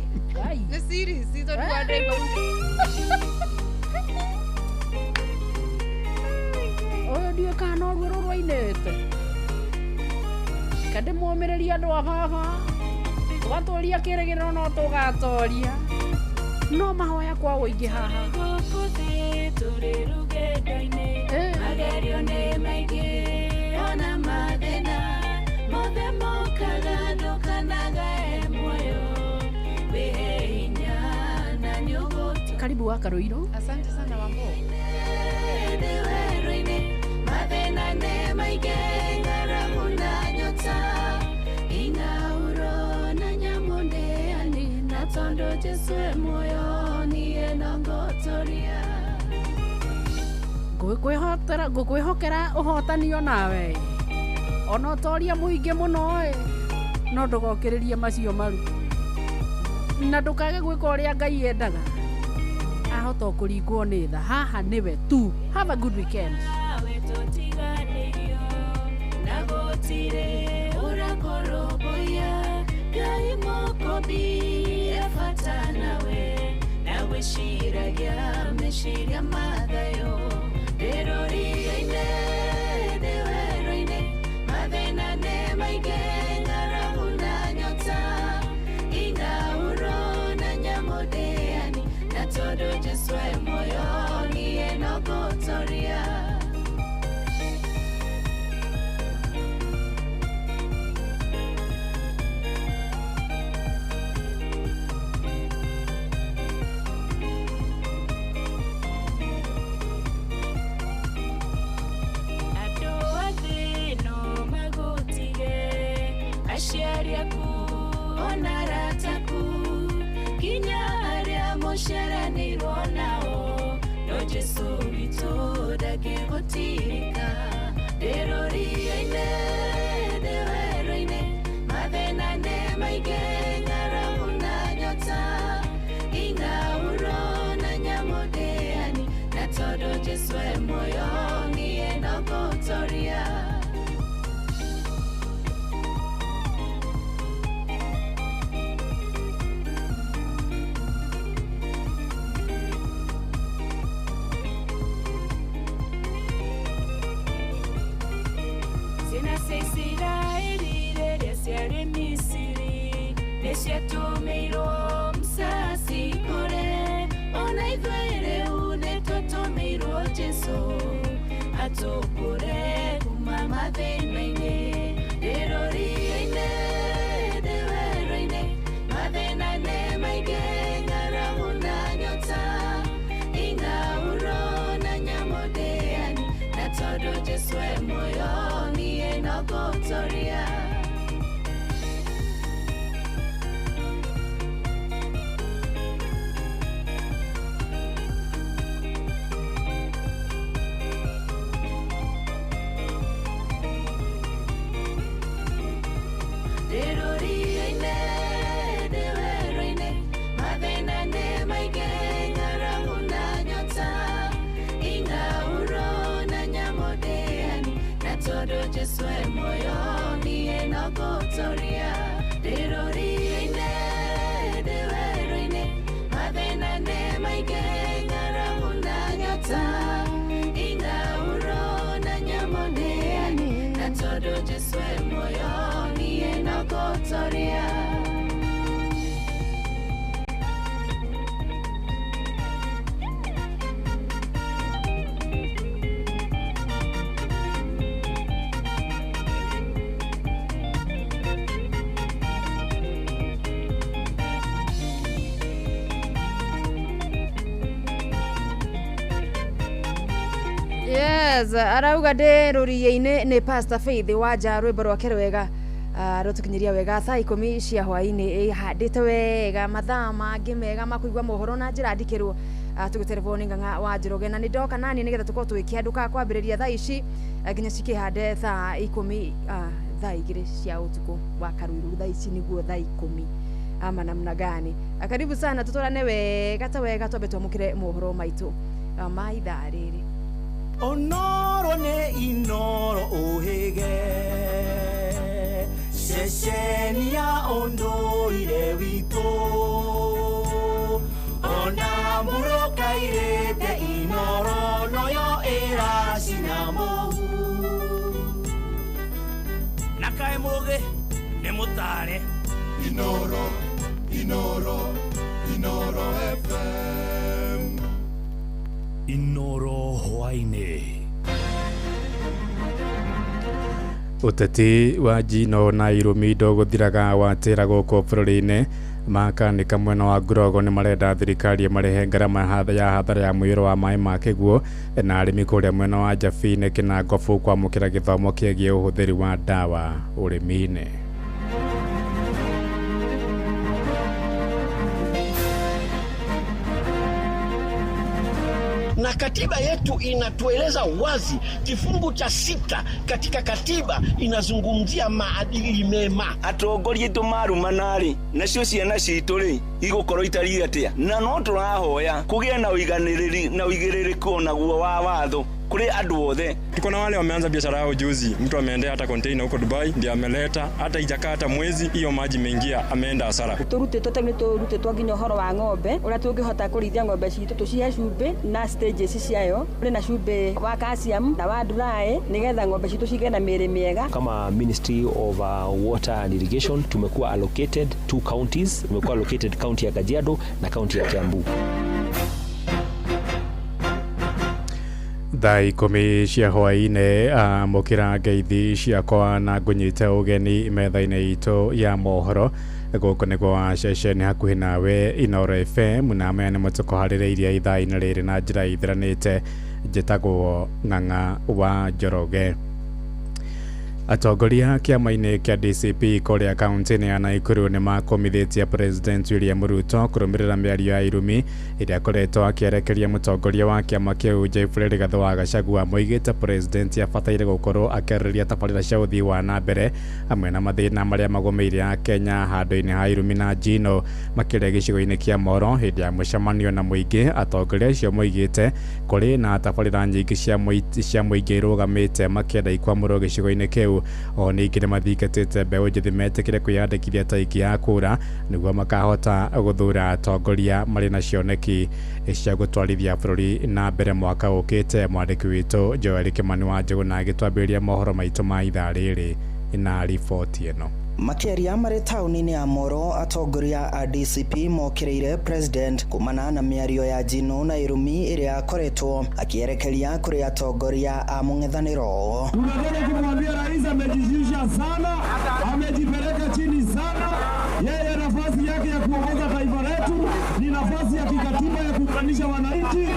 na series season 1 oyo ndio kana rwero rwainete kande mwomereria andũ a baba twatũria kĩrĩgĩrĩro no tũgatoria no mahoya kwa ũingĩ haha tũrĩ rũgendo-inĩ magerio nĩ maingĩ ona mathĩna mothe mokaga ndũkanaga muoyo wĩhe hinya na nĩũgũtũũra. Karibu wa Karuiro. Asante sana Wambo. werũ-inĩ mathĩna nĩ maingĩ ng'aragu na nyota ing'auro na nyamũ ndĩani na tondũ Jesũ e muoyo niĩ no ngũtũũria. ngũkwĩhokera ũhotani o nawe ona ũtoria mũingĩ mũno no ndũgokĩrĩrie macio maru na ndũkage gwĩka ũrĩa Ngai endaga ahota kũringwo nĩ tha haha nĩwe tu. Have a good weekend. na gũtirĩ ũrakũrũmbũiya Ngai mũkombi ebata nawe na gwĩciragia meciria mathayo ndĩrũria-inĩ ndĩ werũ-inĩ mathĩna nĩ maingĩ ng'aragu na nyota ing'auro na nyamũ ndĩani na tondũ Jesũ e muoyo niĩ no ngũtũũria. Aciari aku ona arata aku kinya arĩa mũceranĩirwo nao no Jesũ witũ ndangĩgũtirika. Ndĩrũria-inĩ ndĩ werũ-inĩ mathĩna nĩ maingĩ ng'aragu na nyota ing'auro na nyamũ ndĩani na tondũ Jesũ e muoyo niĩ no ngũtũũria. Nĩciatũmĩirwo msasi kũre ona ithuĩ rĩu nĩtũtũmĩirwo Jesũ atũkũre kuma mathĩna-inĩ. Ndĩrũria-inĩ ndĩ werũ-inĩ mathĩna nĩ maingĩ ng'aragu na nyota ing'auro na nyamũ ndĩani na tondũ Jesũ e muoyo niĩ no ngũtũũria. Ndĩrũria-inĩ ndĩ werũ-inĩ mathĩna nĩ maingĩ ng'aragu na nyota ing'auro na nyamũ ndĩani na tondũ Jesũ e muoyo niĩ no ngũtũũria. Ndĩrũria-inĩ ndĩ werũ-inĩ mathĩna nĩ maingĩ ng'aragu na nyota ing'auro na nyamũ ndĩani na tondũ Jesũ e muoyo niĩ no ngũtũũria. Yes, arauga de ruriye-ini ni Pastor Faith waja rwimbo rwake rwega rutukinyiria wega thaa 10 cia hwaini ihandite wega mathaa mangi mega makuigwa mohoro na njira ndikirwo tuguterwo ni Ng'ang'a wa Njoroge na ni ndoka nani nigetha tukorwo tugikianduka kwambiriria thaa ici nginya cikihande thaa 10 thaa 2 cia utuku wa Karuiru thaa ici niguo thaa 10 ama namna gani. Karibu sana tutorane wega ta wega twambe twamukire mohoro maitu ma ithaa riri. Onoro ne inoro ohege Sheshenia ondo ire wito Ona muroka irete inoro noyo era sinamo Nakae moge ne mutare Inoro FM Inoro hwaine Uteti wa Jino na Irumi guthiraga watira guku bururi-ini makanika mwena wa Ngurogo ni marenda thirikari marehe ngarama hathara ya mwiro wa mai ma kiguo na arimi kuria mwena wa Njabine Kinangofu kwamukira githomo kiegie uhuthiri wa dawa urimi-ini. Na katiba yetu inatueleza wazi, kifungu cha 6 katika katiba inazungumzia maadili mema. Atongoria tumarumanari nacio ciana citu ri igukorwo itari atia na no turahoya kugia na uiganiriri na uigiririku naguo wa watho kuri andu othe. Tuko na wale wameanza biashara yao juzi, mtu ameendea hata container huko Dubai ndio ameleta, hata ijakaa hata mwezi hiyo maji mengia ameenda hasara. Turute twaginya horo wa ng'ombe uria tungihota kurithia ng'ombe citu tucihe cumbi na stages ciayo uri na cumbi wa calcium na wa dry nigetha ng'ombe citu cigene na mĩĩrĩ miega. Kama Ministry of Water and Irrigation tumekuwa allocated 2 counties, tumekuwa allocated county ya Kajiado na county ya Kiambu. Thaa 10 cia hwaini mukira ngeithi ciakwa na ngunyite ugeni metha-ini itu ya mohoro guku niguo ceceni hakuhi nawe Inoro FM na aya ni mutuko haririirie ithaa-ini riri na njira ithiranite njitagwo Ng'ang'a wa Njoroge. Atongoria kiama-ini kia DCP kuria kaunti-ini ya Nakuru ni makomithitie President William Ruto kurumirira miario ya Irumi iria koretwo akierekeria mutongoria wa kiama kiu Jeffrey Rigathi wa Gachagua moigite President abataire gukorwo akeriria tabarira cia uthii wa na mbere hamwe na mathina maria magomeire Kenya handu-ini ha Irumi na Njino makiria gicigo-ini kia Moro hindi ya mucemanio na muingi. Atongoria acio moigite kuri na tabarira nyingi cia muingi irugamite makienda ikwamurwo gicigo-ini kiu o ningi nimathikatite mbeu njithi metikire kwiyandikithia taiki ya kura niguo makahota guthura atongoria mari na cioneki cia gutwarithia bururi na mbere mwaka ukite. Mwandiki witu Joel Kimani wa Njugu na agitwambĩrĩria mohoro maitu ma ithaa rĩrĩ na riboti ĩno. Makiaria mari tauni-ini ya Moro atongoria a DCP mokireire President kumana na miario ya Njino na Irumi iria akoretwo akierekeria kuri atongoria a mung'ethaniro. Tunataka kumwambia rais amejishusha sana, amejipeleka chini sana. Yeye nafasi yake ya kuongoza taifa letu ni nafasi ya kikatiba ya kuunganisha wananchi.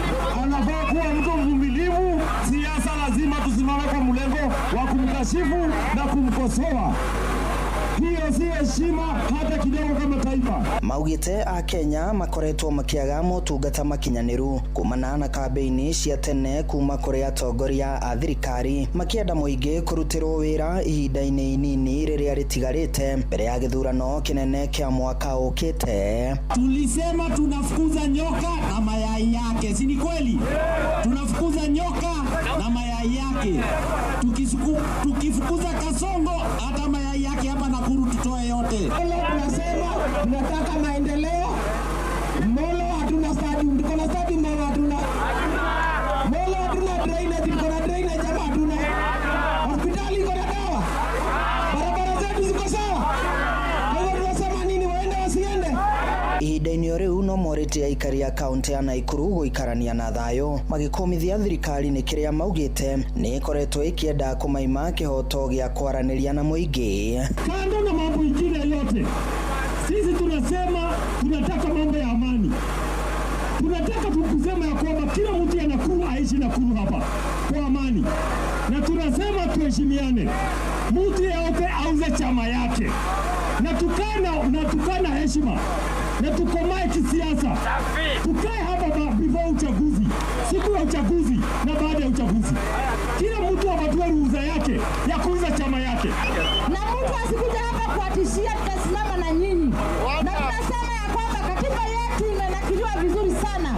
Anafaa kuwa mtu mvumilivu. Siasa lazima tusimame kwa mlengo wa kumkashifu na kumkosoa. Hiyo si heshima hata kidogo kama taifa. Maugite a Kenya makoretwo makiaga motungata makinyaniru kumana na kambeini cia tene kuma kuri atongoria a thirikari makienda muingi kurutirwo wira ihinda-ini inini riria ritigarite mbere ya githurano kinene kia mwaka ukite. Tulisema tunafukuza nyoka na mayai yake, si ni kweli? Tunafukuza nyoka na mayai yake. Tukifukuza kasongo hata mayai yake hapa Nakuru tutoe yote. Tunasema tunataka maendeleo. Molo hatuna stadium, tuko na stadium Molo hatuna. Molo hatuna drainage, tuko na drainage hapa hatuna. Hospitali iko na dawa. Barabara zetu ziko sawa. Wewe tunasema nini, waende wasiende? Ihinda-ini riu no morite aikari ya kaunti ya Nakuru guikarania na thayo magikomithia thirikari ni kiria maugite ni ikoretwo ikienda kumaima kihoto gia kwaraniria na muingi. Kando na mambo ingine yote, sisi tunasema tunataka mambo ya amani. Tunataka kusema ya kwamba kila mtu ya Nakuru aishi Nakuru hapa kwa amani, na tunasema tuheshimiane, mtu yeyote auze chama yake, na tukana heshima, na tukomae kisiasa, tukae hapa before uchaguzi, siku ya uchaguzi na baada ya uchaguzi, kila mtu apatiwe ruhusa yake ya kuuza chama yake, na mtu asikuja hapa kuatishia. Tutasimama na nyinyi, na tunasema ya kwamba katiba yetu imenakiliwa vizuri sana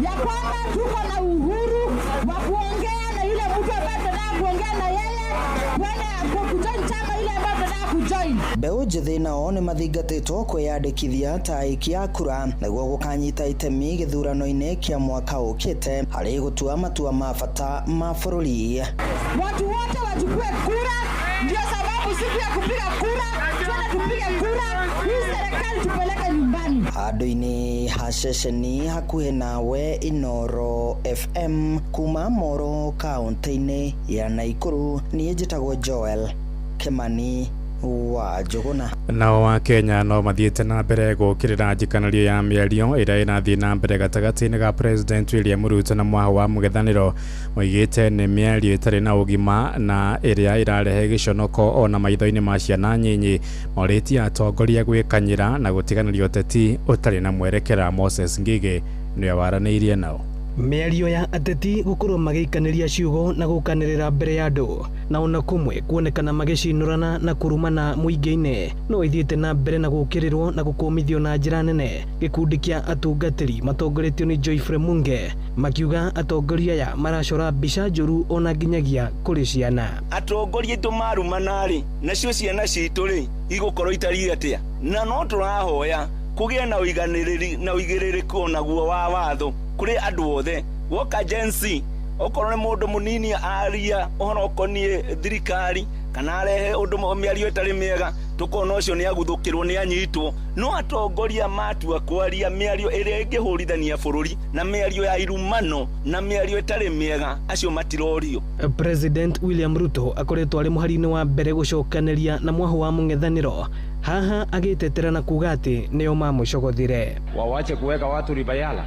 ya kwamba tuko na uhuru wa kuongea na yule mtu ambaye tunataka kuongea na yeye, kwenda kujoin chama ile ambayo tunataka kujoin. Mbeũ njĩthĩ nao nĩ mathingatĩtwo kwĩyandĩkithia ta aiki a kura nĩguo gũkanyita itemi gĩthurano-inĩ kĩa mwaka ũkĩte harĩ gũtua matua ma bata ma bũrũri. Watu wote wachukue kura, ndio sababu siku ya kupiga kura twende tupige kura, hii serikali tupeleke nyumbani. Handũ-inĩ ha ceceni hakuhĩ nawe Inoro FM kuma Moro kaunti-inĩ ya Naikuru, niĩ njĩtagwo Joel Kimani wa Njuguna. Nao wa Kenya no mathiĩte na mbere gũkĩrĩra njĩkanĩrio ya mĩario ĩrĩa ĩrathiĩ na mbere gatagatĩ-inĩ ga President William Ruto na mwaha wa mũng'ethanĩro, moigĩte nĩ mĩario ĩtarĩ na ũgima na ĩrĩa ĩrarehe gĩconoko ona maitho-inĩ ma ciana nyinyi. Morĩtie atongoria gwĩkanyĩra na gũtiganĩria ũteti ũtarĩ na mwerekera. Moses Ngigi nĩwe waranĩirie nao. Mĩario ya ateti gũkorwo magĩikanĩria ciugo na gũkanĩrĩra mbere ya andũ na ona kũmwe kuonekana magĩcinũrana na kũrumana mũingĩ-inĩ no ithiĩte na mbere na gũkĩrĩrwo na gũkũmithio na njĩra nene. Gĩkundi kĩa atungatĩri matongoretio nĩ Joyfrey Munge makiuga atongoria aya maracora mbica njũru ona nginyagia kũrĩ ciana. Atongoria aitũ marumana-rĩ, nacio ciana citũ-rĩ igũkorwo itariĩ atĩa? Na no tũrahoya kũgĩe na ũiganĩrĩri na ũigĩrĩrĩku onaguo wa watho kuri andu othe. Woka agency okorwo nĩ mũndũ mũnini aria ũhoro ũkoniĩ thirikari kana arehe ũndũ mĩario ĩtarĩ mĩega, tukona ũcio nĩ aguthũkĩrwo nĩ anyitwo. No atongoria matua kwaria mĩario ĩrĩa ĩngĩhũrithania bũrũri na mĩario ya irumano na mĩario ĩtarĩ mĩega, acio matirorio. President William Ruto akoretwo arĩ mũhari-inĩ wa mbere gũcokanĩria na mwaho wa mũng'ethanĩro, haha agĩtetera na kuga atĩ nĩo mamũcogothire. Wawache kuweka watu ribayala,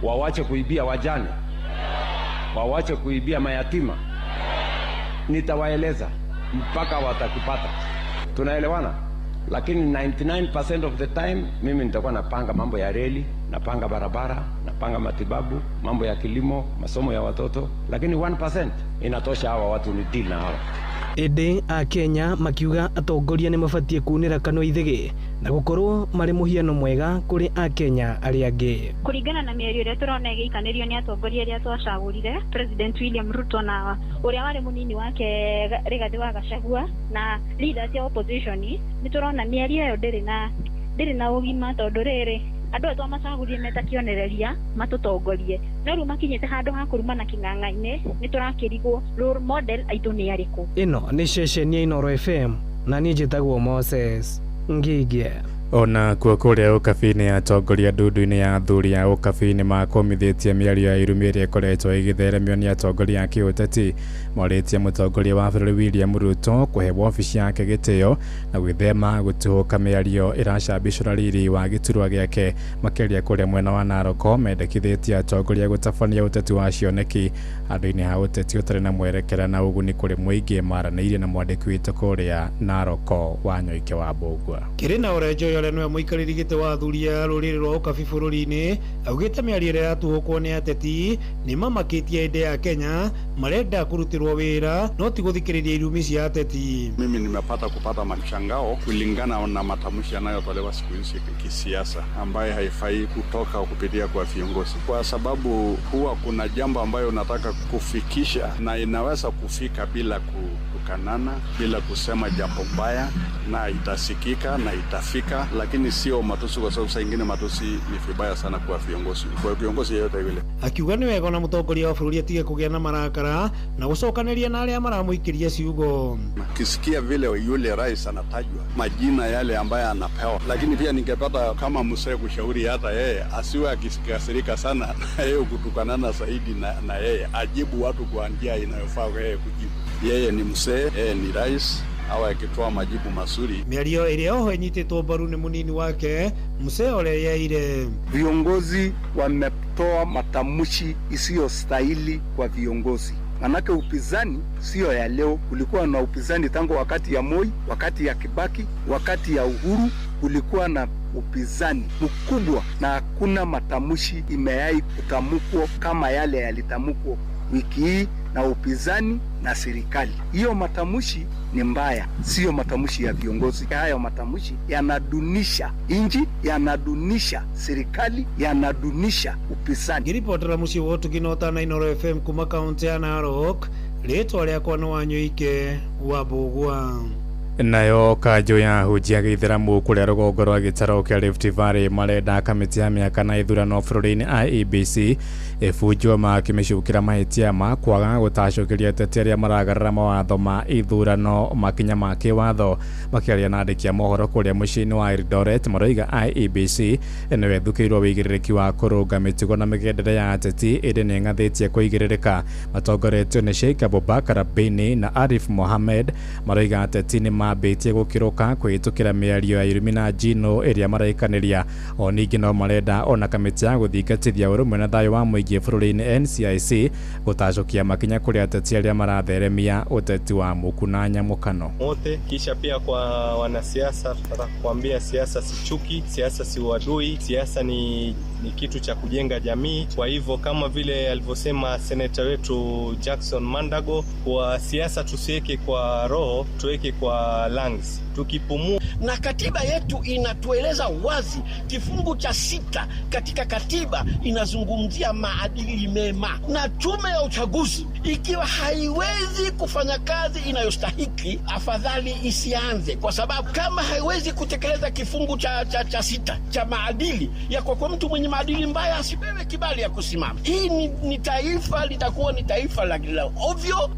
wawache kuibia wajane, wawache kuibia mayatima. Nitawaeleza mpaka watakipata. Tunaelewana? Lakini 99% of the time mimi nitakuwa napanga mambo ya reli, napanga barabara, napanga matibabu, mambo ya kilimo, masomo ya watoto, lakini 1% inatosha hawa watu ni deal na hawa. Ende a Kenya makiuga atongoria nĩ mabatie kuunĩra kanua ithĩgĩ na gũkorwo marĩ mũhiano mwega kũrĩ a Kenya arĩa angĩ. Kũringana na mĩario ĩrĩa tũrona ĩgĩikanĩrio nĩ atongoria arĩa twacagũrire, President William Ruto na ũrĩa warĩ mũnini wake Rigathi wa Gachagua na leaders ya opposition, nĩ tũrona mĩario ĩyo ndĩrĩ na ũgima, tondũ rĩrĩ andũ atwa macagũrie meta kĩonereria matũtongorie, no rĩu makinyĩte handũ ha kũrumana kĩng'ang'a-inĩ, nĩ tũrakĩrigwo role model aitũ nĩ arĩkũ. Ĩno nĩ ceceni ya Inoro FM na niĩ njĩtagwo Moses Ngigi. Ona kuo kũrĩa ũkabi-inĩ atongoria ndundu-inĩ ya athuri a ũkabi nĩ makomithĩtie mĩario ya irumi ĩrĩa ĩkoretwo ĩgĩtheremio nĩ atongoria a kĩũteti. Morĩtie mũtongoria wa bũrũri William Ruto kũhe wabici yake gĩtĩo na gwĩthema gũtũũka mĩario ĩracambicũra riri wa gĩturwa gĩake. Makĩria kũrĩa mwena wa Narok mendekithĩtie atongoria gũtabania ũteti wa cioneki handũ-inĩ ha ũteti ũtarĩ na mwerekera na ũguni kũrĩ mũingĩ. Maranĩirie na mwandĩki witũ kũrĩa Narok wa Nyoike wa Mbũgua. Kĩrĩ na Orenjo yole nĩwe mũikarĩri gĩtĩ wa athuri a rũrĩrĩ rwa ũkabi bũrũri-inĩ, augĩte mĩario ĩrĩa yatũhũkwo nĩ ateti nĩ mamakĩtie ende ya Kenya marenda kũrutĩrwo wĩra no ti gũthikĩrĩria irumi cia ateti. Mimi nimepata kupata mshangao kulingana na matamshi yanayotolewa siku hizi kisiasa ambaye haifai kutoka kupitia kwa viongozi, kwa sababu huwa kuna jambo ambayo unataka kufikisha na inaweza kufika bila kutukanana, bila kusema jambo mbaya, na itasikika na itafika, lakini sio matusi, kwa sababu saa nyingine matusi ni vibaya sana kwa viongozi yeyote yule. Akiuga nĩ wega na mũtongoria wa bũrũri atige kũgĩa na marakara na gũcokanĩria na arĩa maramũikĩria ciugo. Kisikia vile yule rais anatajwa majina yale ambaye anapewa, lakini pia ningepata kama msee kushauri hata yeye asiwe akikasirika sana na yeye kutukanana zaidi na yeye ajibu watu kwa njia inayofaa kwa yeye kujibu. Yeye ni msee, yeye ni rais, awa akitoa majibu mazuri. Mĩario ĩrĩa oho ĩnyitĩtwo mbaru nĩ mũnini wake Musalia Yeire. Viongozi kutoa matamshi isiyostahili kwa viongozi. Manake upinzani sio ya leo, kulikuwa na upinzani tangu wakati ya Moi, wakati ya Kibaki, wakati ya Uhuru kulikuwa na upinzani mkubwa, na hakuna matamshi imewahi kutamkwa kama yale yalitamkwa wiki hii na upinzani na serikali. Hiyo matamshi ni mbaya, sio matamshi ya viongozi. Hayo matamshi yanadunisha inji, yanadunisha serikali, yanadunisha upinzani. Ngiripotera muci wotu kinota na Inoro FM kuma kaunti ya Narok, ritwa riakwa no Wanyoike wa Bugwa. Nayo kanjũ ya hujia gĩithĩramu kũrĩa rũgongo rwa gĩtaro kĩa Rift Valley marenda kamĩtĩ ya mĩaka na ithurano bũrũri-inĩ IEBC ĩbunjwo makĩmĩcukĩra mahĩtia ma kwaga gũtacũkĩria ateti arĩa maragarũra mawatho ma ithurano makinya ma kĩwatho. Makĩaria na andĩki a mohoro kũrĩa mũciĩ-inĩ wa Eldoret, maroiga IEBC nĩwe ĩthukĩirwo wĩigĩrĩrĩki wa kũrũnga mĩtugo na mĩgendere ya ateti, ĩndĩ nĩ ĩng'athĩtie kũigĩrĩrĩka. Matongoretio nĩ Sheikh Abubakar Bini na Arif Mohamed. Maroiga ateti nĩ mambĩtie gũkĩrũka kwĩhĩtũkĩra mĩario ya Illuminati ĩrĩa maraikanĩria. O ningĩ no marenda ona kamĩtĩ ya gũthingatithia ũrũmwe na thayũ wa mũingĩ bũrũri-inĩ NCIC gũtacũkia makinya kũrĩ ateti arĩa maratheremia ũteti wa mũku na nyamũkano. Wote kisha pia kwa wanasiasa tunataka kuambia siasa si chuki, siasa si uadui, siasa ni kitu cha kujenga jamii. Kwa hivyo kama vile alivyosema seneta wetu Jackson Mandago, kwa siasa tusiweke kwa roho, tuweke kwa lungs. Tukipumua, na katiba yetu inatueleza wazi, kifungu cha 6 katika katiba inazungumzia maadili mema, na tume ya uchaguzi ikiwa haiwezi kufanya kazi inayostahiki, afadhali isianze, kwa sababu kama haiwezi kutekeleza kifungu cha 6 cha maadili ya kwa mtu mwenye maadili mbaya asipewe kibali ya kusimama. Hii ni taifa litakuwa ni taifa la ovyo.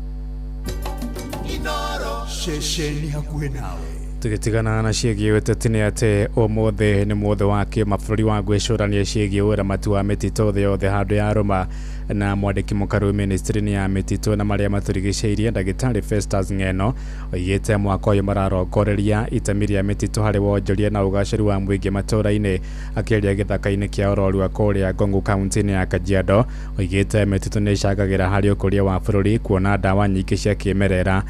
Inoro shesheni hakuhe nawe. Tugitigana na ciĩgiĩ ũteti nĩ atĩ ũmũthĩ nĩ mũthĩ wa kĩmabũrũri wa gwĩcũrania ciĩgiĩ ũramati wa mĩtitũ thĩ yothe handũ ya rũma, na mwandĩki mũkaru ministry-inĩ ya mĩtitũ na marĩa matũrigicĩirie Ndagĩtarĩ Festus Ng'eno oigĩte mwaka ũyũ mararongoreria itemi rĩa mĩtitũ harĩ wonjoria na ũgacĩru wa mũingĩ matũũra-inĩ. Akĩaria gĩthaka-inĩ kĩa Ororua kũrĩa Ngong'u kaunti-inĩ ya Kajiado, oigĩte mĩtitũ nĩ ĩcangagĩra harĩ ũkũria wa bũrũri, kuona ndawa nyingĩ cia kĩmerera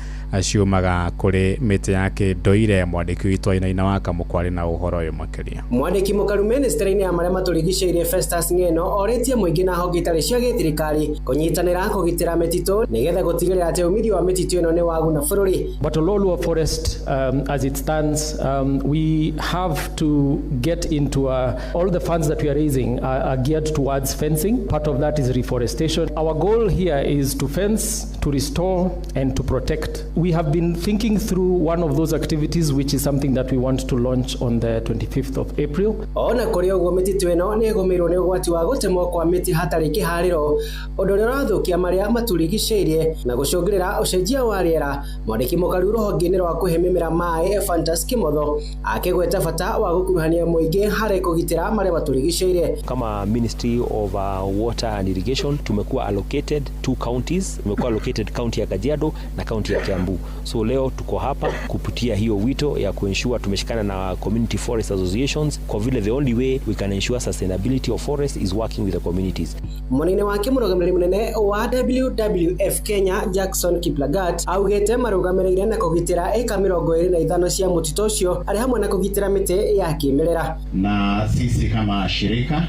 ciumaga kũrĩ mĩtĩ ya kĩndũire. Mwandĩki witũ Ainaina wa Kamũkwarĩ na ũhoro ũyũ makĩria. Mwandĩki mũkaru ministry-inĩ ya marĩa matũrigicĩirie Festus Ng'eno orĩtie mũingĩ na honge itarĩ cia gĩthirikari kũnyitanĩra kũgitĩra mĩtitũ nĩgetha gũtigĩrĩra atĩ umithio wa mĩtitũ ĩno nĩ waguna bũrũri. But Ololua Forest, as it stands, we have to get into all the funds that we are raising are geared towards fencing. Part of that is reforestation. Our goal here is to fence, to restore and to protect. We have been thinking through one of those activities, which is something that we want to launch on the 25th of April. Ona kũrĩ ũguo mĩtitũ ĩno nĩ ĩgũmĩirwo nĩ ũgwati wa gũtemwo kwa mĩtĩ hatarĩ kĩharĩro, ũndũ ũrĩa ũrathũkia marĩa matũrigicĩirie na gũcũngĩrĩra ũcenjia wa rĩera. Mwandĩki mũkaru rũhonge-inĩ rwa kũhe mĩmera maĩ Fantas Kimotho akĩgweta bata wa gũkuruhania mũingĩ harĩ kũgitĩra marĩa matũrigicĩirie. Kama Ministry of Water and Irrigation tumekuwa allocated 2 counties, tumekuwa allocated county ya Kajiado na county ya Kiambu. So leo tuko hapa kupitia hiyo wito ya kuensure tumeshikana na community forest associations, kwa vile the only way we can ensure sustainability of forest is working with the communities. Munene wake mũrũgamĩrĩri mũnene wa WWF Kenya Jackson Kiplagat augĩte marũgamĩrĩire na kũgitĩra eka 25 cia mũtitũ ũcio arĩ hamwe na kũgitĩra mĩtĩ ya kĩmerera. Na sisi kama shirika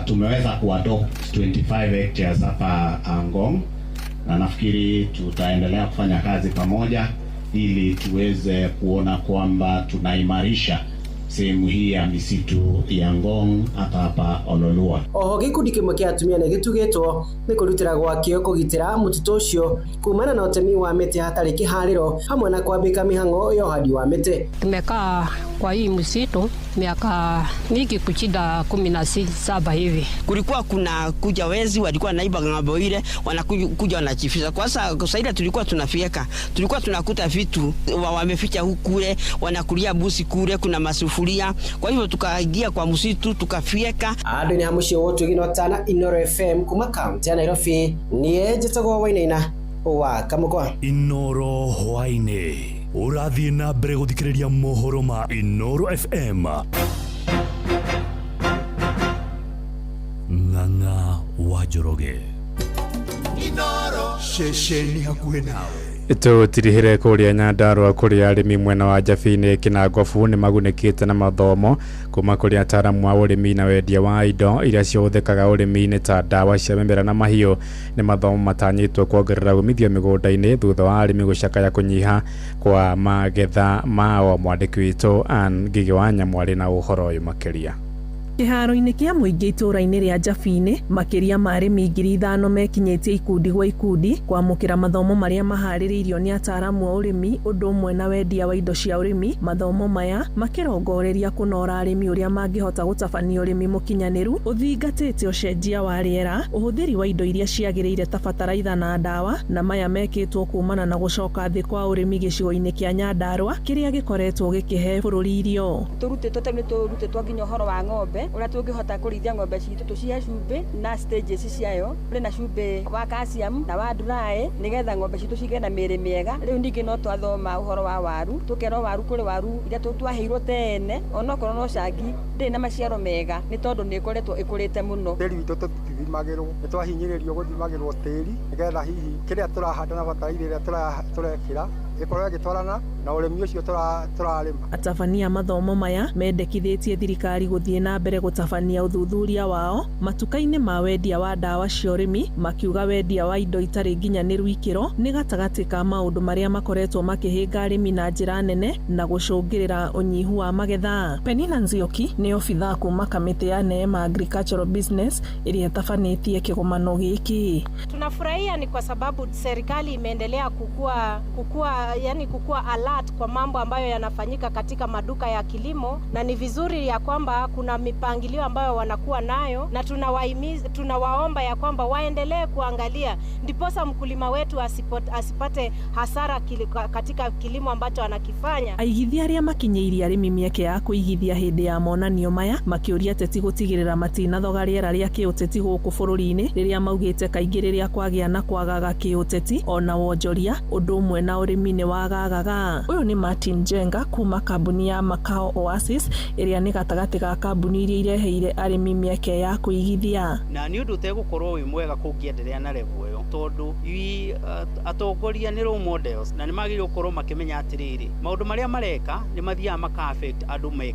tumeweza kuadopt 25 hectares hapa Ngong, na nafikiri tutaendelea kufanya kazi pamoja ili tuweze kuona kwamba tunaimarisha sehemu hii ya misitu ya Ngong hapa Ololua. Oho gĩkundi kĩmwe kĩa atumia nĩ gĩtugĩtwo nĩ kũrutĩra gwakĩo kũgitĩra mũtitũ ũcio kumana na ũtemi wa mĩtĩ hatarĩ kĩharĩro hamwe na kwambĩka mĩhang'o ya ũhandi wa mĩtĩ. Tumekaa kwa hii msitu miaka mingi kuchida 17 hivi. Kulikuwa kuna kuja wezi walikuwa naiba ng'ambo ile, wanakuja wanachifisha. Kwa sasa tulikuwa tunafieka, tulikuwa tunakuta vitu wameficha huku kule, wanakulia busi kule, kuna masufuria. Kwa hivyo tukaingia kwa msitu tukafieka. Ado ni hamushi wotu ginotana Inoro FM kuma kaunti ya Nairobi. Niye Jetogo Wainaina wa Kamũkwa. Inoro Hwainĩ ũrathiĩ na mbere gũthikĩrĩria mohoro ma Inoro FM. Ng'ang'a Njoroge. Inoro ceceni hakuhĩ nawe. Tutirihire kuria Nyandarua kuria arimi mwena wa Njabini Kinangofu ni magunĩkĩte na mathomo kuma kuri ataramu wa urimi na wendia wa indo iria cihũthĩkaga urimi-inĩ ta ndawa cia mĩmera na mahiũ. Ni mathomo matanyĩtwo kuongerera umithio mĩgũnda-inĩ thutha wa arimi gũcakaya kũnyiha kwa magetha mao. Mwandĩki witũ Ann Ngigĩ wa Nyamwari na ũhoro ũyũ makĩria. Kĩharo-inĩ kĩa mũingĩ itũũra-inĩ rĩa Njabini, makĩria ma arĩmi 5,000 mekinyĩtie ikundi gwa ikundi kwamũkĩra mathomo marĩa maharĩrĩirio nĩ ataaramu a ũrĩmi ũndũ ũmwe na wendia wa indo cia ũrĩmi. Mathomo maya makĩrongoreria kũnora arĩmi ũrĩa mangĩhota gũtabania ũrĩmi mũkinyanĩru, ũthingatĩte ũcenjia wa rĩera, ũhũthĩri wa indo iria ciagĩrĩire ta bataraitha na ndawa, na maya mekĩtwo kumana na gũcoka thĩ kwa ũrĩmi gĩcigo-inĩ kĩa Nyandarua kĩrĩa gĩkoretwo gĩkĩhe bũrũri irio. Tũrutĩtwo nginya ũhoro wa ng'ombe ũrĩa tũngĩhota kũrĩithia ng'ombe citũ tũcihe cumbĩ na stages ciayo, ũrĩ na cumbĩ wa calcium na wa dry nĩgetha ng'ombe citũ cigĩe na mĩĩrĩ mĩega. Rĩu ningĩ no twathoma ũhoro wa waru, tũkerwo waru kũrĩ waru iria twaheirwo tene, onokorwo no cangi ndĩ na maciaro mega nĩ tondũ nĩ ĩkoretwo ĩkũrĩte mũno. Tĩri witũ tũthimagĩrwo, nĩ twahinyĩrĩrio gũthimagĩrwo tĩri nĩgetha hihi kĩrĩa tũrahanda na bataraitha ĩrĩa tũrekĩra ĩkorwo ĩgĩtwarana na ũrĩmi ũcio tũrarĩma. Atabania mathomo maya mendekithĩtie thirikari gũthiĩ na mbere gũtabania ũthuthuria wao matuka-inĩ ma wendia wa ndawa cia ũrĩmi, makiuga wendia wa indo itarĩ nginyanĩru ikĩro nĩ gatagatĩ ka maũndũ marĩa makoretwo makĩhĩnga arĩmi na njĩra nene na gũcũngĩrĩra ũnyihu wa magetha. Penina Nzioki nĩ obithaa kuma kamĩtĩ ya Neema Agricultural Business ĩrĩa ĩtabanĩtie kĩgomano gĩkĩ. Tunafurahia ni kwa sababu serikali imeendelea kukua alert kwa mambo ambayo yanafanyika katika maduka ya kilimo, na ni vizuri ya kwamba kuna mipangilio ambayo wanakuwa nayo, na tunawaomba ya kwamba waendelee kuangalia ndiposa mkulima wetu asipate hasara katika kilimo ambacho anakifanya. Aigithia arĩa makinyĩirie arĩmi mĩeke ya kũigithia hĩndĩ ya monanio maya makĩũria ateti gũtigĩrĩra matinathoga rĩera rĩa kĩũteti gũkũ bũrũri-inĩ rĩrĩa maugĩte kaingĩ rĩrĩa kwagĩa na kwagaga kĩũteti ona wonjoria ũndũ ũmwe na ũrĩmi nĩ wagaga. Ũyũ nĩ Martin Jenga kuma kambuni ya Macao Oasis ĩrĩa nĩ gatagatĩ ga kambuni iria ireheire arĩmi mĩeke ya kũigithia. Na nĩ ũndũ ũtegũkorwo wĩ mwega kũngĩenderea na level ĩyo tondũ atongoria nĩ role models na nĩ magĩrĩirwo gũkorwo makĩmenya atĩrĩrĩ maũndũ marĩa mareka nĩ mathiaga maka-affect andũ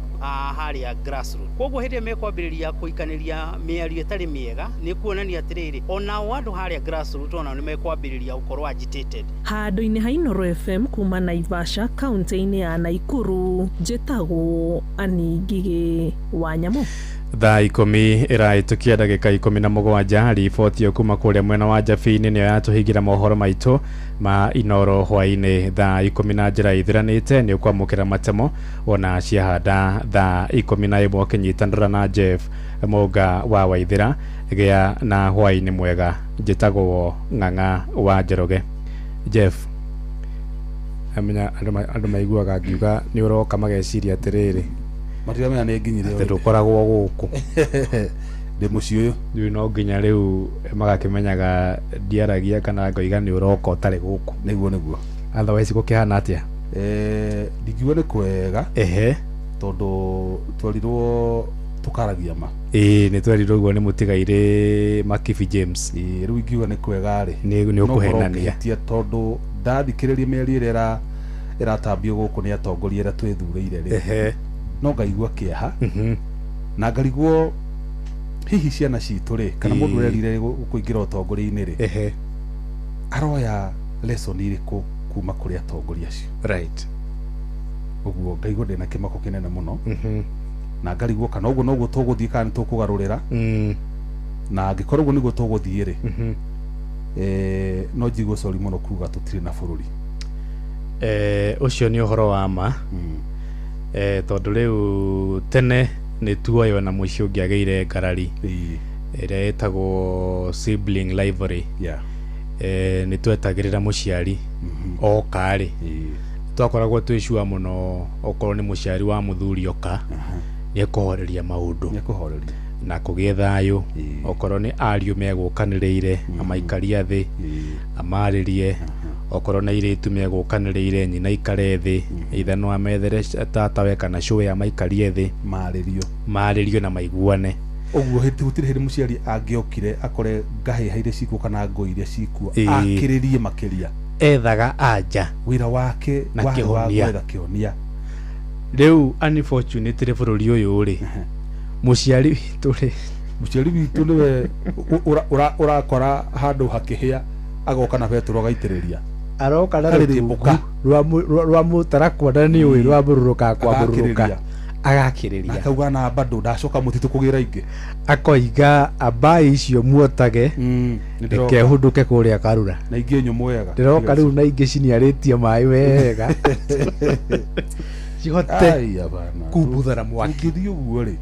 harĩa grassroots. Koguo hĩndĩ mekwambĩrĩria kũikanĩria mĩario ĩtarĩ mĩega nĩ kuonania atĩrĩrĩ onao andũ harĩa grassroots onao nĩ mekwambĩrĩria gũkorwo agitated. Handũ-inĩ ha Inoro FM kuma Naivasha kaunti-inĩ ya Naikuru, njĩtagwo Ann Ngigĩ wa Nyamũ. Thaa 10 ĩrahĩtũkia ndagĩka 17 riboti kuma kũrĩa mwena wa Njabini nĩyo yatũhingĩra mohoro maitũ ma Inoro hwainĩ. Thaa 10 na njĩra ithiranĩte nĩ ũkwamũkĩra matemo ona ciahanda. Thaa 11 kĩnyitanĩra na Jeff Mũnga wa Waithĩra gĩa na hwainĩ mwega. Njĩtagwo Ng'ang'a wa Njoroge. Jeff, amenya andũ maiguaga ngiuga nĩ ũroka mageciria atĩrĩrĩ matiramenya nĩ nginyire atĩ ndũkoragwo gũkũ ndĩ mũciĩ ũyũ rĩu no nginya rĩu magakĩmenyaga ndiaragia kana ngoiga nĩ ũroka ũtarĩ gũkũ. Nĩguo otherwise gũkĩhana atĩa? Ndingiuga nĩ kwega tondũ twarirwo tukaragia ma nĩ twerirwo ũguo nĩ mũtigaire Makibi James. Rĩu ingiuga nĩ kwega nĩ ũkũhenania tondũ ndathikĩrĩria mĩario ĩrĩa ĩratambio gũkũ nĩ atongoria ĩrĩa twĩthuurĩire no ngaigua kĩeha na ngarigwo hihi ciana citũ kana mũndũ ũrerire kũingĩra ũtongoria-inĩ aroya lesson irĩkũ kuma kũrĩ atongoria acio. Right. Ũguo ngaigua ndĩna kĩmako kĩnene mũno na ngarigwo kana ũguo noguo tũgũthiĩ kana nĩ tũkũgarũrĩra na angĩkorwo ũguo nĩguo tũgũthiĩ no njigwo sori mũno kuga tũtirĩ na bũrũri. Ũcio nĩ ũhoro wa ma tondũ rĩu tene nĩ tuoyo na mũici ũngĩagĩire ngarari ĩrĩa ĩtagwo sibling rivalry. Nĩ twetagĩrĩra mũciari oka twakoragwo twĩcua mũno okorwo nĩ mũciari wa mũthuri oka nĩ ekũhoreria maũndũ na kũgĩe thayũ. Okorwo nĩ ariũ megũkanĩrĩire amaikaria thĩ amarĩrie, okorwo na irĩtu megũkanĩrĩire nyina ikare thĩ either no amethere tatawe kana cũwe amaikarie thĩ marĩrio na maiguane. Oguo gutire hindi muciari angiokire akore ngahe haire cikuo kana ngo iria cikuo akiririe makiria ethaga anja wira wake na kihonia riu unfortunately bururi uyu ri muciari witu niwe urakora handu hakihia agoka na Petro agaitiriria aroka na rubuka rwa mutara kwanda ni uyu rwa bururuka kwa bururuka agakiriria akauga na bado ndacoka mutitu kugira ingi akoiga abai icio muotage ke hunduke kuria karura na ingi nyumwega ndiroka riu na ingi ciniaritie mai wega cihote kumbuthara mwaki ngithio guo ri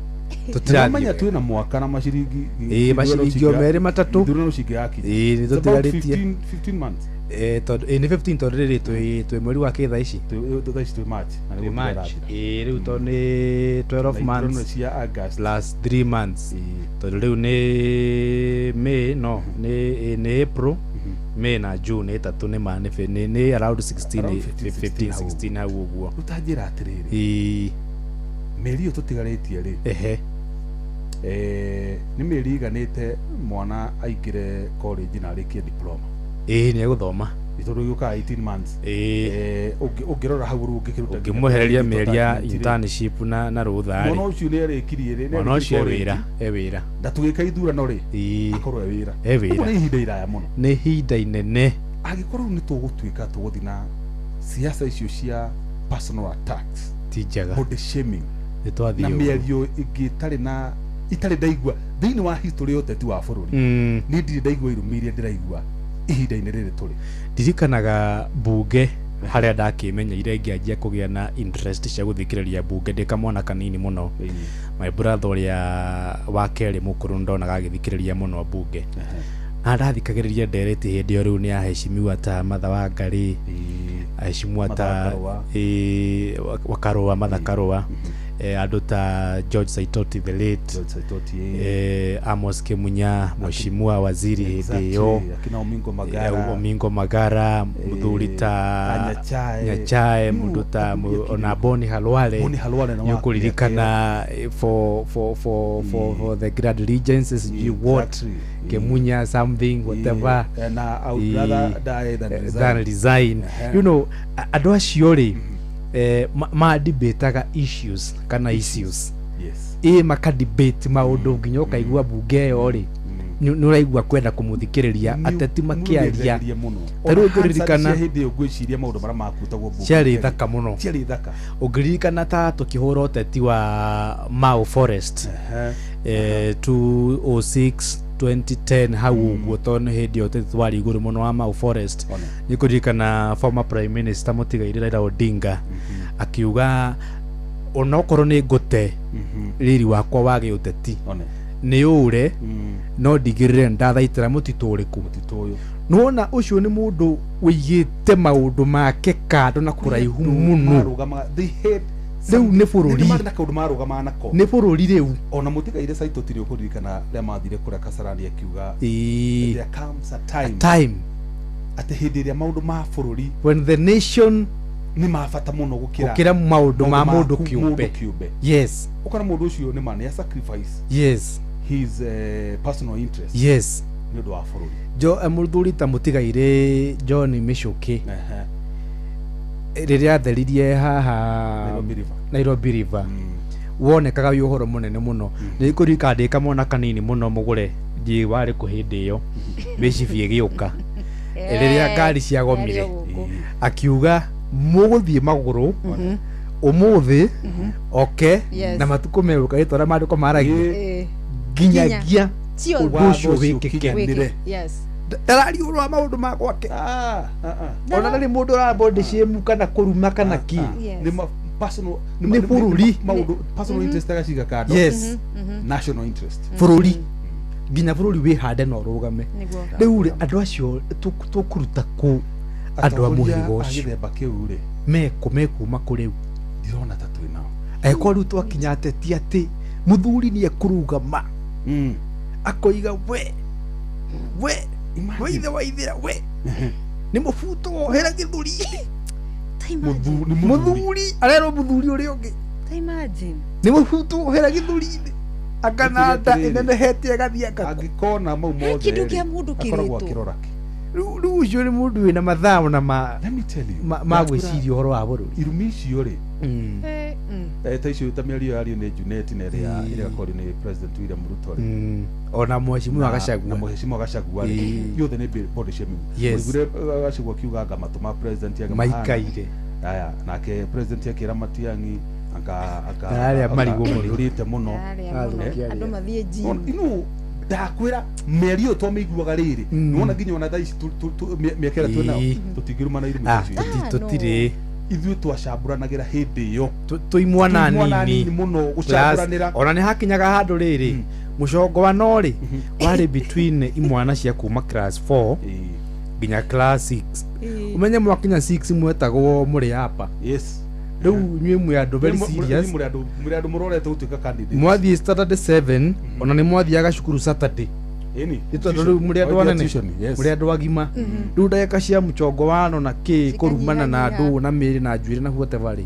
tutiramenya twina mwaka na maciringi maciringi omeri matatu ndurano cingiyaki ni tutiraritie 15 months ni 15 tondu riri twi mweri wa kitha ici twi March riu to ni 12 months cia August plus 3 months tondu riu ni May no ni April May na June itatu ni mane ni around 16 hau uguo utanjira atiriri meri tutugaritie ri ni meri iganite mwana aingire college na arikie diploma ni eguthoma itondu yuka 18 months ungirora hau ru ungikiruta ungimuhereria meri ya internship na ruthari mwana ucio ni arikirie ri mwana ucio wira ndatugika ithurano ri akorwo wira ni ihinda iraya muno ni ihinda inene agikorwo ni tugutuika tuguthina siasa icio cia personal attacks tijaga body shaming na mĩario ingĩtarĩ na itarĩ ndaigua thĩinĩ wa history yoteti wa bũrũri nĩ ndirĩ ndaigua irumi iria ndĩraigua ihinda-inĩ rĩrĩ tũrĩ ndirikanaga mbunge harĩa ndakĩmenyeire ngĩanjia kũgĩa na interest cia gũthikĩrĩria mbunge ndĩ kamwana kanini mũno my brother ũrĩa wa kerĩ mũkũrũ ndonaga agĩthikĩrĩria mũno mbunge na ndathikagĩrĩria ndereti hĩndĩ ĩyo rĩu nĩ aheshimiwa ta Martha Wangari aheshimiwa ta Wakarũa Martha Karũa andũ ta George Saitoti the late Amos Kemunya mheshimiwa waziri hĩndĩ ĩyo Omingo Magara mũthuri ta Nyachae mũndũ ta ona Boni Halwale nĩũkũririkana for the Grand Regencies what Kemunya something whatever I would rather die than resign you know andũ acio rĩ madibetaga issues kana issues makadebate maundu nginya ukaigua bunge yo ri ni uraigua kwenda kumuthikiriria ateti makiaria taru ngiririkana hindi yo gwiciria maundu mara makutagwo bunge ciari thaka muno ungiririkana ta tukihura uteti wa Mau Forest 206 2010 hau uguo tonu hindi yo uteti wari iguru muno wa Mau Forest ni kuririkana former prime minister Mutigaire Raila Odinga akiuga onokorwo ni ngute riri wakwa wage uteti ni ure no ndigirire ndathaitira mutitu uriku nona ucio ni mundu wigite maundu make kando na kuraihu muno riu ni bururi ni bururi riu ona Mutigaire Saitoti ukuririkana ria mathire kuria Kasarani akiuga there comes a time ati hindi ria maundu ma bururi when the nation ni mabata muno gukira maundu ma mundu kiumbe yes ukana mundu ucio ni mane sacrifice yes his personal interest yes ni ndo wa bururi jo muthuri ta Mutigaire John Michuki riria atheririe haha Nairobi River wonekaga wi uhoro munene muno ni kurika ndika mona kanini muno mugure ji wari ku hindi yo bicibie giuka riria ngari cia gomire akiuga muguthie maguru umuthi okay na matuko meruka itora maruko maragi nginyagia ucio wikike tarari urwa maundu makwake ona nari mundu ra body shame kana kuruma kana ki ni personal ni bururi maundu personal interest agaciga kando yes national interest bururi nginya bururi wi hande no rugame riu ri andu acio tukuruta ku andu a muhigo agithemba kiu ri mekuma kuri ndirona ta twi nao eko riu twakinyate ti ati muthuri ni ekurugama akoiga we ithe waithira we ni mubuto wohera githuri muthuri arero muthuri uri ungi imagine ni mubuto wohera githuri akananda inenehetie gathiaka angikona mau mothe kindu kia mundu akoragwo akirora riu ucio ni mundu wina mathaa na magwiciria uhoro wa bururi irumi icio ri ta icio ta mĩario yario nĩ Junet na ĩrĩa akorwo nĩ President William Ruto ona Mheshimiwa Gachagua na Mheshimiwa Gachagua yothe nĩ body shaming mũigure Gachagua kiuga anga matũma president yake maikaire aya nake president yake ra Matiang'i arĩa marigũ mũrĩte mũno andũ mathiĩ gym ndakwira mĩario to mĩiguaga rĩrĩ nĩwona nginya ona thaici mĩakera twĩna tũtingĩrumana irumi icio tũtirĩ ithuĩ twacambũranagĩra hĩndĩ ĩyo tũimwana nini mũno gũcambũranĩra ona nĩ hakinyaga handũ rĩrĩ mũcongo wa no rĩ warĩ between imwana cia kuma class 4 nginya class 6 umenye mwakinya 6 mwetagwo mũrĩ hapa riu nywe mwe andũ very serious mũrĩ andũ mũrorete gũtuĩka candidate mwathie Saturday 7 ona nĩ mwathiaga cukuru Saturday ĩtondũ rĩu mũrĩ andũ anene mũrĩ andũ agima rĩu ndagĩka cia mũcongo wano na kĩ kũrumana na andũ na mĩrĩ na njuĩrĩ na whatever rĩ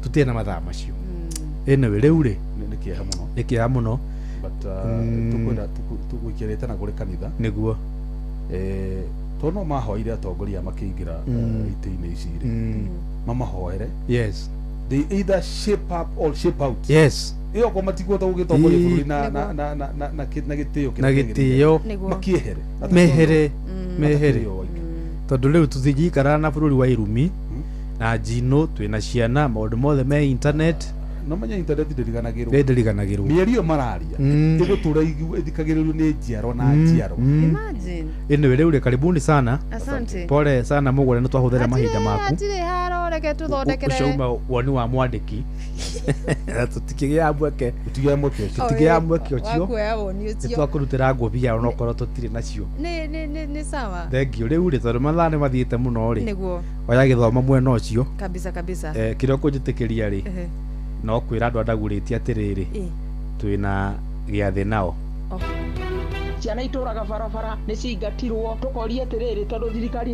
tũtirĩ na mathaa macio anyway rĩu rĩ nĩ kĩeha mũno but tukwenda tugũikirite na kũrĩ kanitha nĩguo tono mahoire atongoria makĩingĩra itĩ-inĩ ici rĩ mamahoere yes they either shape up or shape out yes iyo kwa matigota gũgĩtongoria bũrũri na gĩtĩo makiehere mehere tondũ rĩu tũthingĩikara na bũrũri wa irumi na njino twĩna ciana maũndũ mothe me internet no manya internet ndiriganagirwo mĩario mararia ĩgũtũra ithikagĩrĩrio nĩ njiaro na njiaro imagine ĩno rĩu karibuni sana asante pole sana mũgũre nĩ twahũthĩra mahinda maku atire haro reke tuthondekere ucauma woni wa mwandĩki tũtikĩgĩa mweke ũcio twakũrutĩra ngũbia ona okorwo tũtirĩ nacio nĩ sawa thengiũ rĩu rĩ tondũ mathaa nĩ mathiĩte mũno rĩ nĩguo oya gĩthoma mwena ũcio kabisa kĩrĩa ũkũnjĩtĩkĩria rĩ no kwĩra andũ andagũrĩtie atĩrĩrĩ twĩna gĩathĩ nao ciana itũraga barabara nĩ cingatirwo tũkoria atĩrĩrĩ tondũ thirikari